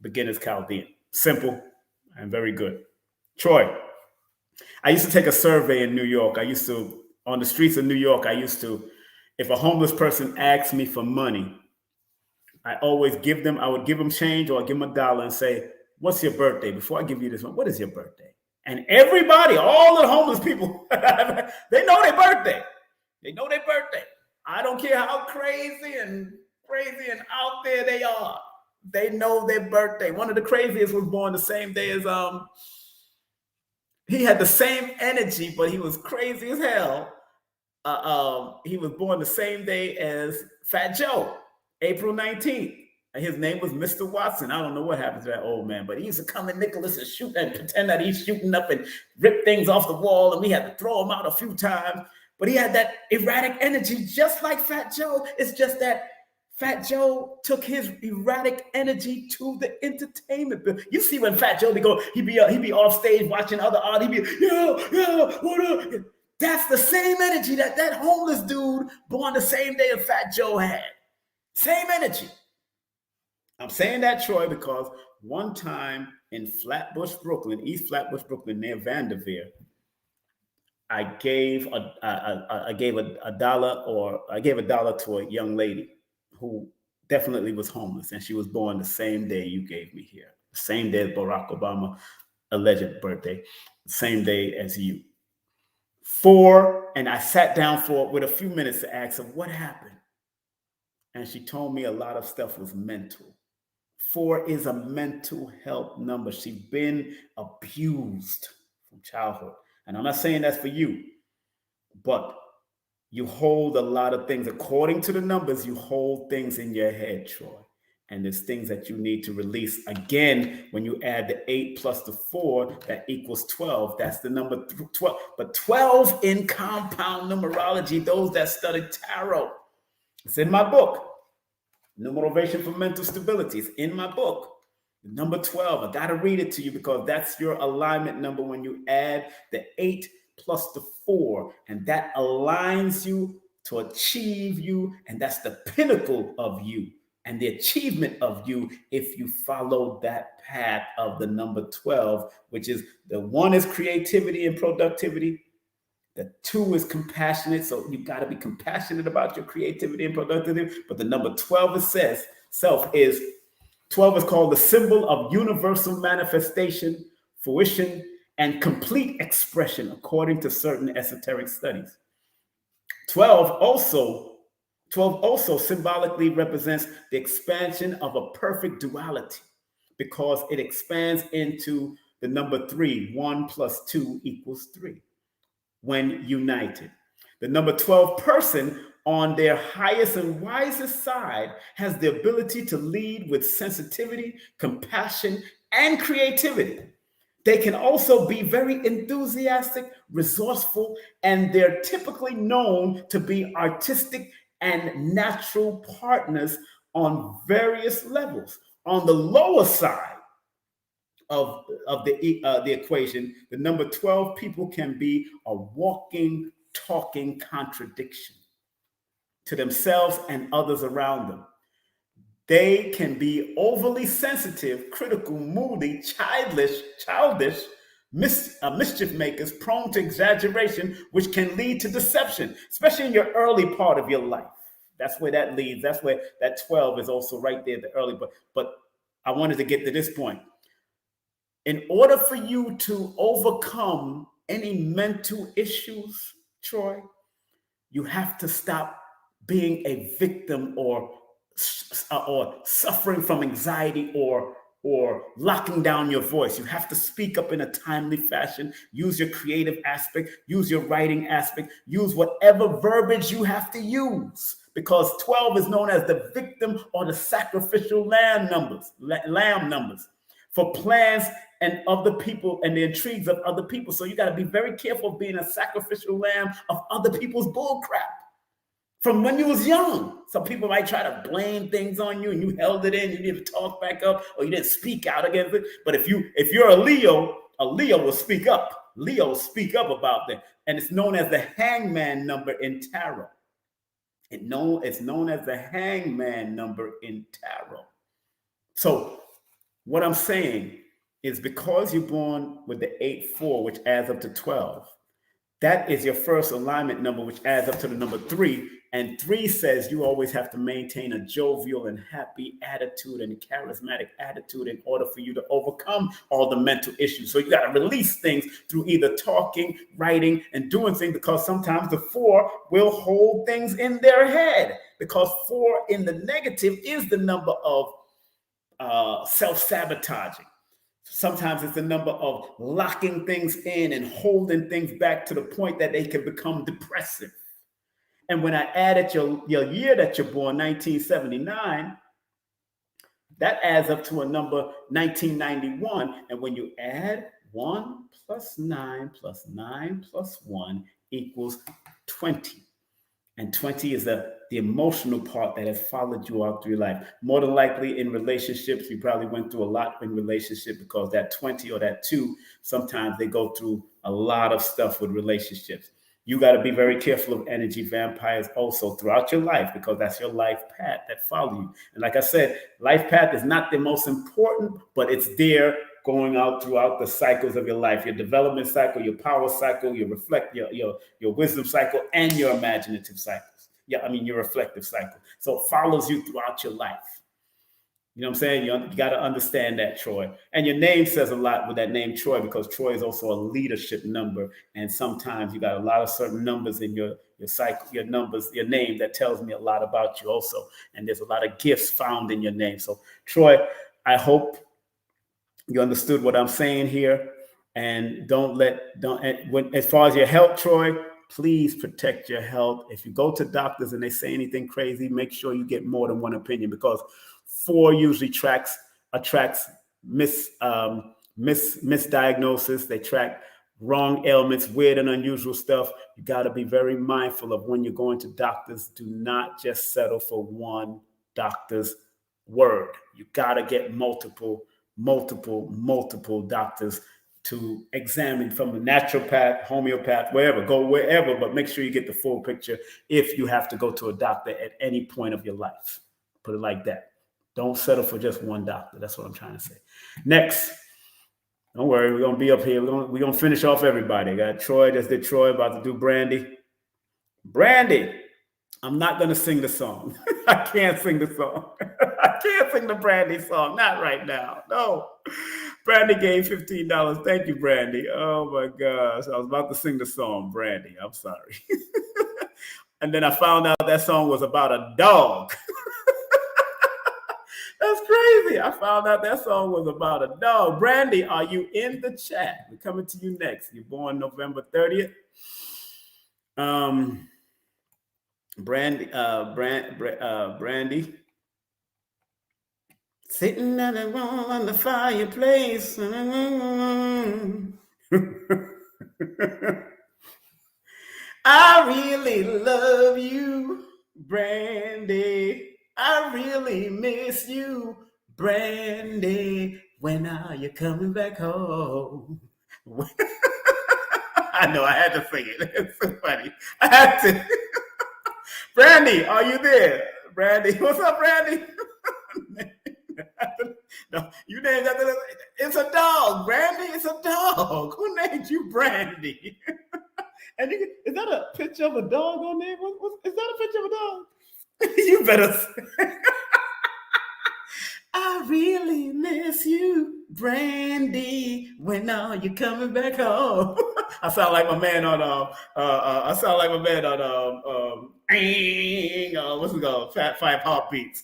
Beginner's Chaldean. Simple and very good. Troy, I used to take a survey in New York. On the streets of New York, if a homeless person asked me for money, I would give them change or I'd give them $1 and say, what's your birthday? Before I give you this one, what is your birthday? And everybody, all the homeless people, they know their birthday. They know their birthday. I don't care how crazy and out there they are. They know their birthday. One of the craziest was born the same day as he had the same energy, but he was crazy as hell. He was born the same day as Fat Joe, April 19th. And his name was Mr. Watson. I don't know what happened to that old man, but he used to come in Nicholas and shoot and pretend that he's shooting up and rip things off the wall. And we had to throw him out a few times. But he had that erratic energy, just like Fat Joe. It's just that Fat Joe took his erratic energy to the entertainment bill. You see when Fat Joe he'd be off stage watching other art. He'd be, yeah, what up? That's the same energy that homeless dude born the same day as Fat Joe had. Same energy. I'm saying that, Troy, because one time in Flatbush, Brooklyn, East Flatbush, Brooklyn, near Vanderveer, I gave a dollar, or I gave $1 to a young lady who definitely was homeless, and she was born the same day you gave me here, the same day as Barack Obama alleged birthday, same day as you. And I sat down with a few minutes to ask her what happened, and she told me a lot of stuff was mental. 4 is a mental health number. She's been abused from childhood, and I'm not saying that's for you, but you hold a lot of things. According to the numbers, you hold things in your head, Troy. And there's things that you need to release. Again, when you add the 8 plus the 4, that equals 12. That's the number 12. But 12 in compound numerology, those that study tarot. It's in my book, Numerovation for Mental Stability. It's in my book. Number 12. I got to read it to you because that's your alignment number when you add the 8 plus the 4, and that aligns you to achieve you, and that's the pinnacle of you and the achievement of you if you follow that path of the number 12, which is the 1 is creativity and productivity. The 2 is compassionate, so you got to be compassionate about your creativity and productivity. But the number 12 is 12 is called the symbol of universal manifestation, fruition, and complete expression, according to certain esoteric studies. 12 also symbolically represents the expansion of a perfect duality because it expands into the number 3. 1 plus 2 equals 3 when united. The number 12 person on their highest and wisest side has the ability to lead with sensitivity, compassion, and creativity. They can also be very enthusiastic, resourceful, and they're typically known to be artistic and natural partners on various levels. On the lower side of the equation, the number 12 people can be a walking, talking contradiction to themselves and others around them. They can be overly sensitive, critical, moody, childish, mischief makers, prone to exaggeration, which can lead to deception, especially in your early part of your life. That's where that leads. That's where that 12 is also right there, the early. But I wanted to get to this point. In order for you to overcome any mental issues, Troy, you have to stop being a victim or suffering from anxiety or locking down your voice. You have to speak up in a timely fashion, use your creative aspect, use your writing aspect, use whatever verbiage you have to use, because 12 is known as the victim or the sacrificial lamb numbers for plans and other people and the intrigues of other people. So you got to be very careful of being a sacrificial lamb of other people's bull crap. From when you was young, some people might try to blame things on you and you held it in, you didn't talk back up, or you didn't speak out against it. But if you're a Leo will speak up. Leo will speak up about that. And it's known as the hangman number in tarot. It's known as the hangman number in tarot. So what I'm saying is, because you're born with the 8-4, which adds up to 12, that is your first alignment number, which adds up to the number 3. And 3 says you always have to maintain a jovial and happy attitude and a charismatic attitude in order for you to overcome all the mental issues. So you got to release things through either talking, writing, and doing things, because sometimes the 4 will hold things in their head, because 4 in the negative is the number of self-sabotaging. Sometimes it's the number of locking things in and holding things back to the point that they can become depressive. And when I added your year that you're born, 1979, that adds up to a number 1991. And when you add 1 plus 9 plus 9 plus 1 equals 20. And 20 is the emotional part that has followed you all through your life. More than likely in relationships, you probably went through a lot in relationship, because that 20 or that 2, sometimes they go through a lot of stuff with relationships. You got to be very careful of energy vampires also throughout your life, because that's your life path that follow you. And like I said, life path is not the most important, but it's there going out throughout the cycles of your life, your development cycle, your power cycle, your wisdom cycle, and your imaginative cycles. Yeah, I mean your reflective cycle. So it follows you throughout your life. You know what I'm saying? You got to understand that, Troy. And your name says a lot with that name, Troy, because Troy is also a leadership number. And sometimes you got a lot of certain numbers in your cycle, your numbers, your name that tells me a lot about you also. And there's a lot of gifts found in your name. So, Troy, I hope you understood what I'm saying here. And as far as your health, Troy, please protect your health. If you go to doctors and they say anything crazy, make sure you get more than one opinion, because 4 usually attracts misdiagnosis. They track wrong ailments, weird and unusual stuff. You got to be very mindful of when you're going to doctors. Do not just settle for one doctor's word. You got to get multiple doctors to examine, from a naturopath, homeopath, go wherever, but make sure you get the full picture if you have to go to a doctor at any point of your life. Put it like that. Don't settle for just one doctor. That's what I'm trying to say. Next, don't worry, we're gonna be up here. We're gonna finish off everybody. Got Troy, just did Troy, about to do Brandy. Brandy, I'm not gonna sing the song. I can't sing the song. I can't sing the Brandy song. Not right now. No. Brandy gave $15. Thank you, Brandy. Oh my gosh. I was about to sing the song, Brandy. I'm sorry. And then I found out that song was about a dog. That's crazy. I found out that song was about a dog. Brandy, are you in the chat? We're coming to you next. You're born November 30th. Brandy. Sitting at the wall on the fireplace. I really love you, Brandy. I really miss you, Brandy. When are you coming back home? I know, I had to sing it. It's so funny. I had to. Brandy, are you there? Brandy, what's up, Brandy? No, you named that. It's a dog, Brandy. It's a dog. Who named you Brandy? And is that a picture of a dog on there? Is that a picture of a dog? You better say. I really miss you, Brandy. When are you coming back home? I sound like my man on what's it called? Fat Five Heartbeats.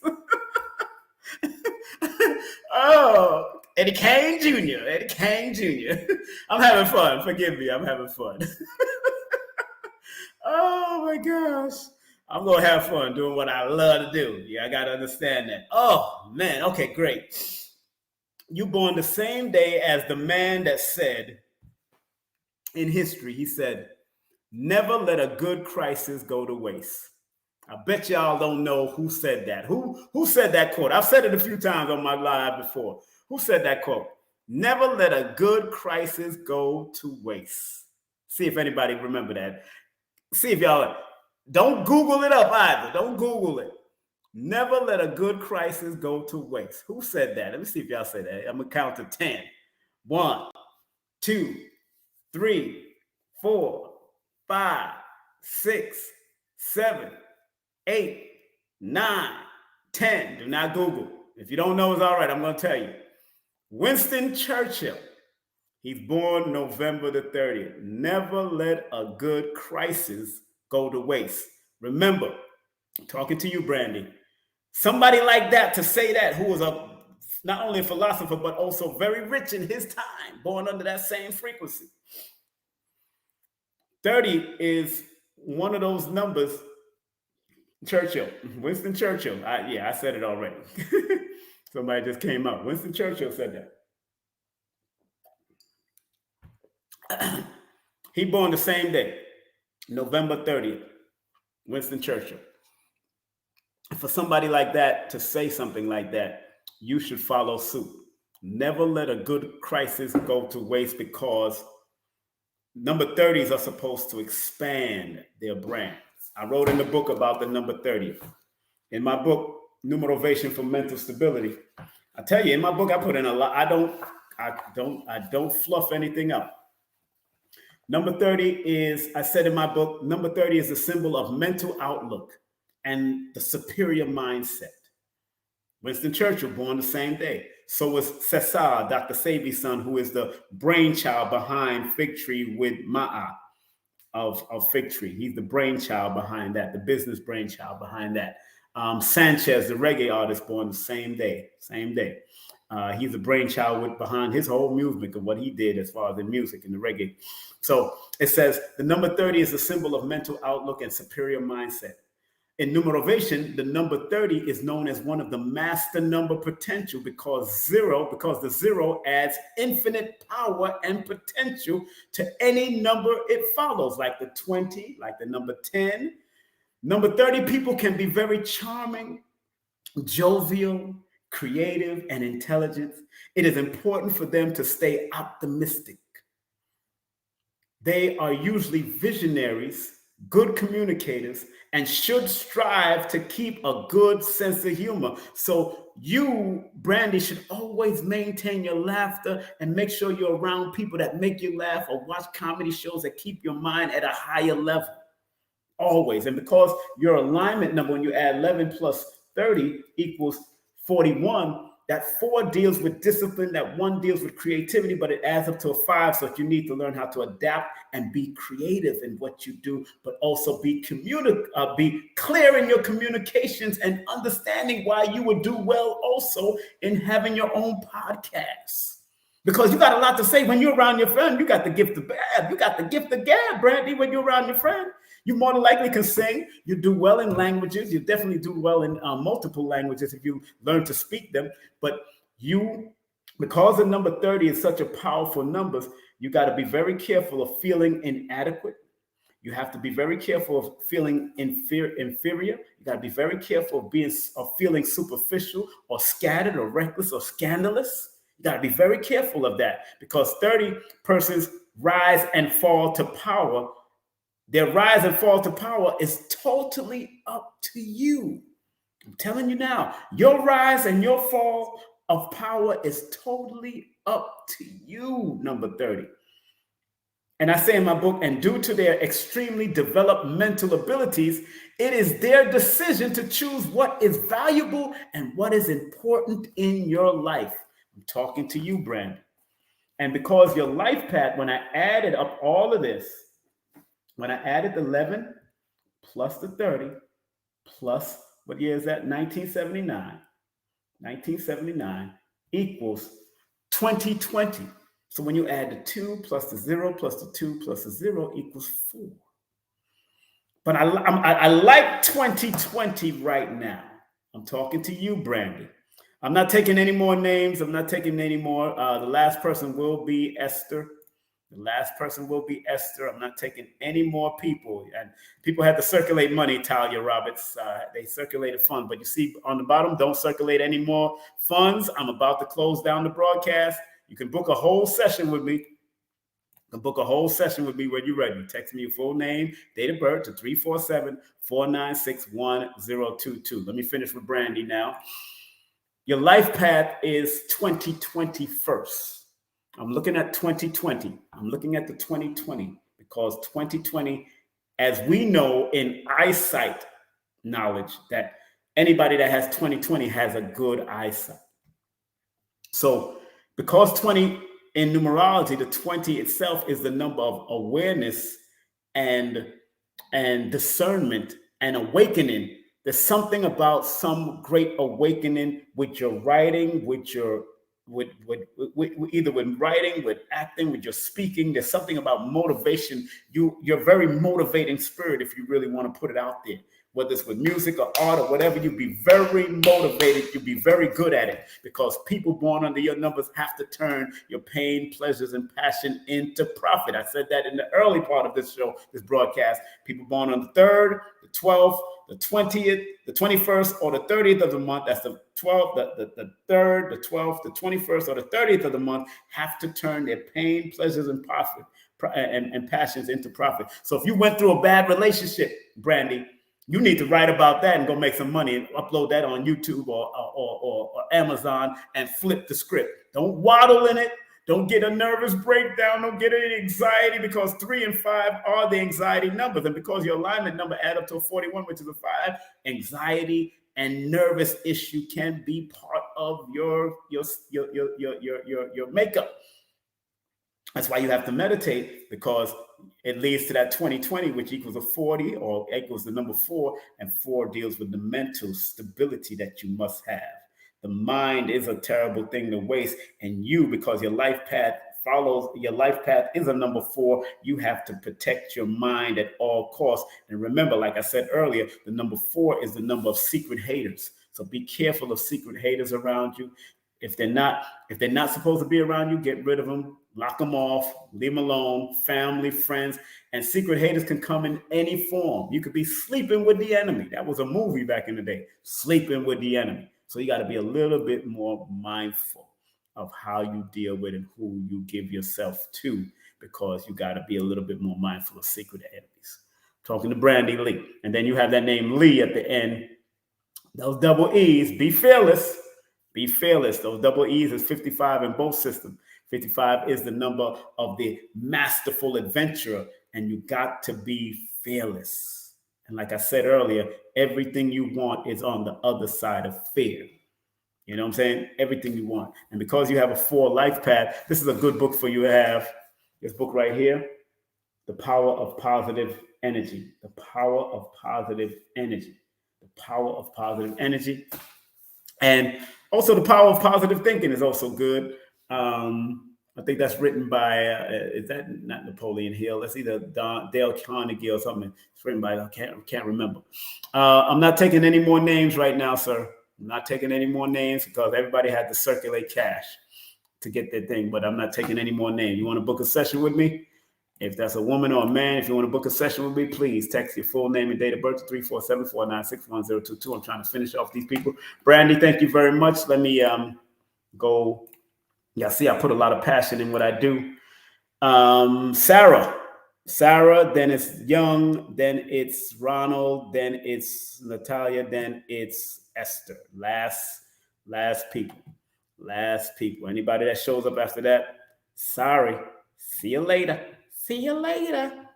Oh, Eddie Kane Jr. I'm having fun. Forgive me. I'm having fun. Oh my gosh. I'm going to have fun doing what I love to do. Yeah, I got to understand that. Oh, man. Okay, great. You born the same day as the man that said in history, he said, never let a good crisis go to waste. I bet y'all don't know who said that. Who said that quote? I've said it a few times on my live before. Who said that quote? Never let a good crisis go to waste. See if anybody remember that. See if y'all... Don't Google it up either. Don't Google it. Never let a good crisis go to waste. Who said that? Let me see if y'all say that. I'm going to count to 10. 1, 2, 3, 4, 5, 6, 7, 8, 9, 10. Do not Google. If you don't know, it's all right. I'm going to tell you. Winston Churchill. He's born November the 30th. Never let a good crisis go to waste. Remember, I'm talking to you, Brandy. Somebody like that to say that, who was not only a philosopher, but also very rich in his time, born under that same frequency. 30 is one of those numbers. Churchill, Winston Churchill. I said it already. Somebody just came up. Winston Churchill said that. He born the same day. November 30th, Winston Churchill. For somebody like that to say something like that, you should follow suit. Never let a good crisis go to waste, because number 30s are supposed to expand their brand. I wrote in the book about the number 30. In my book, Numerovation for Mental Stability, I tell you, in my book, I put in a lot. I don't fluff anything up. Number 30 is, I said in my book, number 30 is a symbol of mental outlook and the superior mindset. Winston Churchill, born the same day. So was Cesar, Dr. Sebi's son, who is the brainchild behind Fig Tree with Ma'a of Fig Tree. He's the brainchild behind that, the business brainchild behind that. Sanchez, the reggae artist, born the same day. He's the brainchild behind his whole movement of what he did as far as the music and the reggae. So it says the number 30 is a symbol of mental outlook and superior mindset. In numerovation, the number 30 is known as one of the master number potential because the zero adds infinite power and potential to any number it follows, like the 20, like the number 10. Number 30 people can be very charming, jovial, creative, and intelligent. It is important for them to stay optimistic. They are usually visionaries, good communicators, and should strive to keep a good sense of humor. So you, Brandy, should always maintain your laughter and make sure you're around people that make you laugh or watch comedy shows that keep your mind at a higher level. Always. And because your alignment number, when you add 11 plus 30 equals 41, that 4 deals with discipline, that 1 deals with creativity, but it adds up to a 5. So you need to learn how to adapt and be creative in what you do, but also be clear in your communications and understanding why you would do well also in having your own podcast. Because you got a lot to say when you're around your friend. You got the gift of gab. You got the gift of gab, Brandy, when you're around your friend. You more than likely can sing. You do well in languages. You definitely do well in multiple languages if you learn to speak them. But because the number 30 is such a powerful number, you got to be very careful of feeling inadequate. You have to be very careful of feeling inferior. You got to be very careful of feeling superficial or scattered or reckless or scandalous. You got to be very careful of that because 30 persons rise and fall to power. Their rise and fall to power is totally up to you. I'm telling you now, your rise and your fall of power is totally up to you, number 30. And I say in my book, and due to their extremely developed mental abilities, it is their decision to choose what is valuable and what is important in your life. I'm talking to you, Brandon. And because your life path, when I added up all of this, when I added the 11 plus the 30 plus, what year is that? 1979. 1979 equals 2020. So when you add the 2 plus the 0 plus the 2 plus the 0 equals 4. But I like 2020 right now. I'm talking to you, Brandy. I'm not taking any more names. I'm not taking any more. The last person will be Esther. I'm not taking any more people. And people have to circulate money, Talia Roberts. They circulated funds. But you see on the bottom, don't circulate any more funds. I'm about to close down the broadcast. You can book a whole session with me. When you're ready. Text me your full name, date of birth to 347-496-1022. Let me finish with Brandy now. Your life path is 2020 first. I'm looking at 2020. I'm looking at the 2020 because 2020, as we know in eyesight knowledge, that anybody that has 2020 has a good eyesight. So because 20 in numerology, the 20 itself is the number of awareness and discernment and awakening. There's something about some great awakening with your writing, with either with writing, with acting, with your speaking. There's something about motivation. You're very motivating spirit if you really want to put it out there. Whether it's with music or art or whatever, you'll be very motivated. You'll be very good at it because people born under your numbers have to turn your pain, pleasures, and passion into profit. I said that in the early part of this show, this broadcast. People born on the 3rd, the 12th, the 20th, the 21st, or the 30th of the month. That's the 12th, the 3rd, the 12th, the 21st, or the 30th of the month have to turn their pain, pleasures, and profit and passions into profit. So if you went through a bad relationship, Brandy, you need to write about that and go make some money and upload that on YouTube or Amazon and flip the script. Don't waddle in it. Don't get a nervous breakdown. Don't get any anxiety, because 3 and 5 are the anxiety numbers. And because your alignment number add up to a 41, which is a 5, anxiety and nervous issue can be part of your makeup. That's why you have to meditate, because it leads to that 2020, which equals a 40, or equals the number 4, and 4 deals with the mental stability that you must have. The mind is a terrible thing to waste, and you, because your life path is a number 4, you have to protect your mind at all costs. And remember, like I said earlier, the number 4 is the number of secret haters. So be careful of secret haters around you. If they're not supposed to be around you, get rid of them, lock them off, leave them alone. Family, friends, and secret haters can come in any form. You could be sleeping with the enemy. That was a movie back in the day, Sleeping with the Enemy. So you got to be a little bit more mindful of how you deal with and who you give yourself to, because you got to be a little bit more mindful of secret enemies. Talking to Brandy Lee. And then you have that name Lee at the end. Those double E's, be fearless. Be fearless. Those double E's is 55 in both systems. 55 is the number of the masterful adventurer, and you got to be fearless. And like I said earlier, everything you want is on the other side of fear. You know what I'm saying? Everything you want. And because you have a 4 life path, this is a good book for you to have. This book right here, The Power of Positive Energy. The Power of Positive Energy. The Power of Positive Energy. And also, The Power of Positive Thinking is also good. I think that's written by, is that not Napoleon Hill? That's either Dale Carnegie or something. It's written by, I can't remember. I'm not taking any more names right now, sir. I'm not taking any more names, because everybody had to circulate cash to get their thing, but I'm not taking any more names. You want to book a session with me? If that's a woman or a man, if you want to book a session with me, please text your full name and date of birth to 347-496-1022. I'm trying to finish off these people. Brandy, thank you very much. Let me go. Yeah, see, I put a lot of passion in what I do. Sarah, then it's Young, then it's Ronald, then it's Natalia, then it's Esther. Last people. Anybody that shows up after that, sorry. See you later. See you later.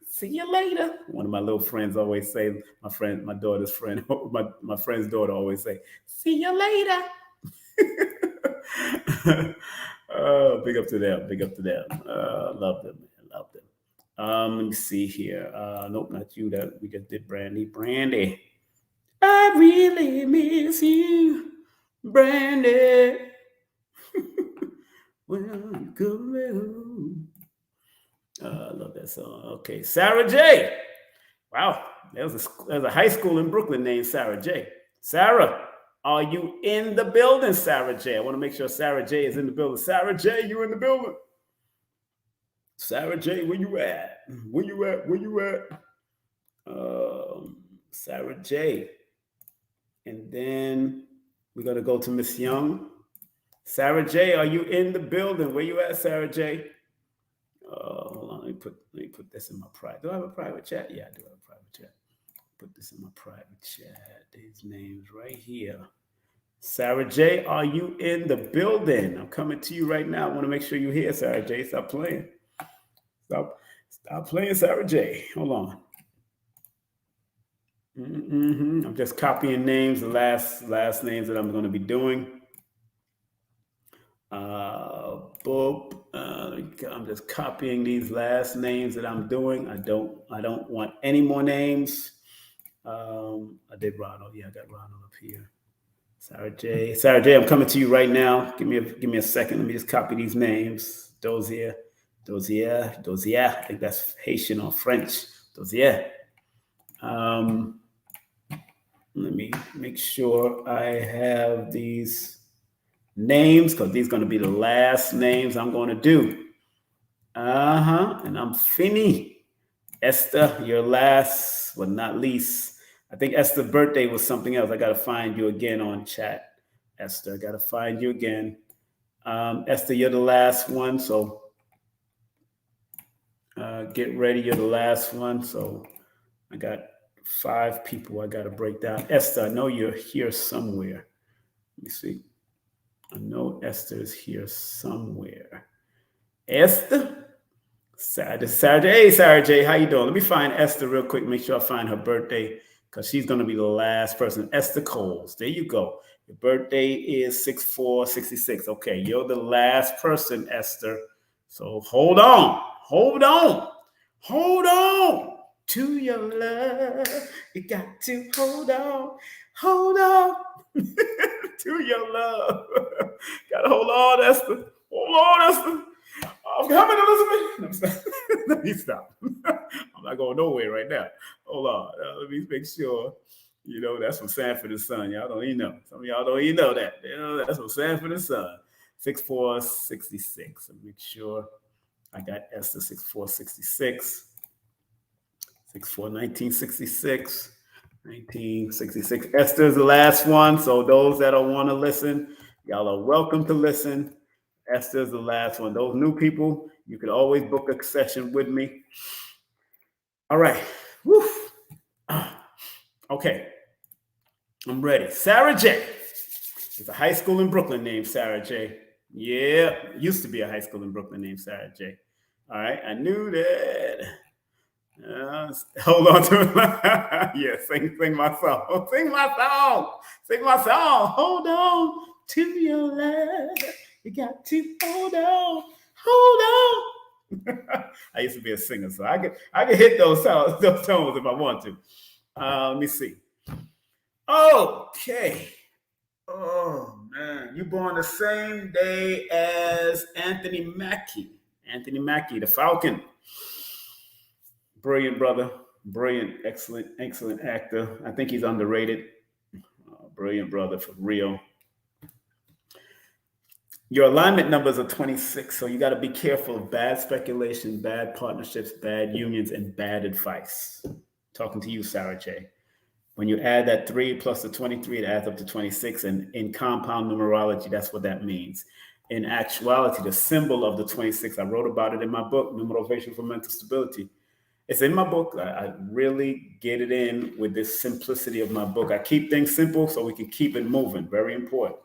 See you later. One of my little friends always say, my daughter's friend, my friend's daughter always say, see you later. Big up to them. Love them, man. Love them. Let me see here. Nope, not you. That we just did Brandy. I really miss you, Brandy. Well, you come around. I love that song. Okay, Sarah J. Wow, there's a high school in Brooklyn named Sarah J. Sarah, are you in the building, Sarah J? I want to make sure Sarah J is in the building. Sarah J, you in the building? Sarah J, where you at? Where you at? Sarah J. And then we're going to go to Miss Young. Sarah J, are you in the building? Where you at, Sarah J? Hold on, let me put this in my private. Do I have a private chat? Yeah, I do have a private chat. Put this in my private chat. These names right here. Sarah J, are you in the building? I'm coming to you right now. I want to make sure you're here, Sarah J. Stop playing. Stop playing, Sarah J. Hold on. I'm just copying names, the last names that I'm going to be doing. I'm just copying these last names that I'm doing. I don't want any more names. I did Ronald. Yeah, I got Ronald up here. Sarah J, I'm coming to you right now. Give me a second. Let me just copy these names. Dozier. I think that's Haitian or French. Dozier. Let me make sure I have these names, because these are going to be the last names I'm going to do. And I'm Finny. Esther, your last but not least. I think Esther's birthday was something else. I got to find you again on chat. Esther, I got to find you again. Esther, you're the last one, so get ready. You're the last one. So I got 5 people I got to break down. Esther, I know you're here somewhere. Let me see. I know Esther is here somewhere. Esther? Sarah J. Hey, Sarah J, how you doing? Let me find Esther real quick. Make sure I find her birthday because she's going to be the last person. Esther Coles. There you go. Your birthday is 6/4/66. Okay, you're the last person, Esther. So hold on. Hold on. Hold on to your love. You got to hold on. Hold on to your love. Gotta hold on, Esther. Hold on, Esther. I'm coming, Elizabeth. Let me stop. I'm not going nowhere right now. Hold on. Let me make sure. You know, that's from Sanford and Son. Y'all don't even know. Some of y'all don't even know that. You know, that's from Sanford and Son. 6/4/66. Let me make sure I got Esther 6/4/66. 6/4/1966. 1966. Esther's the last one. So those that don't want to listen, y'all are welcome to listen. Esther's the last one. Those new people, you can always book a session with me. All right. Woo. Okay. I'm ready. Sarah J. There's a high school in Brooklyn named Sarah J. Yeah. Used to be a high school in Brooklyn named Sarah J. All right. I knew that. Hold on to it. Yeah, sing my song. Sing my song. Sing my song. Hold on to your love. You got to hold on. Hold on. I used to be a singer, so I could hit those tones if I want to. Let me see. Okay. Oh man, you born the same day as Anthony Mackie. Anthony Mackie, the Falcon. Brilliant brother, brilliant, excellent actor. I think he's underrated. Brilliant brother for real. Your alignment numbers are 26, so you got to be careful of bad speculation, bad partnerships, bad unions, and bad advice. Talking to you, Sarah J. When you add that 3 plus the 23, it adds up to 26. And in compound numerology, that's what that means. In actuality, the symbol of the 26, I wrote about it in my book, Numerovational for Mental Stability. It's in my book. I really get it in with this simplicity of my book. I keep things simple so we can keep it moving. Very important.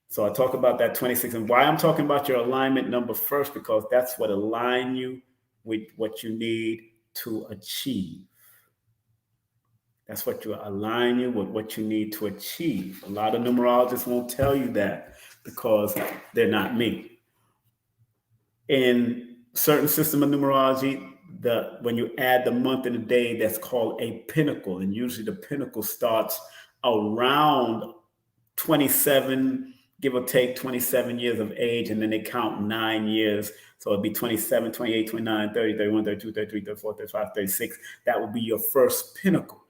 So I talk about that 26 and why I'm talking about your alignment number first, because that's what align you with what you need to achieve. That's what you align you with what you need to achieve. A lot of numerologists won't tell you that because they're not me. In certain system of numerology, when you add the month and the day, that's called a pinnacle. And usually the pinnacle starts around 27, give or take 27 years of age, and then they count 9 years. So it'd be 27, 28, 29, 30, 31, 32, 33, 34, 35, 36. That would be your first pinnacle.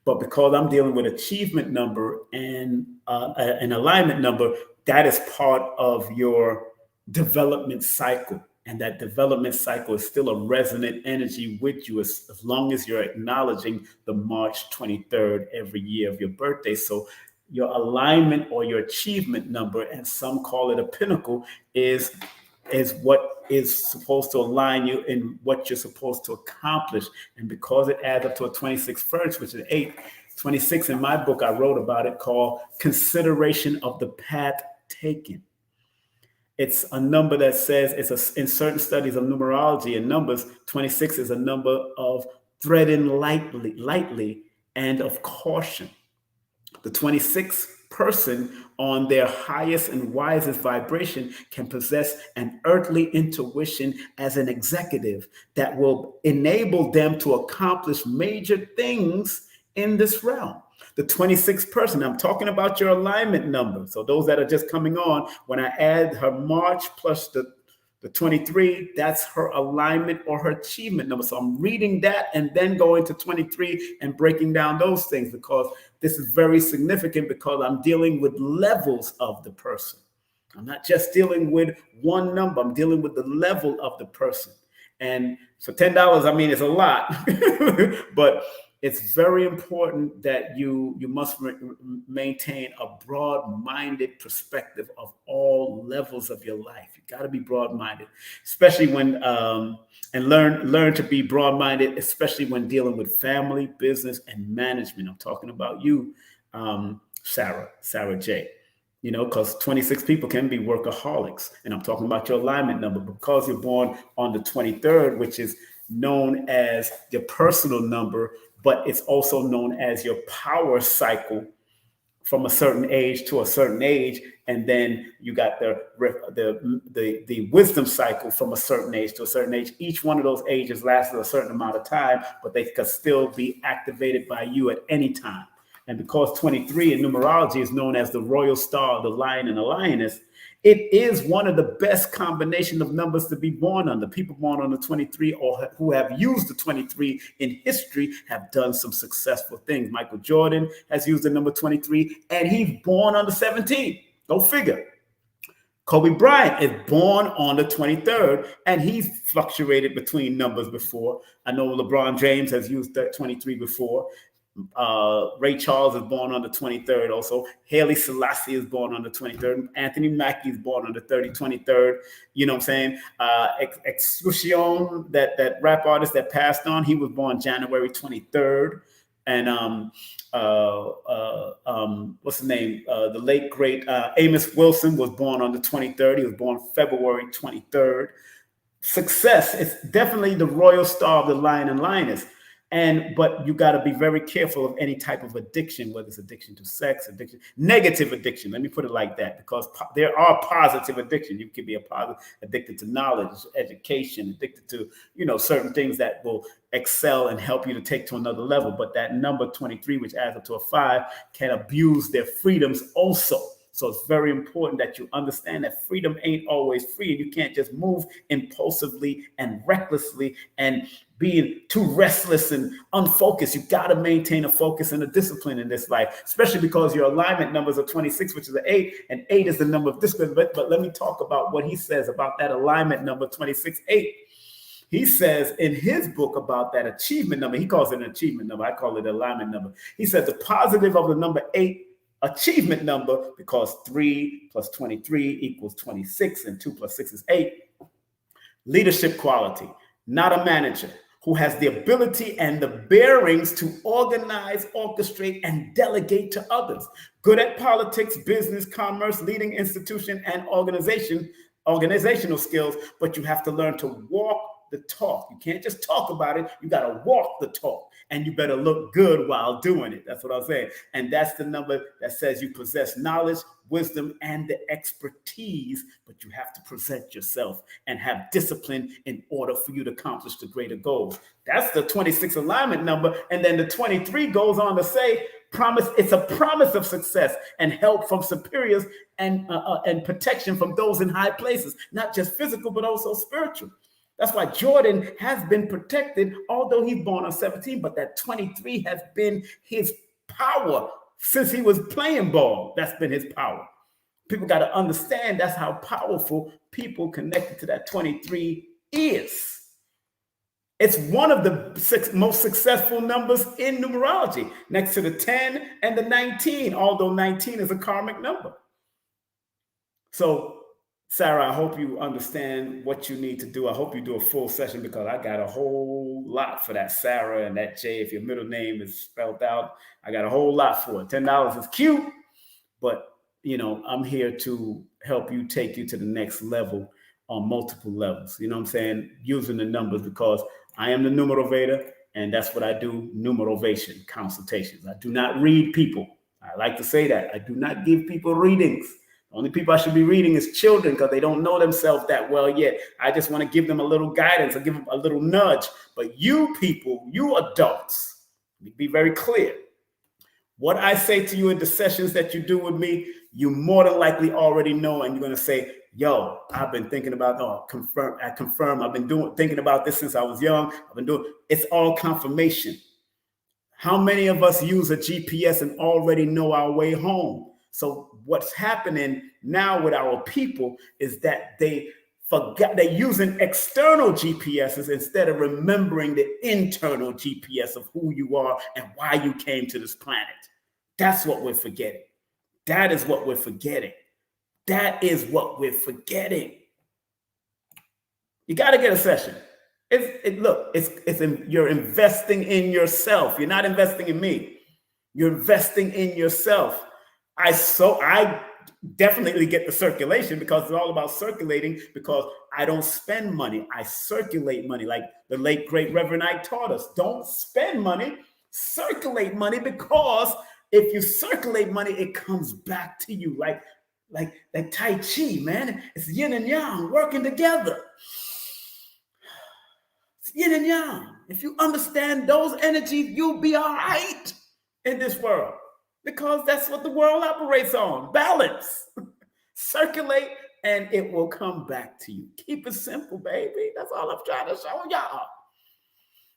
But because I'm dealing with achievement number and an alignment number, that is part of your development cycle. And that development cycle is still a resonant energy with you as long as you're acknowledging the March 23rd every year of your birthday. So your alignment or your achievement number, and some call it a pinnacle, is what is supposed to align you in what you're supposed to accomplish. And because it adds up to a 26 first, which is 8, 26 in my book, I wrote about it, called Consideration of the Path Taken. It's a number that says in certain studies of numerology and numbers, 26 is a number of threading lightly and of caution. The 26th person on their highest and wisest vibration can possess an earthly intuition as an executive that will enable them to accomplish major things in this realm. The 26th person, I'm talking about your alignment number. So those that are just coming on, when I add her March plus the 23, that's her alignment or her achievement number. So I'm reading that and then going to 23 and breaking down those things, because this is very significant, because I'm dealing with levels of the person. I'm not just dealing with one number. I'm dealing with the level of the person. And for $10, I mean, it's a lot, but it's very important that you must maintain a broad-minded perspective of all levels of your life. You got to be broad-minded, especially when and learn to be broad-minded, especially when dealing with family, business, and management. I'm talking about you, Sarah J. because 26 people can be workaholics. And I'm talking about your alignment number because you're born on the 23rd, which is known as your personal number, but it's also known as your power cycle from a certain age to a certain age, and then you got the wisdom cycle from a certain age to a certain age. Each one of those ages lasts a certain amount of time, but they could still be activated by you at any time. And because 23 in numerology is known as the royal star, the lion and the lioness, it is one of the best combination of numbers to be born under. People born on the 23 or who have used the 23 in history have done some successful things. Michael Jordan has used the number 23, and he's born on the 17. Go figure. Kobe Bryant is born on the 23rd, and he's fluctuated between numbers before. I know LeBron James has used that 23 before. Ray Charles is born on the 23rd also. Haile Selassie is born on the 23rd. Anthony Mackie is born on the 23rd. You know what I'm saying? Excusion, that rap artist that passed on, he was born January 23rd. And what's the name? The late, great Amos Wilson was born on the 23rd. He was born February 23rd. Success is definitely the royal star of the lion and lioness. But you got to be very careful of any type of addiction, whether it's addiction to sex, addiction, negative addiction. Let me put it like that, because there are positive addiction. You can be addicted to knowledge, education, addicted to, certain things that will excel and help you to take to another level. But that number 23, which adds up to a 5, can abuse their freedoms also. So it's very important that you understand that freedom ain't always free, and you can't just move impulsively and recklessly and being too restless and unfocused. You got to maintain a focus and a discipline in this life, especially because your alignment numbers are 26, which is an 8, and 8 is the number of discipline. But let me talk about what he says about that alignment number 26, 8. He says in his book about that achievement number, he calls it an achievement number. I call it alignment number. He says the positive of the number 8 achievement number, because 3 plus 23 equals 26 and 2 plus 6 is 8. Leadership quality, not a manager, who has the ability and the bearings to organize, orchestrate, and delegate to others. Good at politics, business, commerce, leading institution, and organizational skills, but you have to learn to walk the talk. You can't just talk about it. You got to walk the talk, and you better look good while doing it. That's what I'm saying. And that's the number that says you possess knowledge, wisdom, and the expertise, but you have to present yourself and have discipline in order for you to accomplish the greater goals. That's the 26 alignment number. And then the 23 goes on to say, promise. It's a promise of success and help from superiors and protection from those in high places, not just physical, but also spiritual. That's why Jordan has been protected, although he's born on 17, but that 23 has been his power since he was playing ball. That's been his power. People got to understand that's how powerful people connected to that 23 is. It's one of the most successful numbers in numerology, next to the 10 and the 19, although 19 is a karmic number. So, Sarah, I hope you understand what you need to do. I hope you do a full session, because I got a whole lot for that Sarah and that J. If your middle name is spelled out, I got a whole lot for it. $10 is cute, but I'm here to help you, take you to the next level on multiple levels. You know what I'm saying? Using the numbers, because I am the Numerovator, and that's what I do, numerovation consultations. I do not read people. I like to say that. I do not give people readings. The only people I should be reading is children, because they don't know themselves that well yet. I just want to give them a little guidance. I give them a little nudge. But you people, you adults, let me be very clear. What I say to you in the sessions that you do with me, you more than likely already know, and you're going to say, yo, I've been thinking about, I confirm, I've been thinking about this since I was young. It's all confirmation. How many of us use a GPS and already know our way home? So what's happening now with our people is that they forgot, they're using external GPSs instead of remembering the internal GPS of who you are and why you came to this planet. That's what we're forgetting. That is what we're forgetting. That is what we're forgetting. You got to get a session. You're investing in yourself. You're not investing in me. You're investing in yourself. I definitely get the circulation because it's all about circulating, because I don't spend money. I circulate money. Like the late, great Reverend Ike taught us, don't spend money, circulate money, because if you circulate money, it comes back to you like Tai Chi, man. It's yin and yang working together. It's yin and yang. If you understand those energies, you'll be all right in this world, because that's what the world operates on. Balance. Circulate and it will come back to you. Keep it simple, baby. That's all I'm trying to show y'all.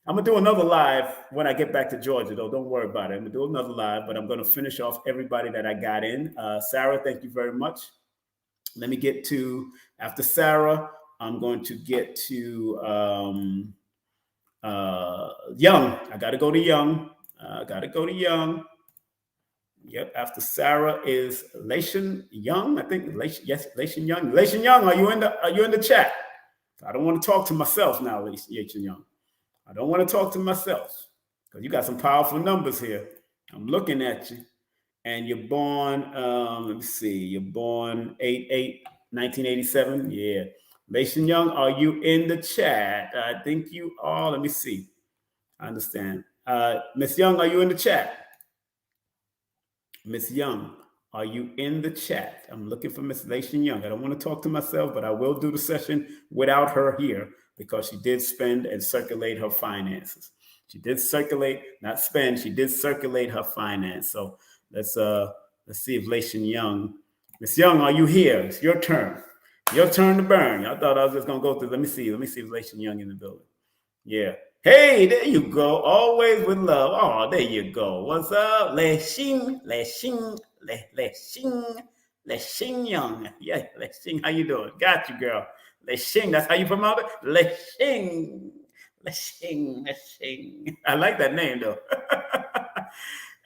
I'm going to do another live when I get back to Georgia, though. Don't worry about it. I'm going to do another live, but I'm going to finish off everybody that I got in. Sarah, thank you very much. Let me get to, after Sarah, I'm going to get to Young. I got to go to Young. Yep. After Sarah is Lation Young. I think Lation Young. Lation Young, are you in the chat? I don't want to talk to myself now, Lation Young. I don't want to talk to myself, because you got some powerful numbers here. I'm looking at you, and you're born. Let me see. You're born 8/8/1987. Yeah. Lation Young, are you in the chat? I think you are. Let me see. I understand. Miss Young, are you in the chat? Miss Young, are you in the chat? I'm looking for Miss Lation Young. I don't want to talk to myself, but I will do the session without her here, because she did spend and circulate her finances. She did circulate, not spend. She did circulate her finance. So let's see if Lation Young, Miss Young, are you here? It's your turn. Your turn to burn. I thought I was just gonna go through. Let me see if Lation Young in the building. Yeah. Hey, there you go. Always with love. Oh, there you go. What's up? Lexing Young. Yeah, Lexing, how you doing? Got you, girl. Lexing, that's how you promote it? Lexing. I like that name, though.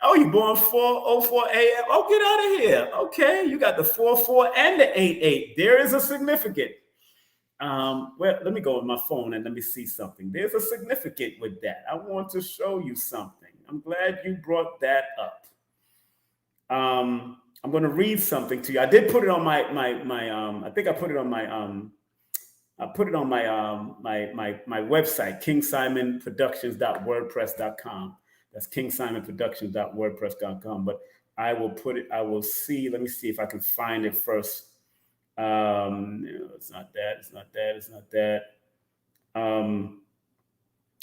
Oh, you born 4:04 a.m.? Oh, get out of here. Okay, you got the 4/4 and the 8/8. There is a significant. Well, let me go with my phone and let me see something. There's a significant with that. I want to show you something. I'm glad you brought that up. I'm going to read something to you. I did put it on my I think I put it on my my website, kingsimonproductions.wordpress.com. That's kingsimonproductions.wordpress.com. But I will see. Let me see if I can find it first. It's not that.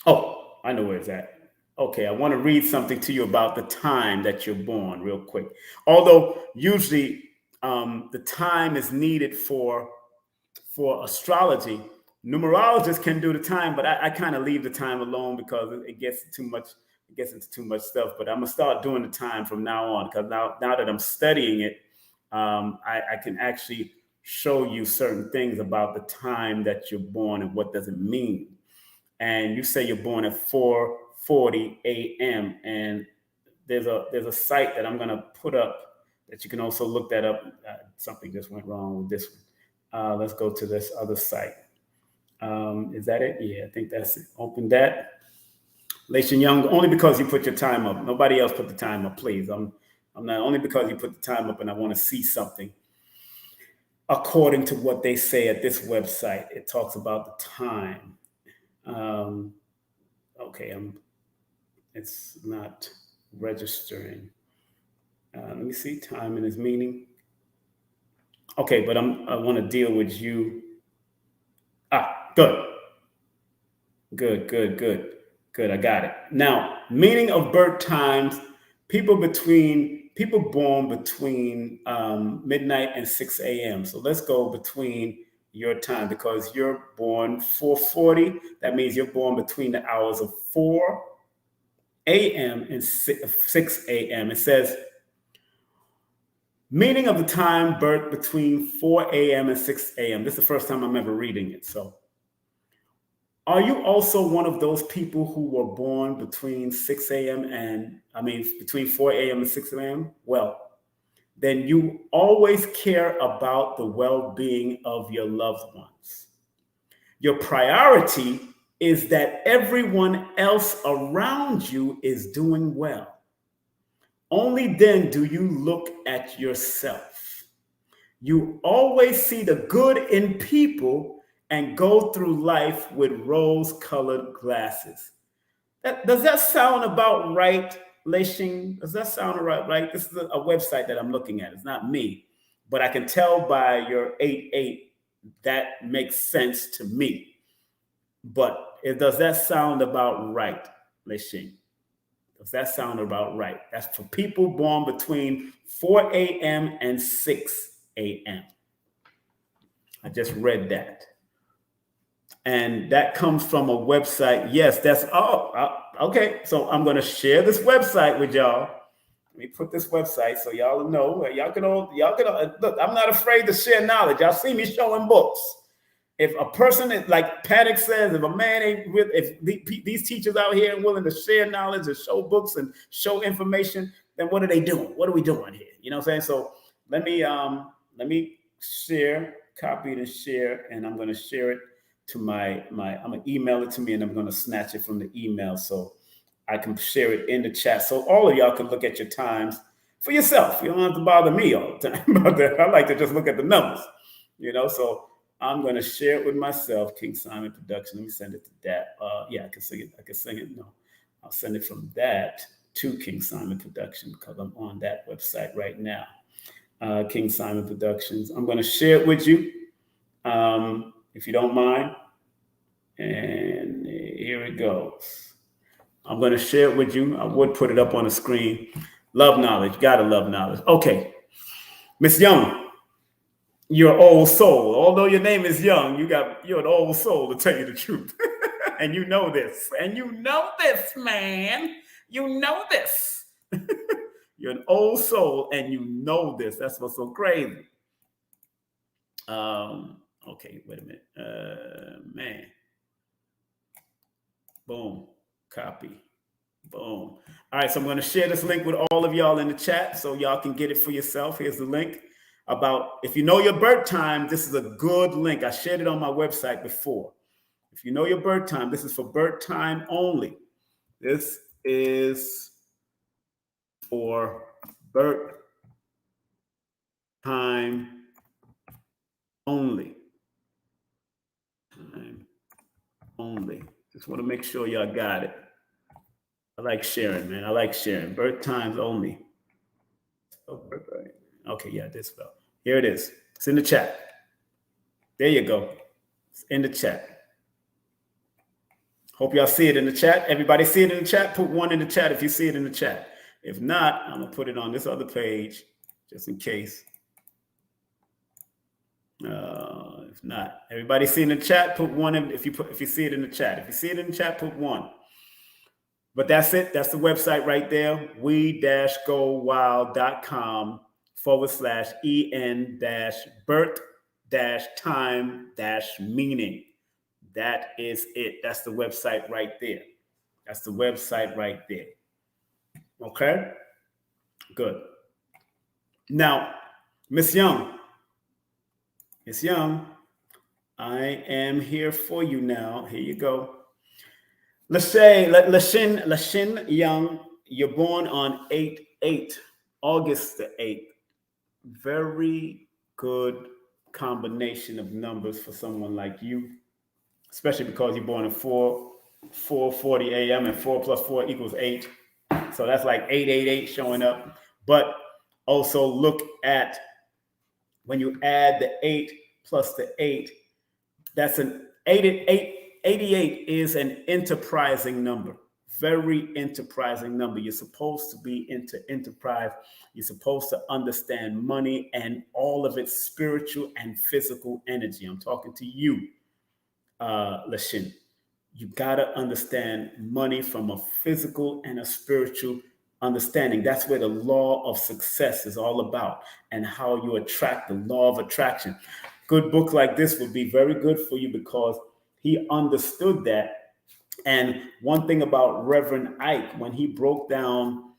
Oh, I know where it's at. Okay, I want to read something to you about the time that you're born real quick. Although usually the time is needed for astrology. Numerologists can do the time, but I kind of leave the time alone, because it gets too much. It gets into too much stuff. But I'm gonna start doing the time from now on, because now that I'm studying it, I can actually show you certain things about the time that you're born and what does it mean. And you say you're born at 4:40 a.m. and there's a site that I'm gonna put up that you can also look that up. Something just went wrong with this one. Let's go to this other site. Is that it? Yeah, I think that's it. Open that. Lation Young, only because you put your time up. Nobody else put the time up, please. I'm not, only because you put the time up and I want to see something. According to what they say at this website, it talks about the time. Okay, it's not registering. Let me see, time and its meaning. Okay, but I want to deal with you. Good. I got it. Now, meaning of birth times, people born between midnight and 6 a.m. So let's go between your time, because you're born 4:40. That means you're born between the hours of 4 a.m. and 6 a.m. It says, meaning of the time birth between 4 a.m. and 6 a.m. This is the first time I'm ever reading it. So, are you also one of those people who were born between 6 a.m. between 4 a.m. and 6 a.m.? Well, then you always care about the well-being of your loved ones. Your priority is that everyone else around you is doing well. Only then do you look at yourself. You always see the good in people and go through life with rose-colored glasses. Does that sound about right, Lei? Does that sound right? This is a website that I'm looking at. It's not me, but I can tell by your 8-8 that makes sense to me. But does that sound about right, Lei? Does that sound about right? That's for people born between 4 a.m. and 6 a.m. I just read that. And that comes from a website. Yes, that's okay. So I'm going to share this website with y'all. Let me put this website so y'all know. Y'all can look. I'm not afraid to share knowledge. Y'all see me showing books. If a person is like Panic says, if a man ain't with, if these teachers out here are willing to share knowledge and show books and show information, then what are they doing? What are we doing here? You know what I'm saying? So let me share, copy it and share, and I'm going to share it to I'm going to email it to me, and I'm going to snatch it from the email so I can share it in the chat so all of y'all can look at your times for yourself. You don't have to bother me all the time about that. I like to just look at the numbers, so I'm going to share it with myself, King Simon Production. Let me send it to that. Yeah, I can sing it. No, I'll send it from that to King Simon Production because I'm on that website right now. King Simon Productions. I'm going to share it with you if you don't mind. And here it goes. I'm going to share it with you. I would put it up on the screen. Love knowledge. Gotta love knowledge. Okay. Miss Young, you're an old soul. Although your name is Young, you're an old soul, to tell you the truth. And you know this. And you know this, man. You know this. You're an old soul and you know this. That's what's so crazy. Okay, wait a minute. Man. Boom. Copy. Boom. All right, so I'm going to share this link with all of y'all in the chat so y'all can get it for yourself. Here's the link. If you know your birth time, this is a good link. I shared it on my website before. If you know your birth time, this is for birth time only. This is for birth time only. Time only. Just want to make sure y'all got it. I like sharing, man. I like sharing. Birth times only. Okay, yeah, this fell. Here it is. It's in the chat. There you go. It's in the chat. Hope y'all see it in the chat. Everybody see it in the chat? Put 1 in the chat if you see it in the chat. If not, I'm gonna put it on this other page just in case. If not, everybody see it in the chat? Put 1 in if you see it in the chat. If you see it in the chat, put 1. But that's it. That's the website right there. we-gowild.com/en-birth-time-meaning. That is it. That's the website right there. That's the website right there. Okay? Good. Now, Miss Young, I am here for you now. Here you go. Lashin Young, you're born on 8/8, August the 8th. Very good combination of numbers for someone like you, especially because you're born at 4:40 a.m. and 4 + 4 = 8. So that's like 888 showing up. But also look at when you add the 8 plus the 8, that's an 88 is an enterprising number. Very enterprising number. You're supposed to be into enterprise. You're supposed to understand money and all of its spiritual and physical energy. I'm talking to you, Lashin. You got to understand money from a physical and a spiritual understanding. That's where the law of success is all about and how you attract, the law of attraction. Good book like this would be very good for you because he understood that. And one thing about Reverend Ike, when he broke down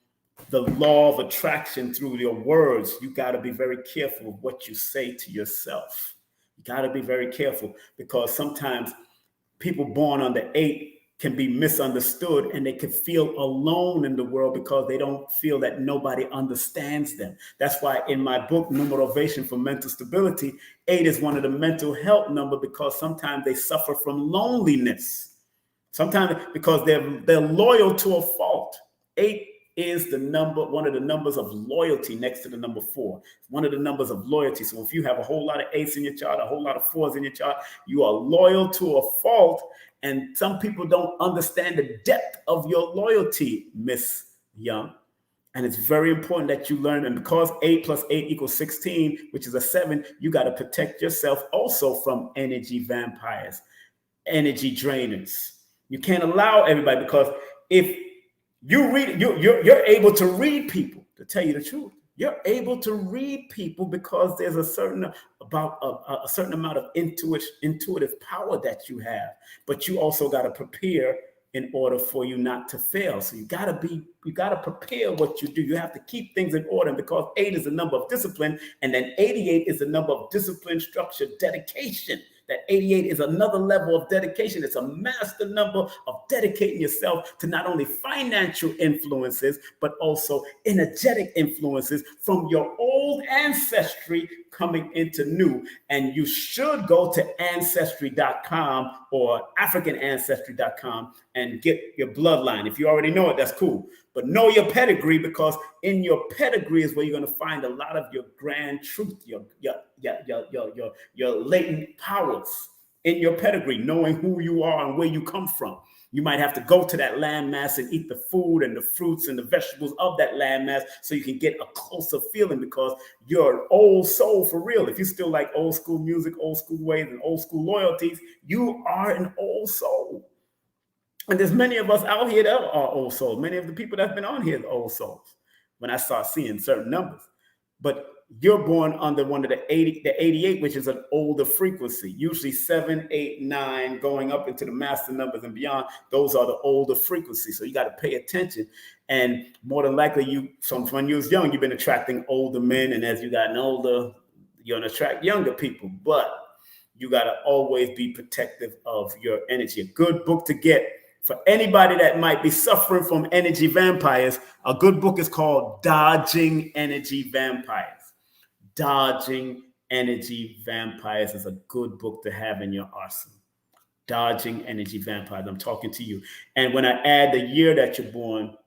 the law of attraction through your words, you got to be very careful of what you say to yourself. You got to be very careful because sometimes people born on the 8 can be misunderstood, and they can feel alone in the world because they don't feel that nobody understands them. That's why in my book, Numerovation for Mental Stability, 8 is one of the mental health number, because sometimes they suffer from loneliness. Sometimes because they're loyal to a fault. 8 is the number, one of the numbers of loyalty next to the number 4. One of the numbers of loyalty. So if you have a whole lot of 8s in your chart, a whole lot of 4s in your chart, you are loyal to a fault. And some people don't understand the depth of your loyalty, Miss Young. And it's very important that you learn. And because 8 plus 8 equals 16, which is a 7, you got to protect yourself also from energy vampires, energy drainers. You can't allow everybody, because if you read, you're able to read people, to tell you the truth. You're able to read people because there's a certain amount of intuitive power that you have, but you also got to prepare in order for you not to fail. So you got to prepare what you do. You have to keep things in order, because 8 is the number of discipline, and then 88 is the number of discipline, structure, dedication. That 88 is another level of dedication. It's a master number of dedicating yourself to not only financial influences, but also energetic influences from your old ancestry coming into new. And you should go to ancestry.com or AfricanAncestry.com and get your bloodline. If you already know it, that's cool. But know your pedigree, because in your pedigree is where you're going to find a lot of your grand truth, your latent powers in your pedigree, knowing who you are and where you come from. You might have to go to that landmass and eat the food and the fruits and the vegetables of that landmass so you can get a closer feeling, because you're an old soul for real. If you still like old school music, old school ways, and old school loyalties, you are an old soul. And there's many of us out here that are old souls. Many of the people that have been on here are old souls when I start seeing certain numbers. But you're born under one of the 88, which is an older frequency, usually 7, 8, 9, going up into the master numbers and beyond. Those are the older frequencies. So you got to pay attention. And more than likely, when you was young, you've been attracting older men. And as you gotten older, you're going to attract younger people. But you got to always be protective of your energy. A good book to get for anybody that might be suffering from energy vampires, a good book is called Dodging Energy Vampires. Dodging Energy Vampires is a good book to have in your arsenal. Dodging Energy Vampires. I'm talking to you. And when I add the year that you're born,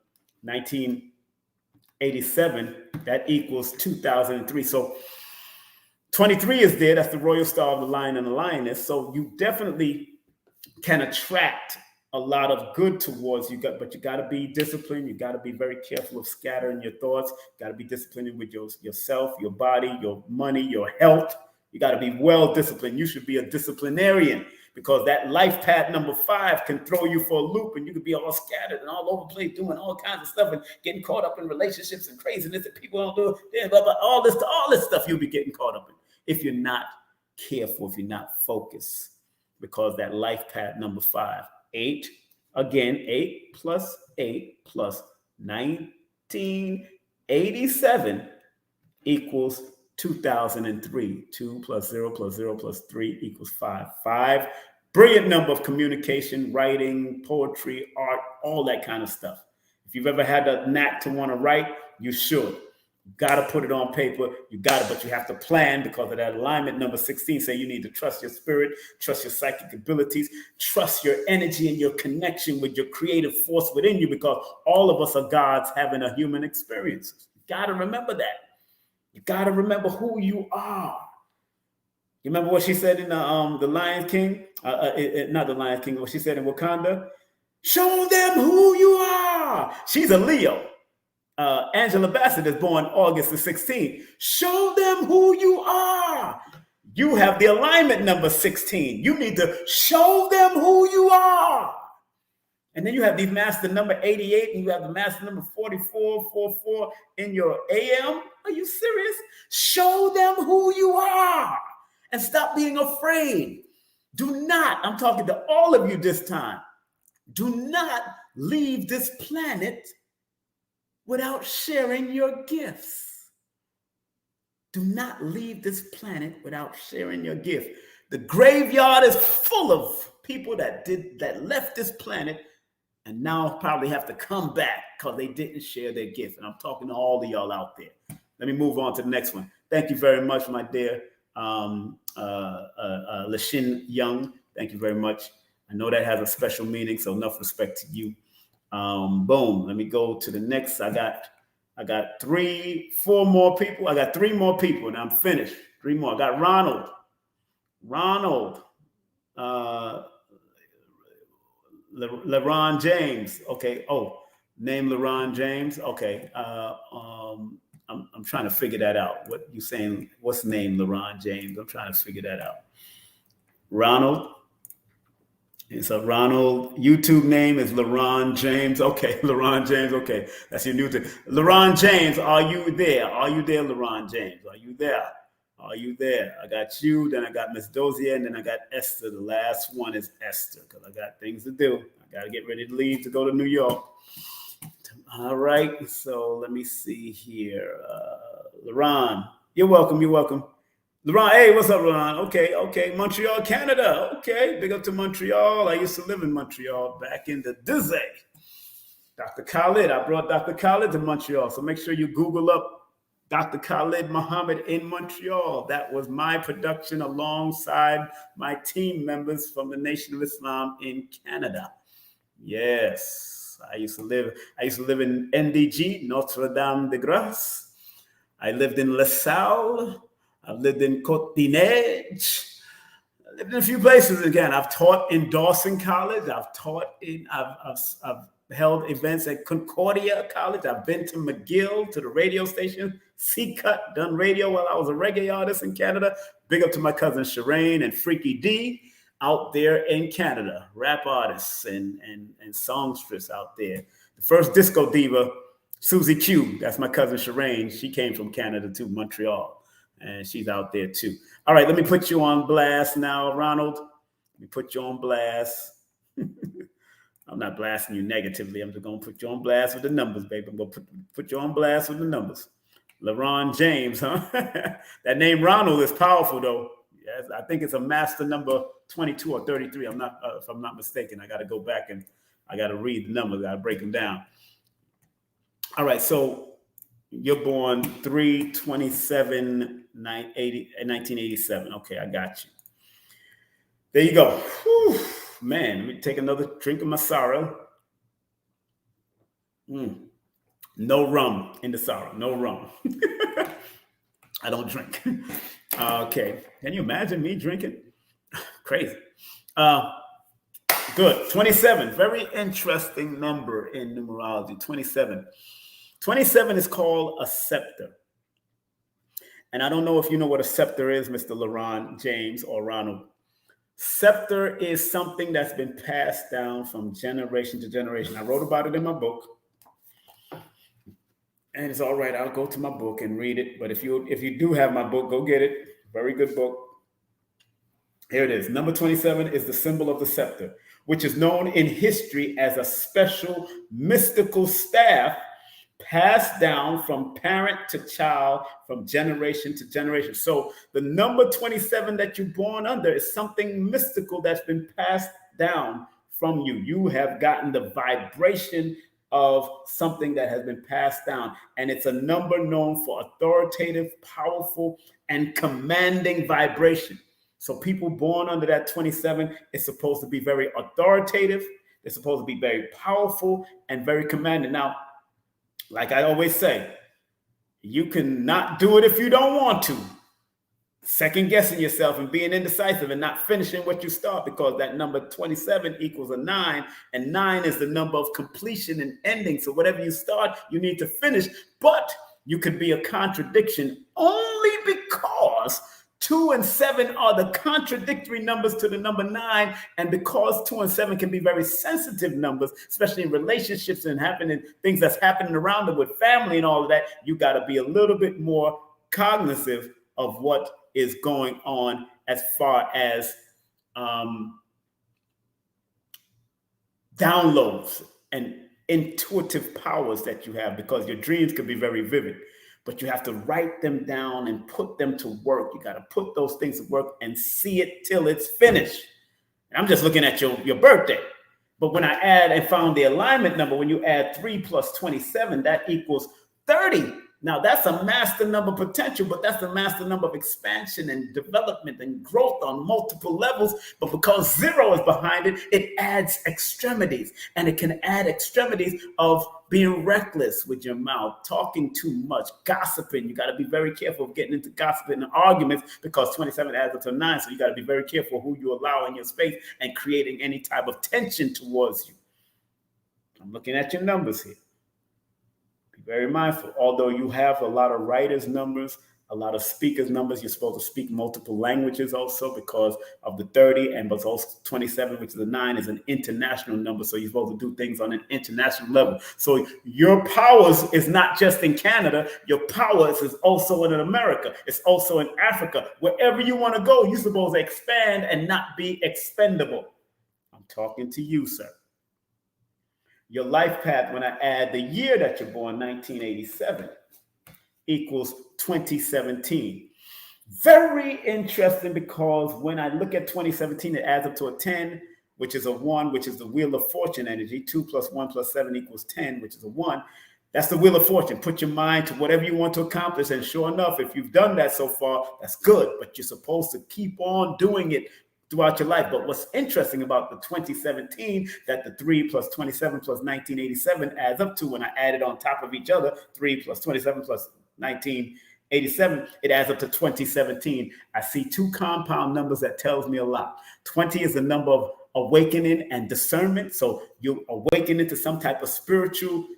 1987, that equals 2003. So 23 is there. That's the royal star of the lion and the lioness. So you definitely can attract a lot of good towards you, but you got to be disciplined. You got to be very careful of scattering your thoughts. You got to be disciplined with yourself, your body, your money, your health. You got to be well disciplined. You should be a disciplinarian, because that life path number 5 can throw you for a loop, and you could be all scattered and all over the place doing all kinds of stuff and getting caught up in relationships and craziness that people don't do. Blah, blah, all this stuff you'll be getting caught up in if you're not careful, if you're not focused, because that life path number 5. 8, again, 8 plus 8 plus 1987 equals 2003. 2 plus 0 plus 0 plus 3 equals 5. 5, brilliant number of communication, writing, poetry, art, all that kind of stuff. If you've ever had a knack to want to write, you should. You got to put it on paper. But you have to plan, because of that alignment number 16. Say you need to trust your spirit, trust your psychic abilities, trust your energy and your connection with your creative force within you, because all of us are gods having a human experience. You got to remember that. You got to remember who you are. You remember what she said in the Lion King? Not the Lion King. What she said in Wakanda? Show them who you are. She's a Leo. Angela Bassett is born August the 16th. Show them who you are. You have the alignment number 16. You need to show them who you are. And then you have the master number 88, and you have the master number 4444 in your AM. Are you serious? Show them who you are and stop being afraid. Do not, I'm talking to all of you this time, do not leave this planet without sharing your gifts. Do not leave this planet without sharing your gift. The graveyard is full of people that left this planet and now probably have to come back because they didn't share their gift. And I'm talking to all of y'all out there. Let me move on to the next one. Thank you very much, my dear Lashin Young. Thank you very much. I know that has a special meaning, so enough respect to you. Boom. Let me go to the next. I got 4 more people. I got 3 more people, and I'm finished. 3 more. I got Ronald. LeRon James. Okay. Oh, name LeRon James. Okay. I'm trying to figure that out. What you saying? What's the name LeRon James? I'm trying to figure that out. Ronald. It's a Ronald. YouTube name is LeRon James. Okay, LeRon James. Okay, that's your new thing. LeRon James, are you there? Are you there, LeRon James? Are you there? Are you there? I got you. Then I got Miss Dozier, and then I got Esther. The last one is Esther because I got things to do. I got to get ready to leave to go to New York. All right. So let me see here. LeRon, you're welcome. You're welcome. LeRon, hey, what's up, LeRon? Okay. Montreal, Canada. Okay, big up to Montreal. I used to live in Montreal back in the Dizzy. Dr. Khalid, I brought Dr. Khalid to Montreal. So make sure you Google up Dr. Khalid Muhammad in Montreal. That was my production alongside my team members from the Nation of Islam in Canada. Yes, I used to live in NDG, Notre Dame de Grace. I lived in LaSalle. I've lived in Côte d'Ivoire. I lived in a few places. Again, I've taught in Dawson College. I've held events at Concordia College. I've been to McGill, to the radio station, C-Cut, done radio while I was a reggae artist in Canada. Big up to my cousin Shireen and Freaky D out there in Canada, rap artists and songstress out there. The first disco diva, Susie Q, that's my cousin Shireen. She came from Canada to Montreal. And she's out there too. All right, let me put you on blast now, Ronald. Let me put you on blast. I'm not blasting you negatively. I'm just going to put you on blast with the numbers, baby. I'm going to put you on blast with the numbers. LeRon James, huh? That name Ronald is powerful, though. Yes, I think it's a master number 22 or 33. I'm not, if I'm not mistaken. I got to go back and I got to read the numbers. I got to break them down. All right, so you're born 3/27/1987. Okay, I got you. There you go. Whew. Man, let me take another drink of my sorrow. No rum in the sorrow. No rum. I don't drink. Okay. Can you imagine me drinking? Crazy. Good. 27. Very interesting number in numerology. 27. 27 is called a scepter. And I don't know if you know what a scepter is, Mr. LeRon James or Ronald. Scepter is something that's been passed down from generation to generation. I wrote about it in my book. And it's all right. I'll go to my book and read it. But if you do have my book, go get it. Very good book. Here it is. Number 27 is the symbol of the scepter, which is known in history as a special mystical staff passed down from parent to child, from generation to generation. So the number 27 that you're born under is something mystical that's been passed down from you. You have gotten the vibration of something that has been passed down. And it's a number known for authoritative, powerful, and commanding vibration. So people born under that 27 is supposed to be very authoritative. They're supposed to be very powerful and very commanding. Now, like I always say, you can not do it if you don't want to. Second guessing yourself and being indecisive and not finishing what you start, because that number 27 equals a 9, and 9 is the number of completion and ending. So whatever you start, you need to finish. But you could be a contradiction only because 2 and 7 are the contradictory numbers to the number 9. And because 2 and 7 can be very sensitive numbers, especially in relationships and things that's happening around them with family and all of that, you got to be a little bit more cognizant of what is going on as far as downloads and intuitive powers that you have, because your dreams can be very vivid. But you have to write them down and put them to work. You got to put those things to work and see it till it's finished. I'm just looking at your birthday. But when I add and found the alignment number, when you add 3 plus 27, that equals 30. Now that's a master number potential, but that's the master number of expansion and development and growth on multiple levels. But because 0 is behind it, it adds extremities. And it can add extremities of being reckless with your mouth, talking too much, gossiping. You got to be very careful of getting into gossiping and arguments, because 27 adds up to 9. So you got to be very careful who you allow in your space and creating any type of tension towards you. I'm looking at your numbers here. Be very mindful. Although you have a lot of writers' numbers, a lot of speakers' numbers, you're supposed to speak multiple languages also because of the 30, and but also 27, which is a 9, is an international number. So you're supposed to do things on an international level. So your powers is not just in Canada. Your powers is also in America. It's also in Africa. Wherever you want to go, you're supposed to expand and not be expendable. I'm talking to you, sir. Your life path, when I add the year that you're born, 1987, equals 2017. Very interesting, because when I look at 2017, it adds up to a 10, which is a 1, which is the Wheel of Fortune energy. 2 plus 1 plus 7 equals 10, which is a 1. That's the Wheel of Fortune. Put your mind to whatever you want to accomplish. And sure enough, if you've done that so far, that's good. But you're supposed to keep on doing it throughout your life. But what's interesting about the 2017, that the 3 plus 27 plus 1987 adds up to, when I add it on top of each other, 3 plus 27 plus 1987, it adds up to 2017. I see 2 compound numbers that tells me a lot. 20 is the number of awakening and discernment. So you awaken into some type of spiritual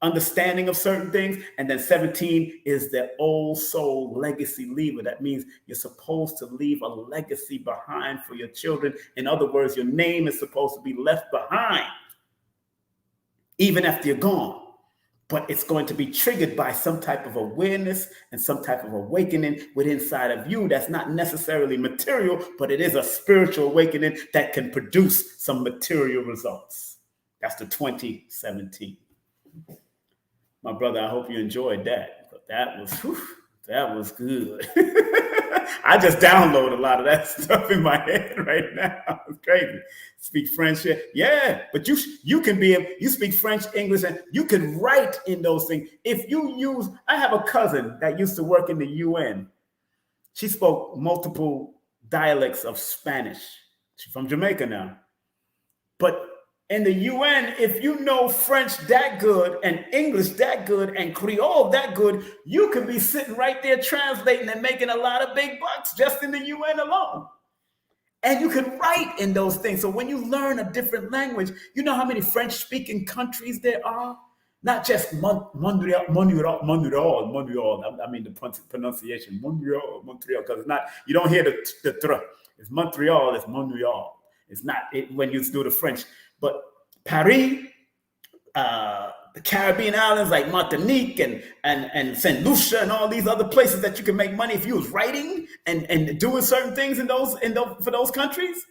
understanding of certain things. And then 17 is the old soul legacy leaver. That means you're supposed to leave a legacy behind for your children. In other words, your name is supposed to be left behind even after you're gone. But it's going to be triggered by some type of awareness and some type of awakening within inside of you that's not necessarily material, but it is a spiritual awakening that can produce some material results. That's the 2017. My brother, I hope you enjoyed that. But that was good. I just download a lot of that stuff in my head right now. It's crazy. Speak French, yeah. But you speak French, English, and you can write in those things. If you use, I have a cousin that used to work in the UN. She spoke multiple dialects of Spanish. She's from Jamaica now, but in the UN, if you know French that good and English that good and Creole that good, you could be sitting right there translating and making a lot of big bucks just in the UN alone. And you can write in those things. So when you learn a different language, you know how many French-speaking countries there are? Not just Montreal. I mean the pronunciation, Montreal, because it's not, you don't hear the thr. It's Montreal, it's Montreal. It's not when you do the French. But Paris, the Caribbean islands like Martinique and Saint Lucia and all these other places that you can make money if you was writing and doing certain things for those countries.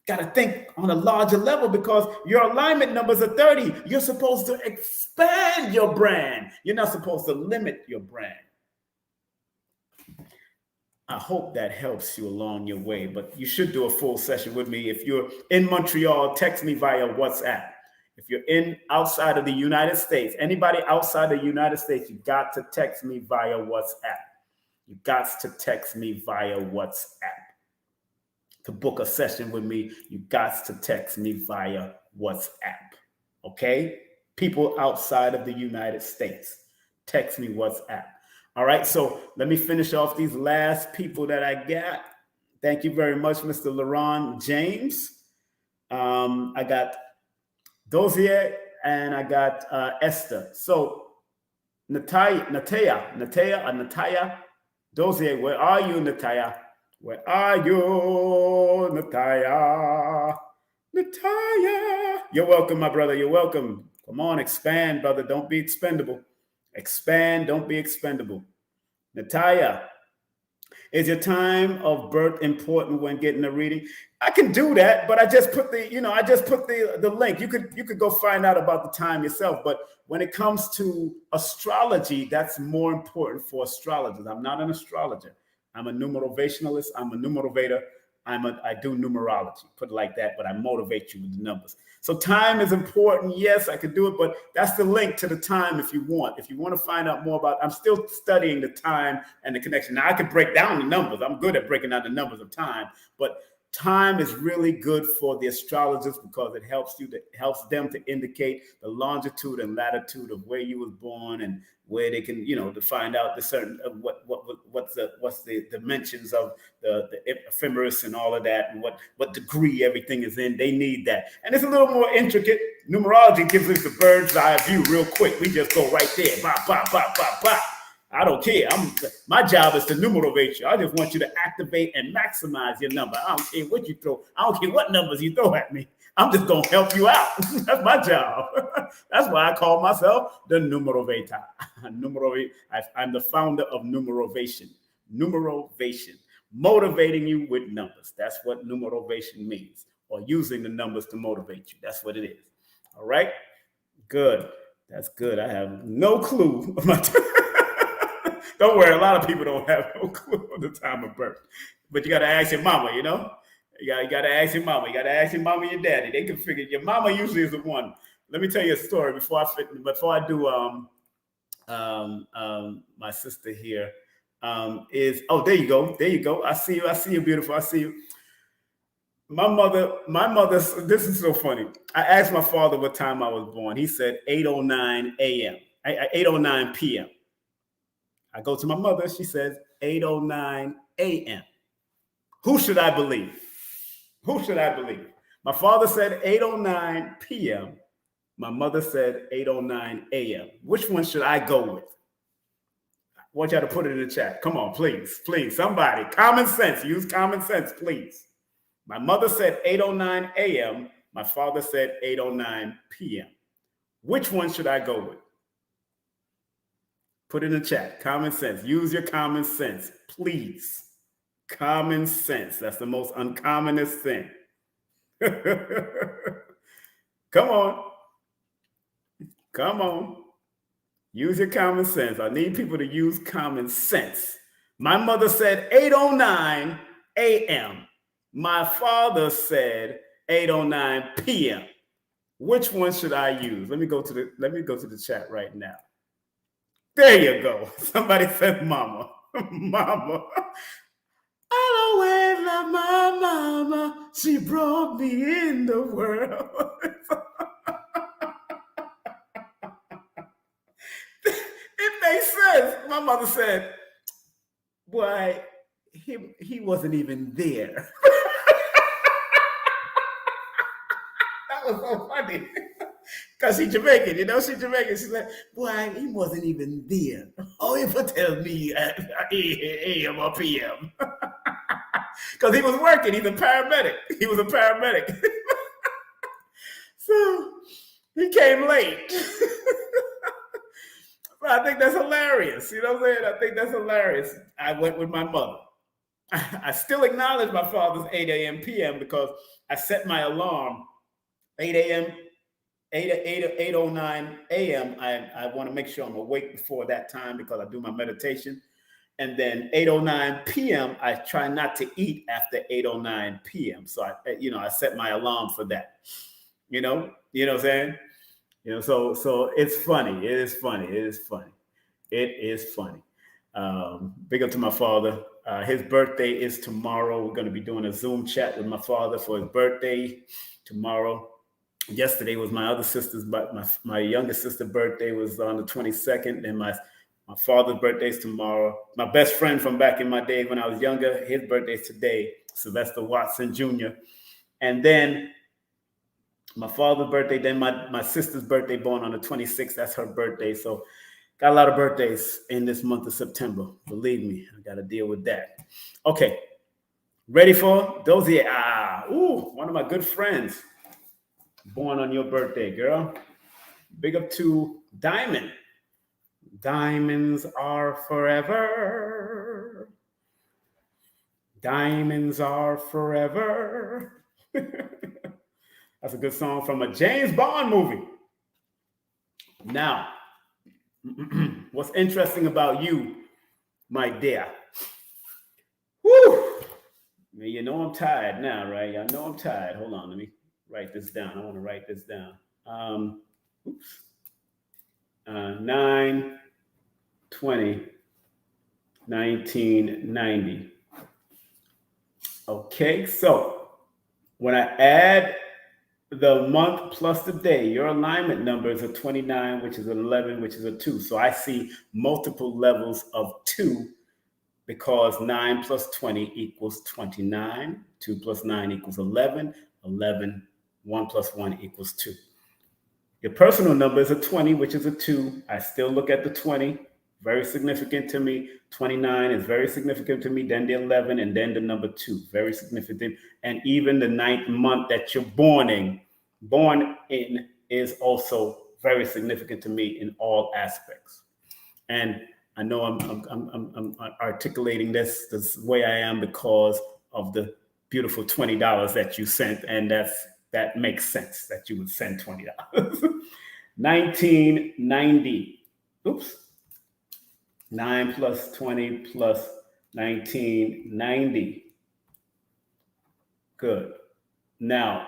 Got to think on a larger level, because your alignment numbers are 30. You're supposed to expand your brand. You're not supposed to limit your brand. I hope that helps you along your way, but you should do a full session with me. If you're in Montreal, text me via WhatsApp. If you're outside of the United States, anybody outside the United States, you got to text me via WhatsApp. You got to text me via WhatsApp. To book a session with me, you got to text me via WhatsApp. Okay? People outside of the United States, text me WhatsApp. All right, so let me finish off these last people that I got. Thank you very much, Mr. LaRon James. I got Dozier and I got Esther. So Nataya, Dozier, where are you, Nataya? Where are you, Nataya? Nataya. You're welcome, my brother. You're welcome. Come on, expand, brother. Don't be expendable. Expand, don't be expendable. Nataya, is your time of birth important when getting a reading? I can do that, but I just put the link. You could go find out about the time yourself. But when it comes to astrology, that's more important for astrologers. I'm not an astrologer. I'm a numerovationalist. I'm a numerovator. I do numerology, put it like that, but I motivate you with the numbers. So time is important. Yes, I could do it, but that's the link to the time if you want. If you want to find out more about, I'm still studying the time and the connection. Now I can break down the numbers. I'm good at breaking down the numbers of time, but time is really good for the astrologers because it helps them to indicate the longitude and latitude of where you was born and where they can, to find out the certain what's the dimensions of the ephemeris and all of that, and what degree everything is in. They need that, and it's a little more intricate. Numerology gives us the bird's eye view real quick. We just go right there, bop bop bop bop bop. I don't care. My job is to numerovate you. I just want you to activate and maximize your number. I don't care what you throw. I don't care what numbers you throw at me. I'm just going to help you out. That's my job. That's why I call myself the Numerovator. I'm the founder of Numerovation. Numerovation. Motivating you with numbers. That's what numerovation means. Or using the numbers to motivate you. That's what it is. All right? Good. That's good. I have no clue. Don't worry, a lot of people don't have no clue of the time of birth. But you got to ask your mama, You got to ask your mama. You got to ask your mama and your daddy. They can figure. Your mama usually is the one. Let me tell you a story before I do my sister here. There you go. I see you, beautiful. I see you. My mother, this is so funny. I asked my father what time I was born. He said 8:09 a.m. 8:09 p.m. I go to my mother. She says 8:09 a.m. Who should I believe? My father said 8:09 p.m. My mother said 8:09 a.m. Which one should I go with? I want y'all to put it in the chat. Come on, please. Somebody. Common sense. Use common sense, please. My mother said 8:09 a.m. My father said 8:09 p.m. Which one should I go with? Put it in the chat. Common sense. Use your common sense, please. Common sense. That's the most uncommonest thing. Come on. Use your common sense. I need people to use common sense. My mother said 8:09 a.m. My father said 8:09 p.m. Which one should I use? Let me go to the chat right now. There you go. Somebody said mama. Mama. I'll always love my mama. She brought me in the world. It makes sense. My mother said, boy, he wasn't even there. That was so funny. Because she's Jamaican, she's Jamaican. She's like, boy, he wasn't even there. Oh, he would tell me AM or PM. Because he was working. He's a paramedic. He was a paramedic. So he came late. But I think that's hilarious. You know what I'm saying? I think that's hilarious. I went with my mother. I still acknowledge my father's 8 a.m. p.m. because I set my alarm 8 a.m. 8:09 a.m. I want to make sure I'm awake before that time because I do my meditation. And then 8:09 p.m. I try not to eat after 8:09 p.m. So I set my alarm for that. You know what I'm saying? So it's funny. It is funny. Big up to my father. His birthday is tomorrow. We're going to be doing a Zoom chat with my father for his birthday tomorrow. Yesterday was my other sister's, but my youngest sister's birthday was on the 22nd, and my father's birthday is tomorrow. My best friend from back in my day when I was younger, his birthday is today, Sylvester Watson Jr. And then my father's birthday, then my sister's birthday, born on the 26th. That's her birthday. So got a lot of birthdays in this month of September. Believe me, I got to deal with that. Okay, ready for those here? One of my good friends. Born on your birthday, girl. Big up to Diamond. Diamonds are forever. Diamonds are forever. That's a good song from a James Bond movie. Now, what's interesting about you, my dear? mean, you know I'm tired now, right? I know I'm tired. Hold on, let me write this down. I want to write this down. Oops. 9, 20, 1990. Okay, so when I add the month plus the day, your alignment number is a 29, which is an 11, which is a 2. So I see multiple levels of 2 because 9 plus 20 equals 29, 2 plus 9 equals 11, 11, 1 plus 1 equals 2. Your personal number is a 20, which is a 2. I still look at the 20, very significant to me. 29 is very significant to me, then the 11, and then the number 2, very significant. And even the 9th month that you're born in is also very significant to me in all aspects. And I know I'm articulating this way I am because of the beautiful $20 that you sent, and that makes sense that you would send $20. 1990. Oops. 9 plus 20 plus 1990. Good. Now,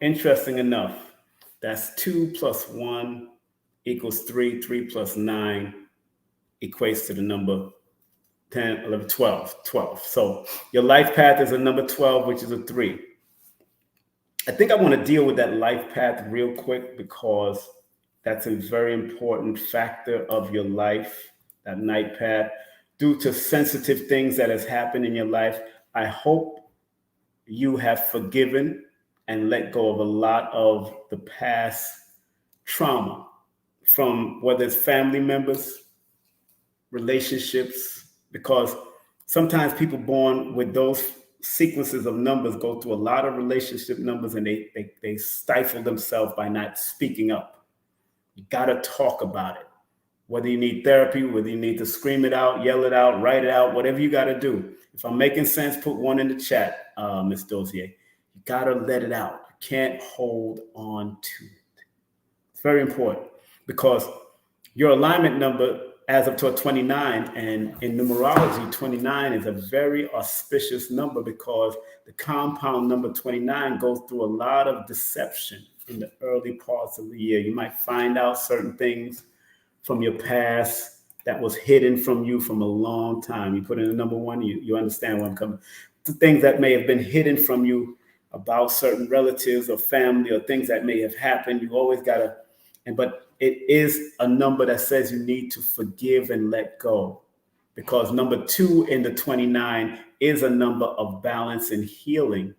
interesting enough, that's 2 plus 1 equals 3. 3 plus 9 equates to the number 10, 11, 12. 12. So your life path is a number 12, which is a 3. I think I want to deal with that life path real quick because that's a very important factor of your life, that night path. Due to sensitive things that has happened in your life, I hope you have forgiven and let go of a lot of the past trauma from whether it's family members, relationships, because sometimes people born with those sequences of numbers go through a lot of relationship numbers and they stifle themselves by not speaking up. You got to talk about it. Whether you need therapy, whether you need to scream it out, yell it out, write it out, whatever you got to do. If I'm making sense, put 1 in the chat, Ms. Dozier. You got to let it out. You can't hold on to it. It's very important because your alignment number adds up to a 29, and in numerology, 29 is a very auspicious number because the compound number 29 goes through a lot of deception in the early parts of the year. You might find out certain things from your past that was hidden from you from a long time. You put in the number 1, you understand where I'm coming. The things that may have been hidden from you about certain relatives or family or things that may have happened, you always got to, but it is a number that says you need to forgive and let go, because number 2 in the 29 is a number of balance and healing.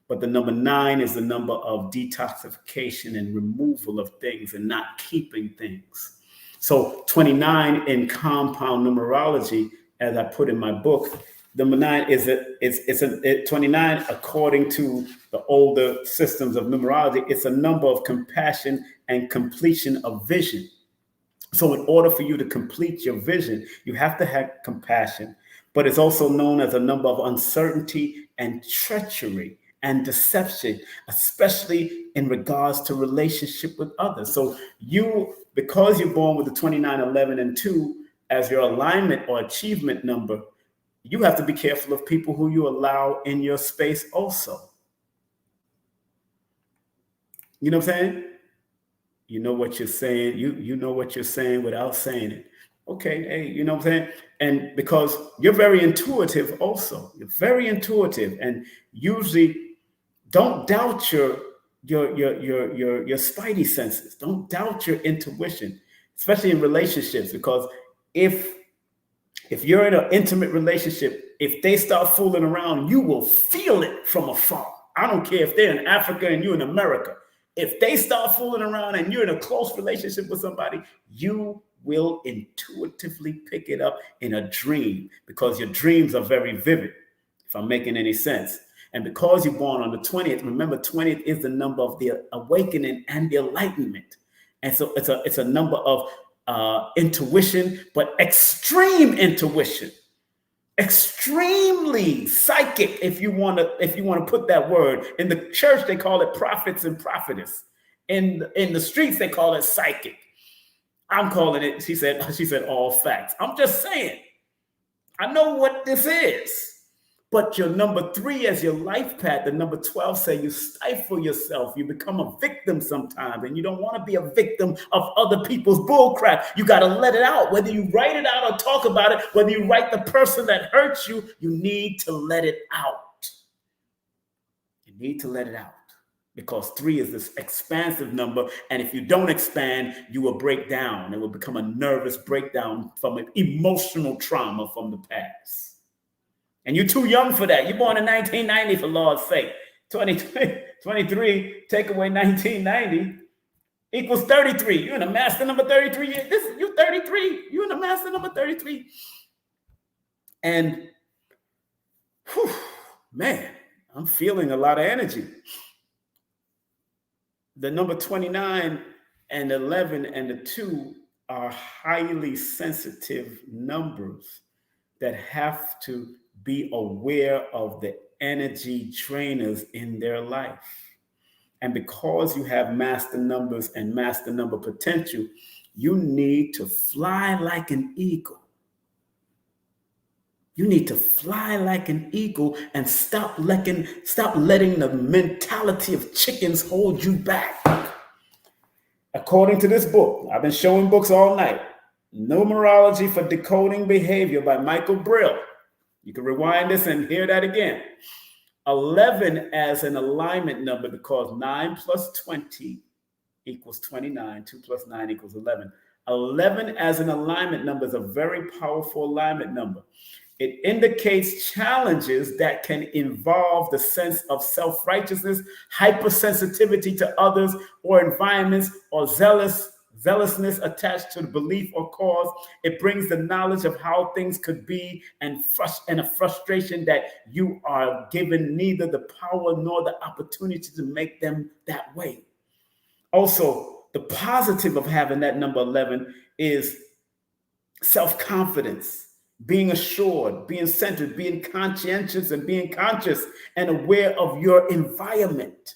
But the number 9 is the number of detoxification and removal of things and not keeping things. So 29 in compound numerology, as I put in my book, number 9 is 29 according to the older systems of numerology. It's a number of compassion and completion of vision. So in order for you to complete your vision, you have to have compassion, but it's also known as a number of uncertainty and treachery and deception, especially in regards to relationship with others. So because you're born with the 29, 11, and 2 as your alignment or achievement number, you have to be careful of people who you allow in your space also. You know what I'm saying? You know what you're saying. You know what you're saying without saying it. Okay, hey, you know what I'm saying? And because you're very intuitive also. You're very intuitive, and usually don't doubt your spidey senses. Don't doubt your intuition, especially in relationships, because if you're in an intimate relationship, if they start fooling around, you will feel it from afar. I don't care if they're in Africa and you're in America. If they start fooling around and you're in a close relationship with somebody, you will intuitively pick it up in a dream, because your dreams are very vivid, if I'm making any sense. And because you're born on the 20th, remember 20th is the number of the awakening and the enlightenment. And so it's a number of intuition, but extreme intuition, extremely psychic. If you want to put that word in the church, they call it prophets and prophetess. In the streets, they call it psychic. I'm calling it. She said all facts. I'm just saying. I know what this is. But your number 3 as your life path, the number 12 say you stifle yourself. You become a victim sometimes, and you don't want to be a victim of other people's bullcrap. You got to let it out. Whether you write it out or talk about it, whether you write the person that hurts you, you need to let it out. You need to let it out. Because 3 is this expansive number. And if you don't expand, you will break down. It will become a nervous breakdown from an emotional trauma from the past. And you're too young for that. You're born in 1990, for Lord's sake. 23, take away 1990 equals 33. You're in a master number 33. You're 33. You're in a master number 33. And, whew, man, I'm feeling a lot of energy. The number 29 and 11 and the 2 are highly sensitive numbers that have to be aware of the energy trainers in their life. And because you have master numbers and master number potential, you need to fly like an eagle. You need to fly like an eagle and stop letting the mentality of chickens hold you back. According to this book, I've been showing books all night, Numerology for Decoding Behavior by Michael Brill. You can rewind this and hear that again. 11 as an alignment number, because 9 plus 20 equals 29. 2 plus 9 equals 11. 11 as an alignment number is a very powerful alignment number. It indicates challenges that can involve the sense of self-righteousness, hypersensitivity to others or environments, or zealousness attached to the belief or cause. It brings the knowledge of how things could be and a frustration that you are given neither the power nor the opportunity to make them that way. Also, the positive of having that number 11 is self-confidence, being assured, being centered, being conscientious, and being conscious and aware of your environment.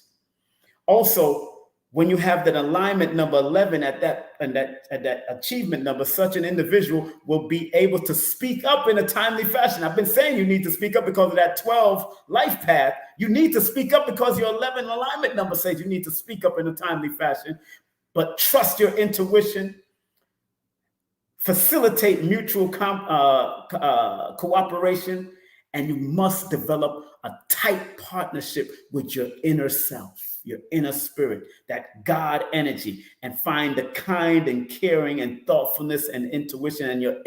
Also, when you have that alignment number 11 at that achievement number, such an individual will be able to speak up in a timely fashion. I've been saying you need to speak up because of that 12 life path. You need to speak up because your 11 alignment number says you need to speak up in a timely fashion. But trust your intuition. Facilitate mutual cooperation, and you must develop a tight partnership with your inner self, your inner spirit, that God energy, and find the kind and caring and thoughtfulness and intuition and your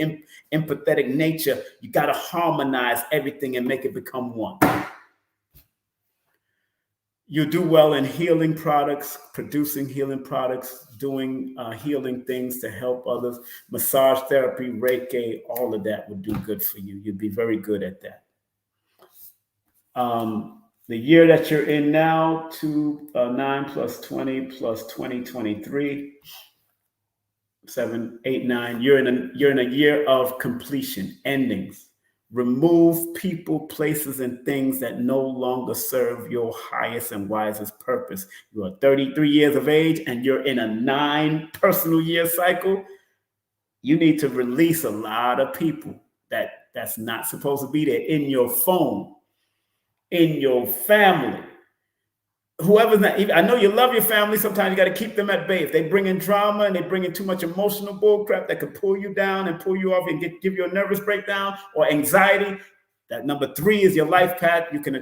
empathetic nature. You got to harmonize everything and make it become one. You do well in healing products, producing healing products, doing healing things to help others. Massage therapy, Reiki, all of that would do good for you. You'd be very good at that. The year that you're in now, 9 plus 20 plus 20, 23, 7, 8, 9. You're in a year of completion, endings. Remove people, places, and things that no longer serve your highest and wisest purpose. You are 33 years of age and you're in a 9 personal year cycle. You need to release a lot of people that's not supposed to be there in your phone, in your family. Whoever's not, I know you love your family. Sometimes you got to keep them at bay. If they bring in drama and they bring in too much emotional bull crap that could pull you down and pull you off and give you a nervous breakdown or anxiety, that number 3 is your life path. You can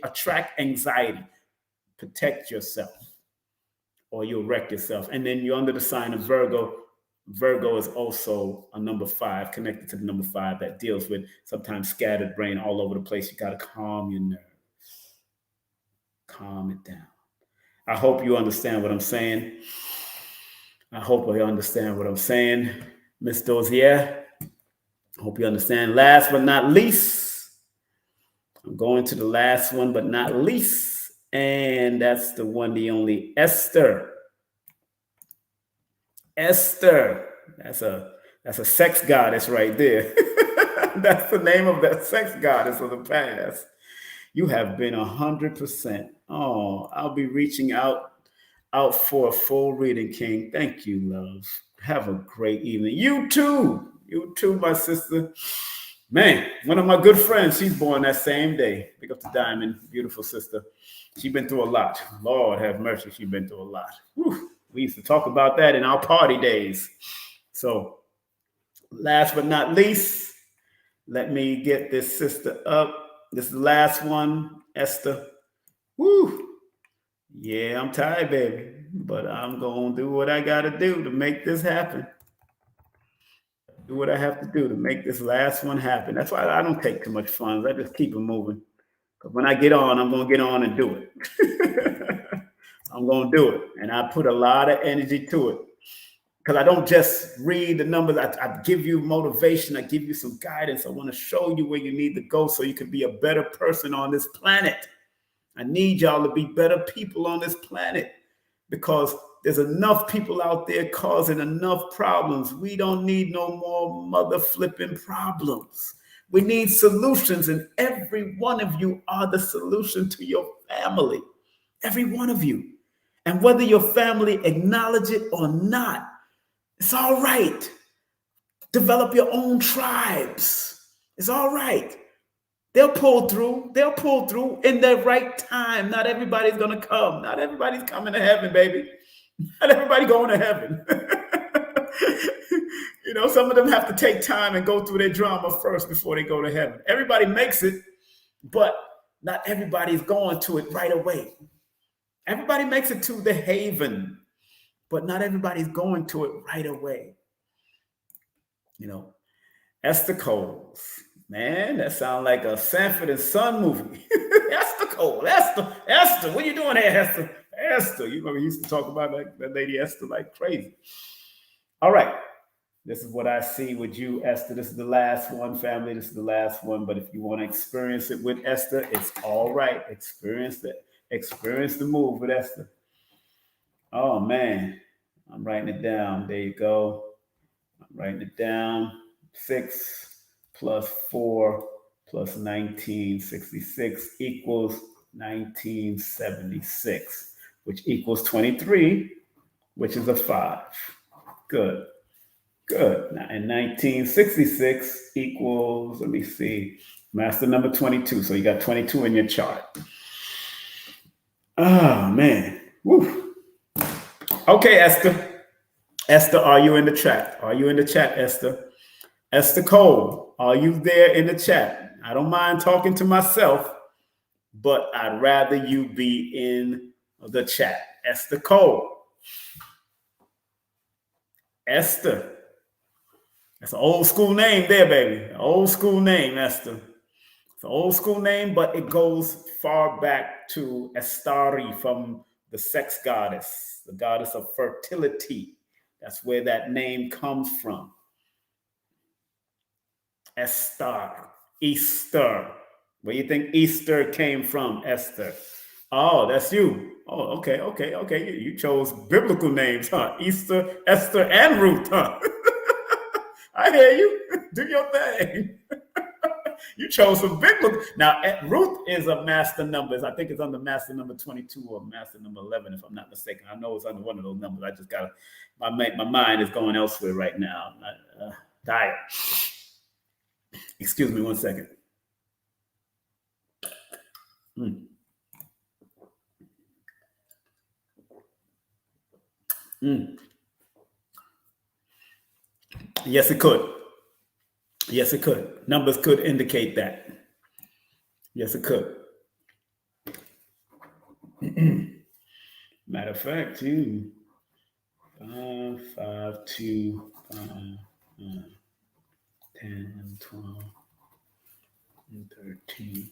attract anxiety. Protect yourself or you'll wreck yourself. And then you're under the sign of Virgo. Virgo is also a number 5, connected to the number 5 that deals with sometimes scattered brain all over the place. You got to calm your nerves. Calm it down. I hope you understand what I'm saying. Miss Dozier. I hope you understand. Last but not least, I'm going to the last one but not least, and that's the one, the only, Esther. Esther. That's a sex goddess right there. That's the name of that sex goddess of the past. You have been 100%. Oh, I'll be reaching out for a full reading, King. Thank you, love. Have a great evening. You too, my sister. Man, one of my good friends, she's born that same day. Pick up the Diamond, beautiful sister. She's been through a lot. Lord have mercy, she's been through a lot. Whew. We used to talk about that in our party days. So, last but not least, let me get this sister up. This is the last one, Esther. Woo! Yeah, I'm tired, baby, but I'm gonna do what I gotta do to make this happen. Do what I have to do to make this last one happen. That's why I don't take too much fun. I just keep it moving. Because when I get on, I'm gonna get on and do it. I'm gonna do it, and I put a lot of energy to it. Because I don't just read the numbers. I give you motivation. I give you some guidance. I want to show you where you need to go so you can be a better person on this planet. I need y'all to be better people on this planet because there's enough people out there causing enough problems. We don't need no more mother flipping problems. We need solutions, and every one of you are the solution to your family. Every one of you. And whether your family acknowledge it or not, it's all right. Develop your own tribes. It's all right. They'll pull through. They'll pull through in their right time. Not everybody's going to come. Not everybody's coming to heaven, baby. Not everybody going to heaven. You know, some of them have to take time and go through their drama first before they go to heaven. Everybody makes it, but not everybody's going to it right away. Everybody makes it to the haven, but not everybody's going to it right away. You know, Esther Coles. Man, that sounds like a Sanford and Son movie. Esther Cole, Esther, what are you doing here, Esther? Esther, you know, we used to talk about that lady Esther like crazy. All right, this is what I see with you, Esther. This is the last one, family. This is the last one. But if you want to experience it with Esther, it's all right. Experience the move with Esther. Oh man, I'm writing it down. There you go. I'm writing it down. 6 plus 4 plus 1966 equals 1976, which equals 23, which is a 5. Good. Now, and 1966 equals, let me see, master number 22. So you got 22 in your chart. Oh, man. Woo. Okay, Esther. Esther, are you in the chat? Are you in the chat, Esther? Esther Cole, are you there in the chat? I don't mind talking to myself, but I'd rather you be in the chat. Esther Cole. Esther. That's an old school name there, baby. An old school name, Esther. It's an old school name, but it goes far back to Estari, from the sex goddess, the goddess of fertility. That's where that name comes from. Esther, Easter. Where you think Easter came from, Esther? Oh, that's you. Oh, okay. You chose biblical names, huh? Easter, Esther, and Ruth, huh? I hear you. Do your thing. You chose some biblical. Now, Ruth is a master numbers. I think it's under master number 22 or master number 11, if I'm not mistaken. I know it's under one of those numbers. I just got my mind is going elsewhere right now. Diet. Excuse me 1 second. Yes, it could. Yes, it could. Numbers could indicate that. Yes, it could. Matter of fact, 2, 5, 2, 10, 12, and 13.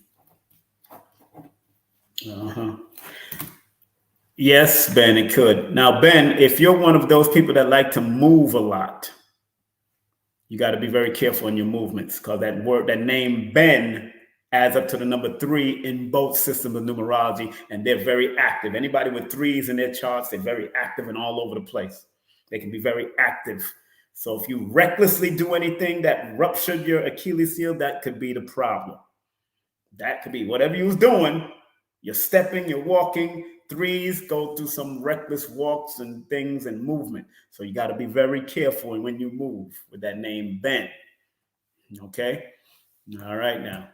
Yes, Ben, it could. Now, Ben, if you're one of those people that like to move a lot, you got to be very careful in your movements, because that name Ben adds up to the number 3 in both systems of numerology, and they're very active. Anybody with 3s in their charts, they're very active and all over the place. They can be very active. So if you recklessly do anything that ruptured your Achilles heel, that could be the problem. That could be whatever you was doing. You're stepping, you're walking. 3s go through some reckless walks and things and movement. So you got to be very careful when you move with that name Ben. Okay? All right now.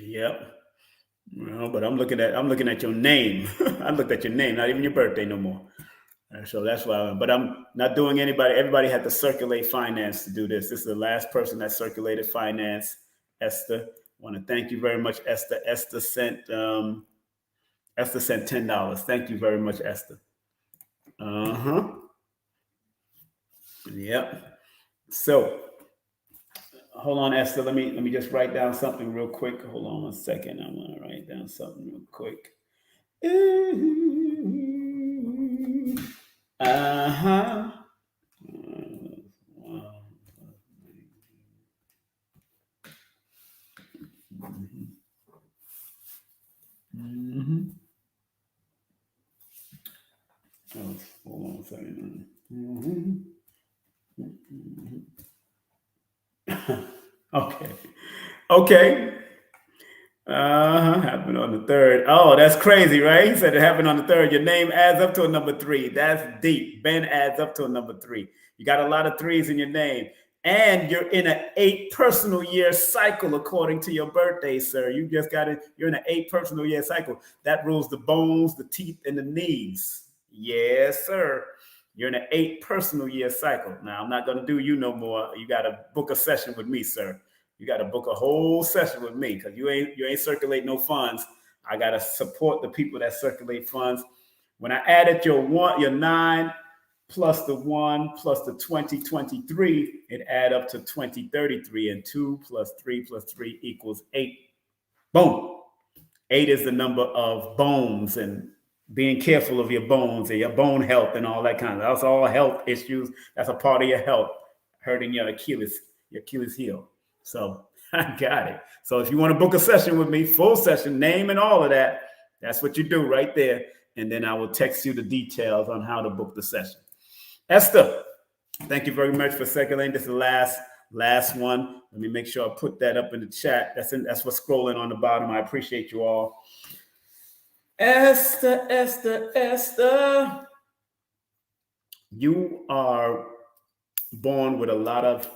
Yep. Well, but I'm looking at your name. I looked at your name, not even your birthday no more. So that's why. But I'm not doing anybody. Everybody had to circulate finance to do this. This is the last person that circulated finance. Esther, want to thank you very much, Esther. Esther sent $10. Thank you very much, Esther. Uh huh. Yep. So hold on, Esther. Let me just write down something real quick. Hold on 1 second. I want to write down something real quick. Uh huh. Mm-hmm. Oh, hold on 1 second. Mm-hmm. Okay. Okay. Happened on the third. Oh, that's crazy, right? He said it happened on the third. Your name adds up to a number three. That's deep. Ben adds up to a number three. You got a lot of threes in your name. And you're in an 8 personal year cycle according to your birthday, sir. You just got it. You're in an 8 personal year cycle. That rules the bones, the teeth, and the knees. Yes, sir. You're in an 8 personal year cycle. Now, I'm not going to do you no more. You got to book a session with me, sir. You got to book a whole session with me because you ain't circulate no funds. I got to support the people that circulate funds. When I added your 9 plus the 1 plus the 2023, it add up to 2033, and 2 plus 3 plus 3 equals 8. Boom. 8 is the number of bones and being careful of your bones and your bone health and all that kind of. That's all health issues. That's a part of your health, hurting your Achilles heel. So I got it. So if you want to book a session with me, full session, name and all of that, that's what you do right there. And then I will text you the details on how to book the session. Esther, thank you very much for circulating. This is the last one. Let me make sure I put that up in the chat. That's what's scrolling on the bottom. I appreciate you all. Esther, you are born with a lot of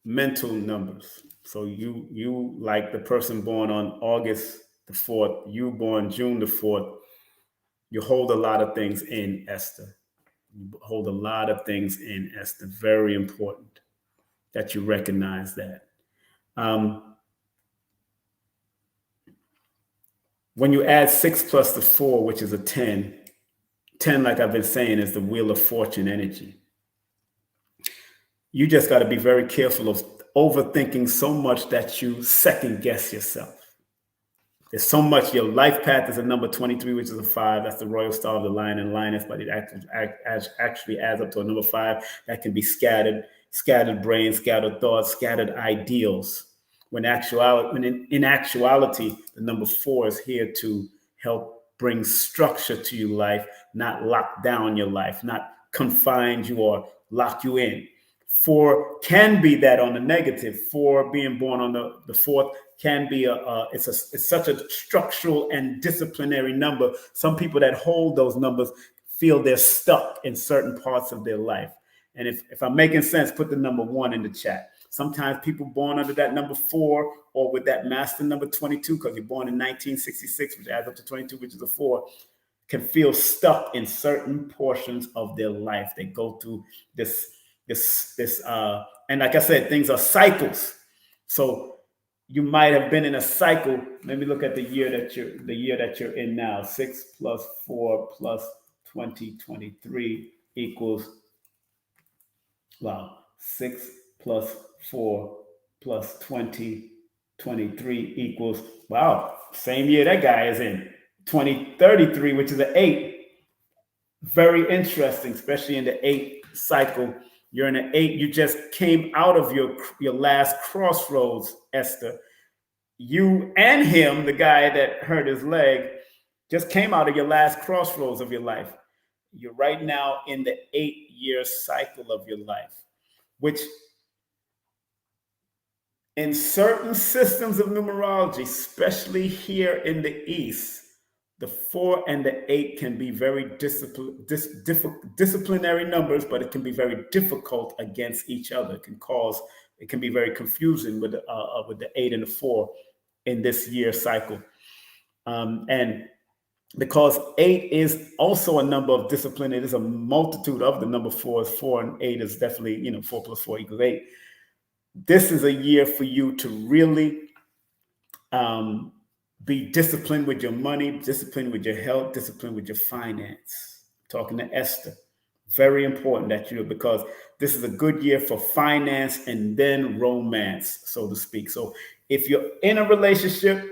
mental numbers. So you like the person born on August the 4th, you born June the 4th, you hold a lot of things in, Esther. You hold a lot of things in, Esther. Very important that you recognize that. When you add 6 plus the 4, which is a 10, 10, like I've been saying, is the wheel of fortune energy. You just got to be very careful of overthinking so much that you second guess yourself. There's so much. Your life path is a number 23, which is a 5. That's the royal star of the lion and lioness, but it actually adds up to a number 5 that can be scattered brains, scattered thoughts, scattered ideals. When in actuality, the number 4 is here to help bring structure to your life, not lock down your life, not confine you or lock you in. 4 can be that on the negative. 4 being born on the 4th can be it's such a structural and disciplinary number. Some people that hold those numbers feel they're stuck in certain parts of their life. And if I'm making sense, put the number 1 in the chat. Sometimes people born under that number 4 or with that master number 22, because you're born in 1966, which adds up to 22, which is a 4, can feel stuck in certain portions of their life. They go through this and like I said, things are cycles. So you might have been in a cycle. Let me look at the year that you're in now. 6 plus 4 plus 2023 equals, wow, 6 plus 4 plus 2023 equals, wow, same year that guy is in, 2033, which is an 8. Very interesting, especially in the 8 cycle. You're in an 8. You just came out of your last crossroads, Esther. You and him, the guy that hurt his leg, just came out of your last crossroads of your life. You're right now in the 8-year cycle of your life, which in certain systems of numerology, especially here in the East, the 4 and the 8 can be very disciplinary numbers, but it can be very difficult against each other. It can cause it can be very confusing with the 8 and the 4 in this year cycle. And because 8 is also a number of discipline, it is a multitude of the number 4s. 4 and 8 is definitely, 4 plus 4 equals 8. This is a year for you to really be disciplined with your money, disciplined with your health, disciplined with your finance. Talking to Esther. Very important that because this is a good year for finance and then romance, so to speak. So if you're in a relationship,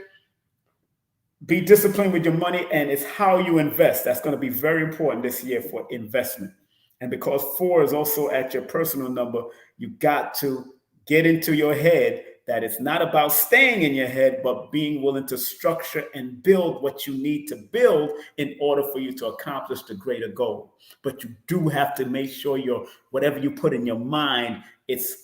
be disciplined with your money, and it's how you invest. That's going to be very important this year for investment. And because 4 is also at your personal number, you got to get into your head that it's not about staying in your head, but being willing to structure and build what you need to build in order for you to accomplish the greater goal. But you do have to make sure whatever you put in your mind, it's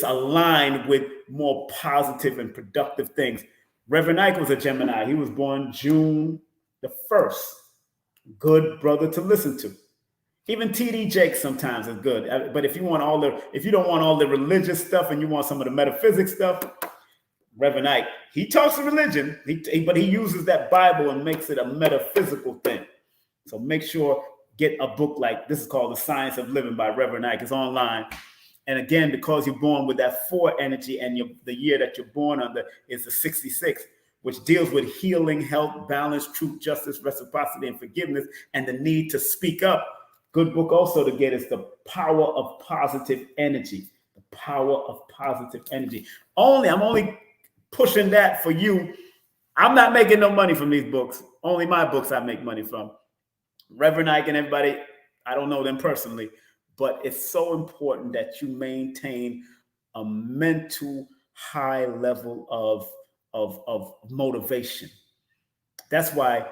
aligned with more positive and productive things. Reverend Ike was a Gemini. He was born June the 1st. Good brother to listen to. Even TD Jakes sometimes is good. But if you don't want all the religious stuff and you want some of the metaphysics stuff, Reverend Ike, he talks of religion, but he uses that Bible and makes it a metaphysical thing. So make sure, get a book like this is called The Science of Living by Reverend Ike. It's online. And again, because you're born with that 4 energy, and the year that you're born under is the 66, which deals with healing, health, balance, truth, justice, reciprocity, and forgiveness, and the need to speak up. Good book also to get is The Power of Positive Energy. The Power of Positive Energy. I'm only pushing that for you. I'm not making no money from these books. Only my books I make money from. Reverend Ike and everybody, I don't know them personally, but it's so important that you maintain a mental high level of motivation. That's why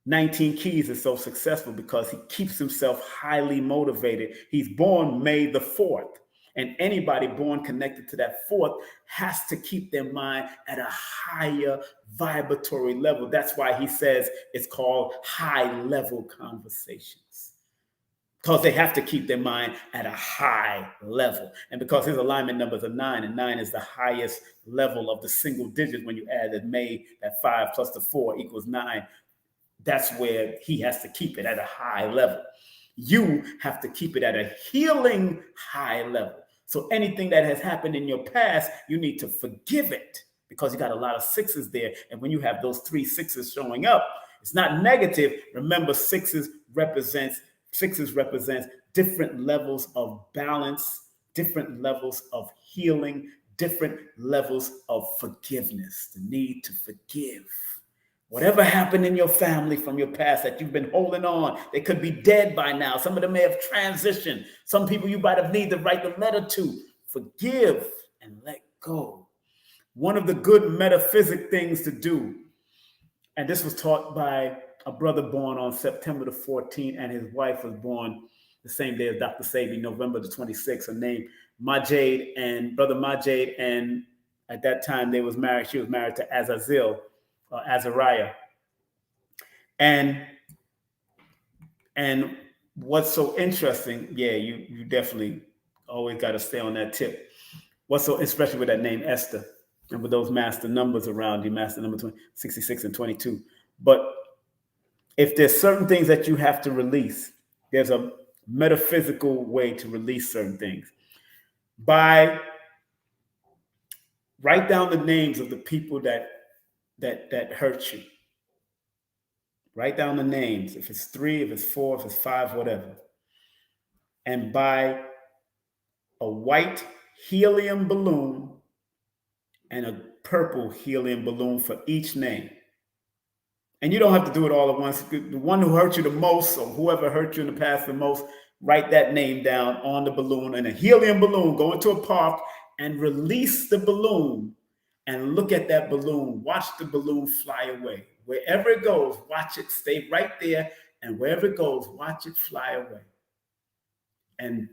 19 Keys is so successful, because he keeps himself highly motivated. He's born May the 4th, and anybody born connected to that 4th has to keep their mind at a higher vibratory level. That's why he says it's called high level conversations, because they have to keep their mind at a high level. And because his alignment numbers are 9, and 9 is the highest level of the single digit. When you add the May, that 5 plus the 4 equals 9. That's where he has to keep it at a high level. You have to keep it at a healing high level. So anything that has happened in your past, you need to forgive it, because you got a lot of 6s there. And when you have those 3 6s showing up, it's not negative. Remember, 6s represents different levels of balance, different levels of healing, different levels of forgiveness, the need to forgive. Whatever happened in your family from your past that you've been holding on, they could be dead by now. Some of them may have transitioned. Some people you might have need to write the letter to. Forgive and let go. One of the good metaphysic things to do, and this was taught by a brother born on September the 14th, and his wife was born the same day as Dr. Sabi, November the 26th. Her name Majade, and brother Majade, and at that time they was married. She was married to Azazel. Azariah. And what's so interesting, you definitely always got to stay on that tip. What's so, especially with that name Esther, and with those master numbers around you, master number 66 and 22. But if there's certain things that you have to release, there's a metaphysical way to release certain things. Write down the names of the people that hurt you. Write down the names, if it's 3, if it's 4, if it's 5, whatever. And buy a white helium balloon and a purple helium balloon for each name. And you don't have to do it all at once. The one who hurt you the most, or whoever hurt you in the past the most, write that name down on the balloon, and a helium balloon. Go into a park and release the balloon. And look at that balloon. Watch the balloon fly away. Wherever it goes, watch it stay right there. And wherever it goes, watch it fly away. And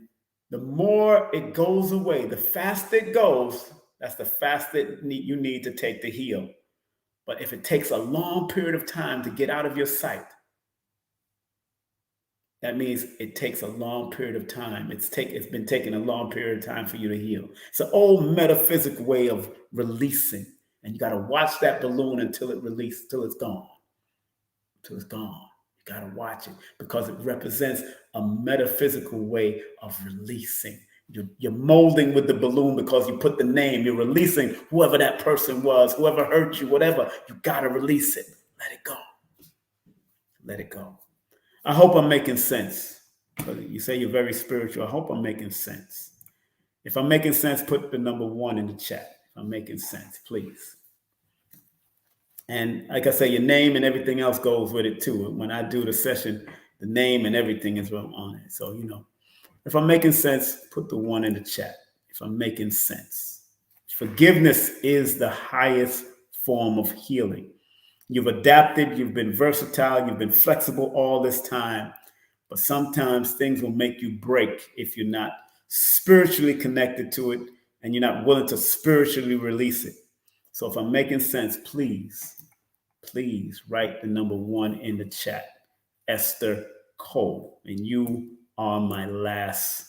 the more it goes away, the faster it goes, that's the faster you need to take to heal. But if it takes a long period of time to get out of your sight, That means it takes a long period of time. It's been taking a long period of time for you to heal. It's an old metaphysical way of releasing. And you got to watch that balloon until it releases, till it's gone. Till it's gone. You got to watch it because it represents a metaphysical way of releasing. You're molding with the balloon because you put the name. You're releasing whoever that person was, whoever hurt you, whatever. You got to release it. Let it go. Let it go. I hope I'm making sense. You say you're very spiritual. I hope I'm making sense. If I'm making sense, put the number 1 in the chat. If I'm making sense, please. And like I say, your name and everything else goes with it too. When I do the session, the name and everything is on it. So, if I'm making sense, put the 1 in the chat. If I'm making sense. Forgiveness is the highest form of healing. You've adapted, you've been versatile, you've been flexible all this time, but sometimes things will make you break if you're not spiritually connected to it and you're not willing to spiritually release it. So if I'm making sense, please write the number 1 in the chat, Esther Cole, and you are my last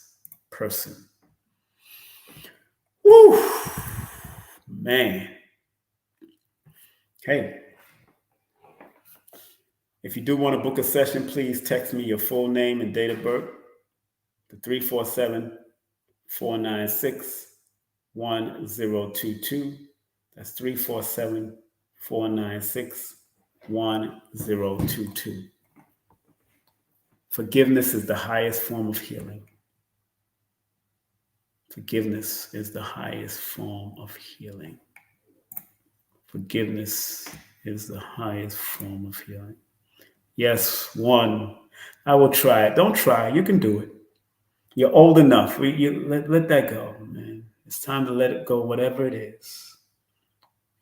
person. Woo, man. Hey. If you do want to book a session, please text me your full name and date of birth to 347-496-1022. That's 347-496-1022. Forgiveness is the highest form of healing. Forgiveness is the highest form of healing. Forgiveness is the highest form of healing. Yes, 1. I will try it. Don't try. You can do it. You're old enough. Let that go, man. It's time to let it go, whatever it is.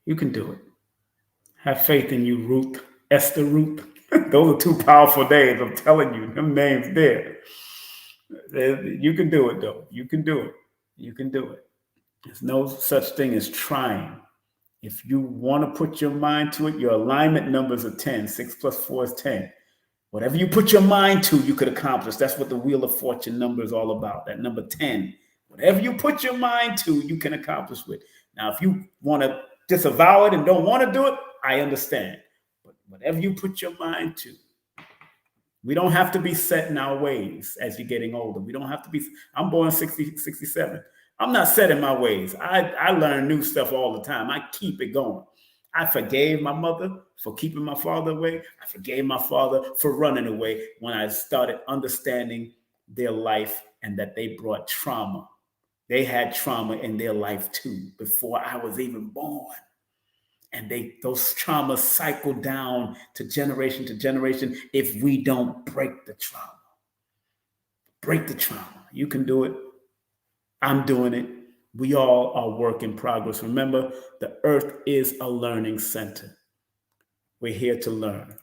You can do it. Have faith in you, Ruth. Esther Ruth. Those are 2 powerful names. I'm telling you, them names there. You can do it, though. You can do it. You can do it. There's no such thing as trying. If you want to put your mind to it, your alignment numbers are 10. 6 plus 4 is 10. Whatever you put your mind to, you could accomplish. That's what the Wheel of Fortune number is all about, that number 10. Whatever you put your mind to, you can accomplish with. Now, if you want to disavow it and don't want to do it, I understand. But whatever you put your mind to, we don't have to be set in our ways as you're getting older. We don't have to be. I'm born 67. I'm not set in my ways. I learn new stuff all the time. I keep it going. I forgave my mother for keeping my father away. I forgave my father for running away when I started understanding their life and that they brought trauma. They had trauma in their life too before I was even born. And those traumas cycle down to generation if we don't break the trauma. Break the trauma. You can do it. I'm doing it. We all are work in progress. Remember, the earth is a learning center. We're here to learn.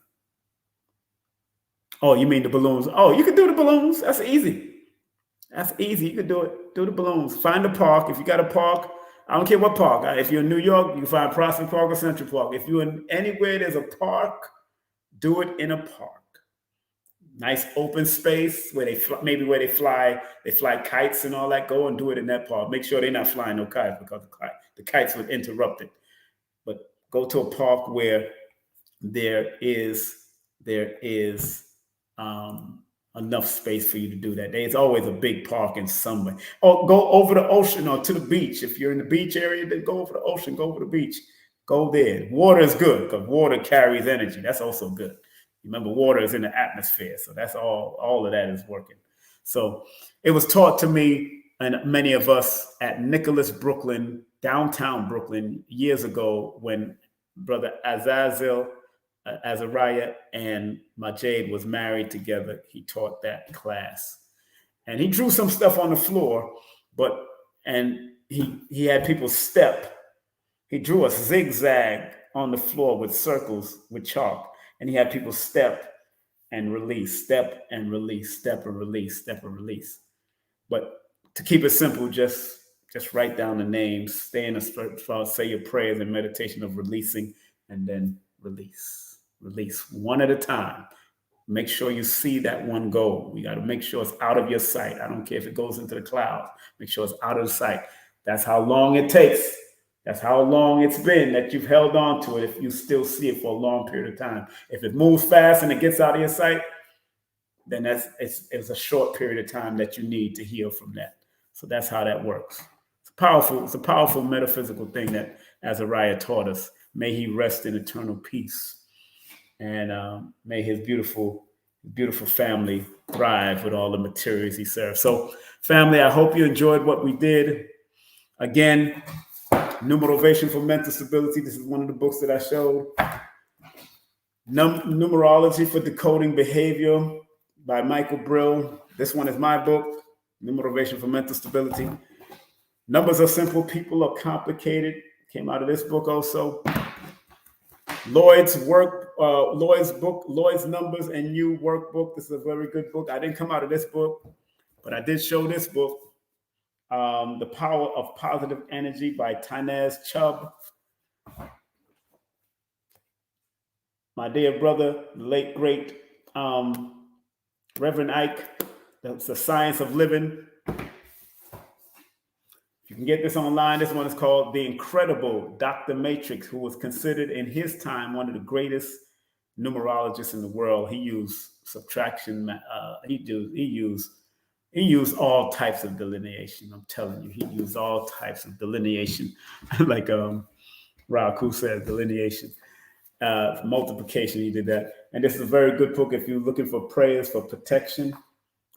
Oh, you mean the balloons? Oh, you can do the balloons. That's easy. That's easy. You can do it. Do the balloons. Find a park. If you got a park, I don't care what park. If you're in New York, you can find Prospect Park or Central Park. If you're in anywhere there's a park, do it in a park. Nice open space where they fly kites and all that. Go and do it in that park. Make sure they're not flying no kites because the kites would interrupt it. But go to a park where there is enough space for you to do that. There's always a big park in somewhere. Oh, go over the ocean or to the beach. If you're in the beach area, then go over the ocean. Go over the beach. Go there. Water is good because water carries energy. That's also good. Remember, water is in the atmosphere, so that's all of that is working. So it was taught to me and many of us at Nicholas, Brooklyn, downtown Brooklyn, years ago when Brother Azariah and Majid was married together. He taught that class. And he drew some stuff on the floor, and he had people step. He drew a zigzag on the floor with circles with chalk. And he had people step and release, step and release, step and release, step and release. But to keep it simple, just write down the names, stay in a spot, say your prayers and meditation of releasing, and then release. Release one at a time. Make sure you see that one goal. You got to make sure it's out of your sight. I don't care if it goes into the clouds. Make sure it's out of the sight. That's how long it takes. That's how long it's been that you've held on to it if you still see it for a long period of time. If it moves fast and it gets out of your sight, then it's a short period of time that you need to heal from that. So that's how that works. It's a powerful metaphysical thing that Azariah taught us. May he rest in eternal peace. And may his beautiful family thrive with all the materials he serves. So, family, I hope you enjoyed what we did. Again, Numerovation for Mental Stability. This is one of the books that I showed. Numerology for Decoding Behavior by Michael Brill. This one is my book, Numerovation for Mental Stability. Numbers are simple, people are complicated. Came out of this book also. Lloyd's book, Lloyd's Numbers and You Workbook. This is a very good book. I didn't come out of this book, but I did show this book, The Power of Positive Energy by Tynez Chubb. My dear brother, the late, great Reverend Ike, that's The Science of Living. You can get this online. This one is called The Incredible Dr. Matrix, who was considered in his time one of the greatest numerologists in the world. He used subtraction. He used all types of delineation. I'm telling you, he used all types of delineation, like Raku said, delineation, multiplication. He did that, and this is a very good book if you're looking for prayers for protection,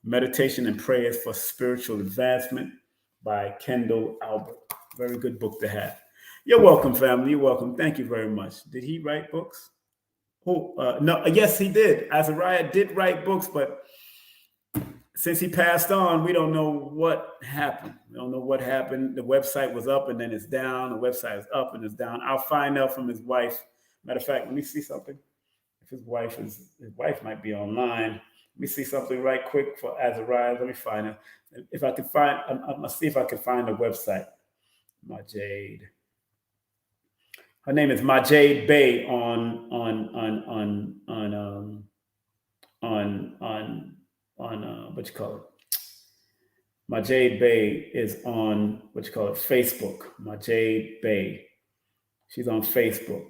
meditation, and prayers for spiritual advancement. By Kendall Albert. Very good book to have. You're welcome, family. You're welcome. Thank you very much. Did he write books? Who? No, yes, he did. Azariah did write books, but since he passed on, we don't know what happened. We don't know what happened. The website was up and then it's down. The website is up and it's down. I'll find out from his wife. Matter of fact, let me see something. If his wife might be online. Let me see something right quick for Azariah. Let me find it. If I can find, I'm gonna see if I can find the website. Majade. Her name is Majade Bay on what you call it. Majade Bay is on Facebook. Majade Bay. She's on Facebook.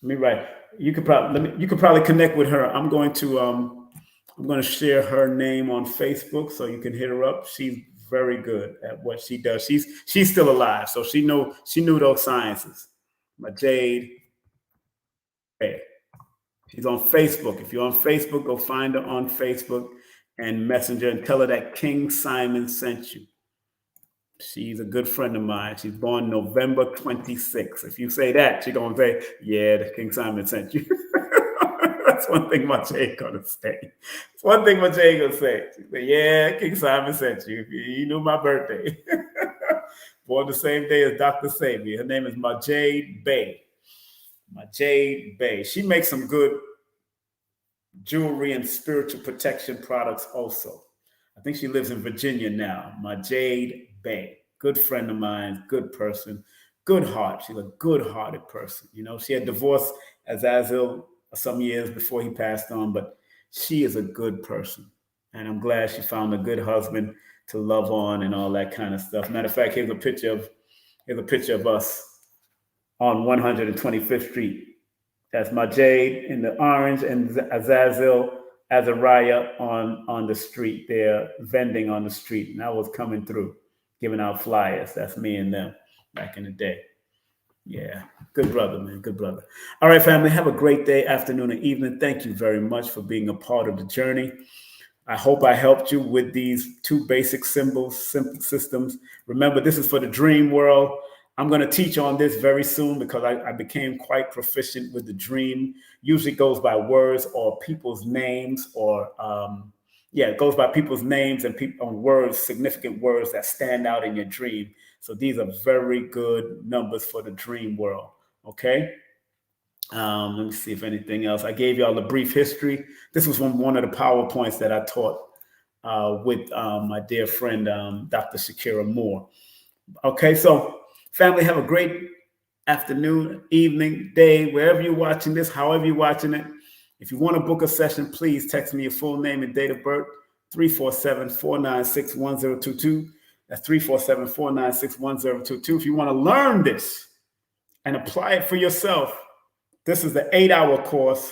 Let me write. You could probably connect with her. I'm going to share her name on Facebook so you can hit her up. She's very good at what she does. She's still alive, so she knew those sciences. Majade Bay. She's on Facebook. If you're on Facebook, go find her on Facebook and Messenger and tell her that King Simon sent you. She's a good friend of mine. She's born November 26th. If you say that, she's gonna say, "Yeah, the King Simon sent you." That's one thing my Jay gonna say. It's one thing my Jay gonna say. She say, "Yeah, King Simon sent you. He knew my birthday." Born the same day as Dr. Sabi. Her name is Majade Bay. Majade Bay. She makes some good jewelry and spiritual protection products also. I think she lives in Virginia now. Majade Bay. Good friend of mine, good person, good heart. She's a good-hearted person. You know, she had divorced Azazel some years before he passed on, but she is a good person. And I'm glad she found a good husband to love on and all that kind of stuff. Matter of fact, here's a picture of us on 125th Street. That's Majade in the orange and Azazel Azariah on the street there, vending on the street. And I was coming through, giving out flyers. That's me and them back in the day. Yeah, good brother, man, good brother. All right, family, have a great day, afternoon, and evening. Thank you very much for being a part of the journey. I hope I helped you with these two basic systems. Remember, this is for the dream world. I'm going to teach on this very soon because I became quite proficient with the dream. Usually goes by words or people's names or, it goes by people's names and words, significant words that stand out in your dream. So these are very good numbers for the dream world. Okay. Let me see if anything else. I gave y'all a brief history. This was one of the PowerPoints that I taught with my dear friend, Dr. Shakira Moore. Okay. So family, have a great afternoon, evening, day, wherever you're watching this, however you're watching it. If you want to book a session, please text me your full name and date of birth, 347-496-1022. That's 347-496-1022. If you want to learn this and apply it for yourself, this is the 8-hour course.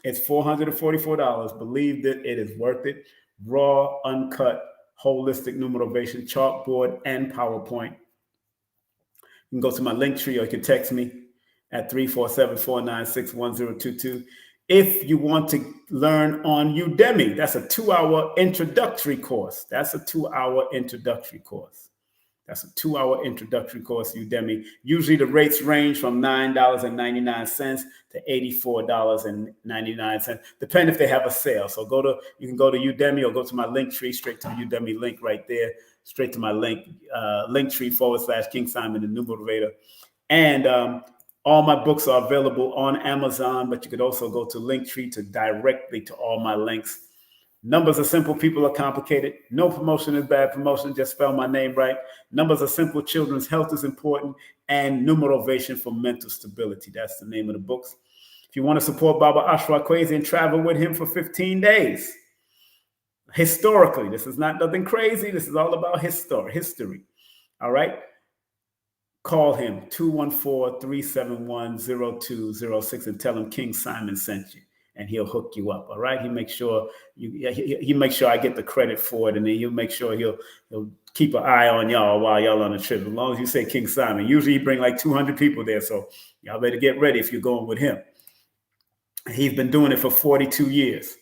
It's $444. Believe that it is worth it. Raw, uncut, holistic numerovation, chalkboard, and PowerPoint. You can go to my link tree or you can text me at 347-496-1022. If you want to learn on Udemy, that's a 2-hour introductory course. That's a 2-hour introductory course. That's a 2-hour introductory course, Udemy. Usually the rates range from $9.99 to $84.99, depending if they have a sale. So you can go to Udemy or go to my link tree, straight to the Udemy link right there, straight to my link tree /King Simon, the New Motivator. And all my books are available on Amazon, but you could also go to Linktree to directly to all my links. Numbers are simple, people are complicated. No promotion is bad promotion, just spell my name right. Numbers are simple, children's health is important, and Numerovation for mental stability. That's the name of the books. If you want to support Baba Ashra Kwesi and travel with him for 15 days, historically, this is not nothing crazy. This is all about history. All right? Call him 214-371-0206 and tell him King Simon sent you, and he'll hook you up. All right, he makes sure I get the credit for it, and then he'll make sure he'll keep an eye on y'all while y'all on the trip. As long as you say King Simon, usually he bring like 200 people there, so y'all better get ready if you're going with him. He's been doing it for 42 years.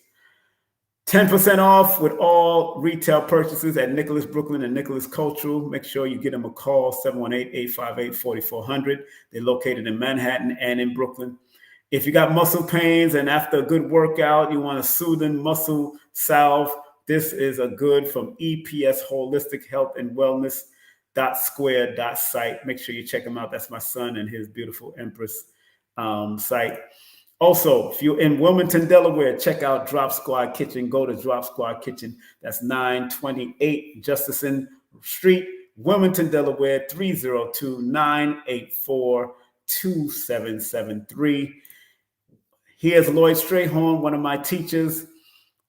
10% off with all retail purchases at Nicholas Brooklyn and Nicholas Cultural. Make sure you get them a call, 718-858-4400. They're located in Manhattan and in Brooklyn. If you got muscle pains and after a good workout, you want a soothing muscle salve, this is a good from EPS Holistic Health and Wellness .square.site. Make sure you check them out. That's my son and his beautiful Empress site. Also, if you're in Wilmington, Delaware, check out Drop Squad Kitchen. Go to Drop Squad Kitchen. That's 928 Justin Street, Wilmington, Delaware, 302-984-2773. Here's Lloyd Strayhorn, one of my teachers,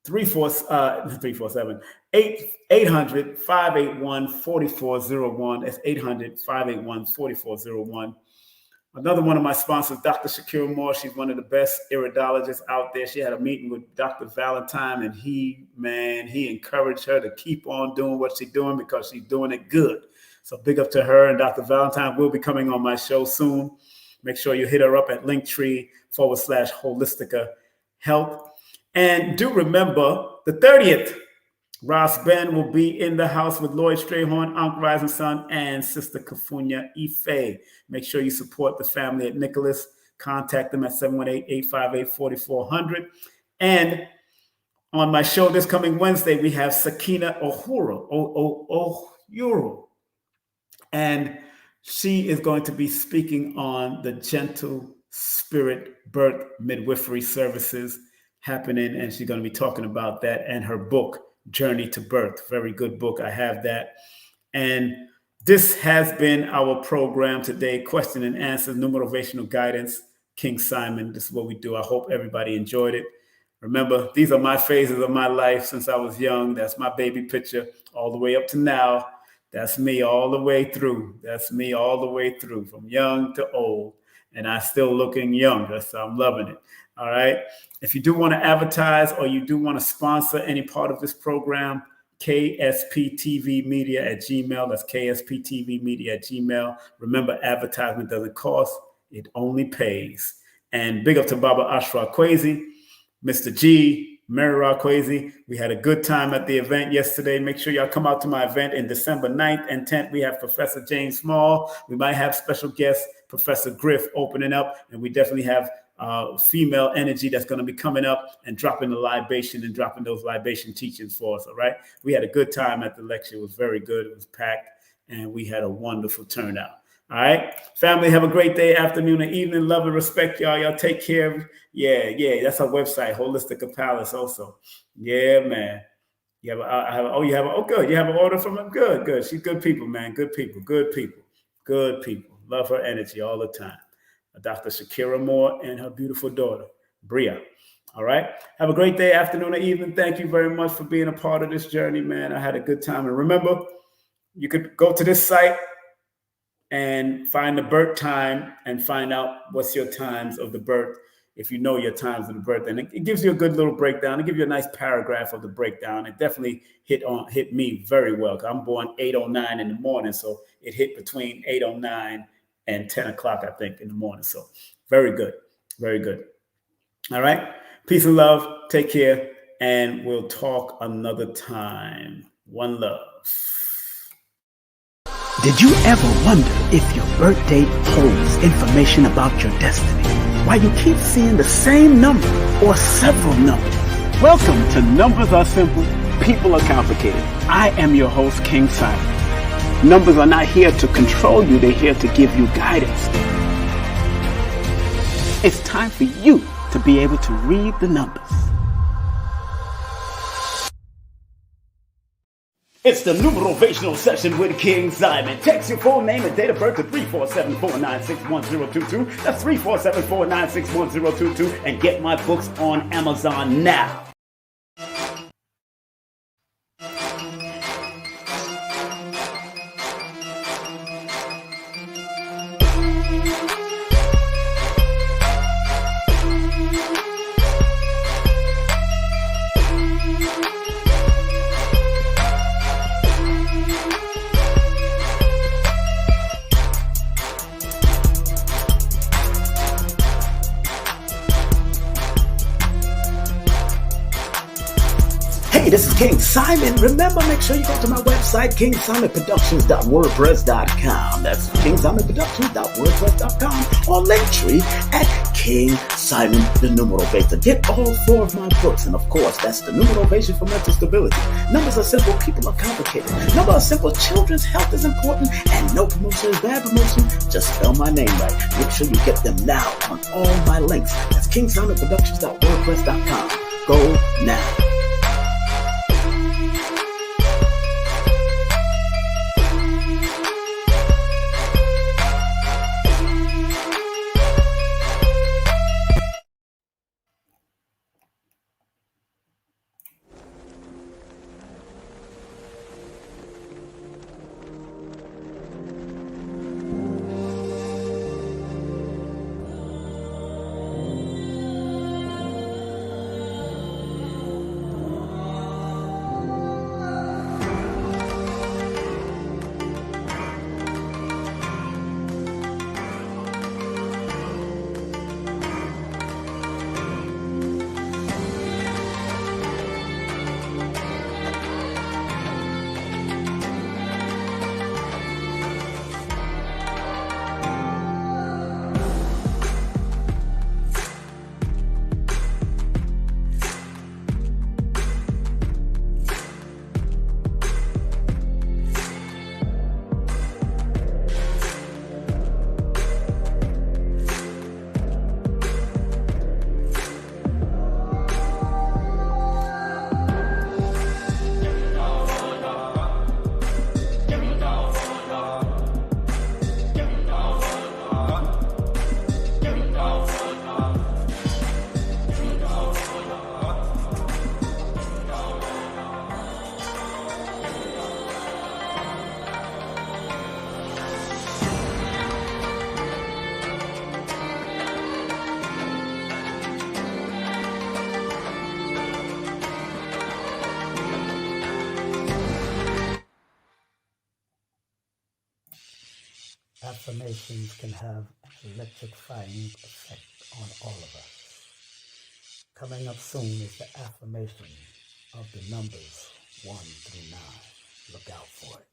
800-581-4401. That's 800-581-4401. Another one of my sponsors, Dr. Shakira Moore. She's one of the best iridologists out there. She had a meeting with Dr. Valentine, and he encouraged her to keep on doing what she's doing because she's doing it good. So big up to her, and Dr. Valentine will be coming on my show soon. Make sure you hit her up at Linktree /Holistica Health. And do remember the 30th, Ross Ben will be in the house with Lloyd Strayhorn, Uncle Rising Sun, and Sister Kafunya Ife. Make sure you support the family at Nicholas. Contact them at 718-858-4400. And on my show this coming Wednesday, we have Sakina Ohuru. And she is going to be speaking on the Gentle Spirit Birth Midwifery Services happening. And she's going to be talking about that and her book, Journey to Birth. Very good book. I have that. And this has been our program today. Question and answers, numerovational guidance, King Simon. This is what we do. I hope everybody enjoyed it. Remember, these are my phases of my life since I was young. That's my baby picture all the way up to now. That's me all the way through. That's me all the way through, from young to old. And I'm still looking younger, so I'm loving it. All right. If you do want to advertise or you do want to sponsor any part of this program, ksptvmedia@gmail. That's ksptvmedia@gmail. Remember, advertisement doesn't cost. It only pays. And big up to Baba Ashra Kwesi, Mr. G, Mary Ra Kwesi. We had a good time at the event yesterday. Make sure y'all come out to my event in December 9th and 10th. We have Professor James Small. We might have special guest Professor Griff opening up. And we definitely have female energy that's going to be coming up and dropping the libation and dropping those libation teachings for us. All right. We had a good time at the lecture. It was very good. It was packed and we had a wonderful turnout. All right. Family, have a great day, afternoon, and evening. Love and respect, y'all. Y'all take care. Yeah. That's our website, Holistica Palace also. Yeah, man. You have good. You have an order from them? Good. She's good people, man. Good people. Love her energy all the time. Dr. Shakira Moore and her beautiful daughter, Bria. All right. Have a great day, afternoon, or evening. Thank you very much for being a part of this journey, man. I had a good time. And remember, you could go to this site and find the birth time and find out what's your times of the birth. If you know your times of the birth, and it gives you a good little breakdown. It gives you a nice paragraph of the breakdown. It definitely hit me very well. I'm born 8:09 in the morning, so it hit between 8:09 and 10 o'clock, I think, in the morning. So very good, very good. All right. Peace and love. Take care. And we'll talk another time. One love. Did you ever wonder if your birth date holds information about your destiny? Why you keep seeing the same number or several numbers? Welcome to Numbers Are Simple, People Are Complicated. I am your host, King Simon. Numbers are not here to control you, they're here to give you guidance. It's time for you to be able to read the numbers. It's the Numerovational session with King Simon. Text your full name and date of birth to 347-496-1022. That's 347-496-1022. And get my books on Amazon now. Hey, this is King Simon. Remember, make sure you go to my website, kingsimonproductions.wordpress.com. That's kingsimonproductions.wordpress.com, or Linktree at King Simon the Numerovator. Get all 4 of my books, and of course, that's the Numerovation for Mental Stability. Numbers are simple, people are complicated. Numbers are simple, children's health is important, and no promotion is bad promotion. Just spell my name right. Make sure you get them now on all my links. That's kingsimonproductions.wordpress.com. Go now. Affirmations can have an electrifying effect on all of us. Coming up soon is the affirmation of the numbers 1 through 9. Look out for it.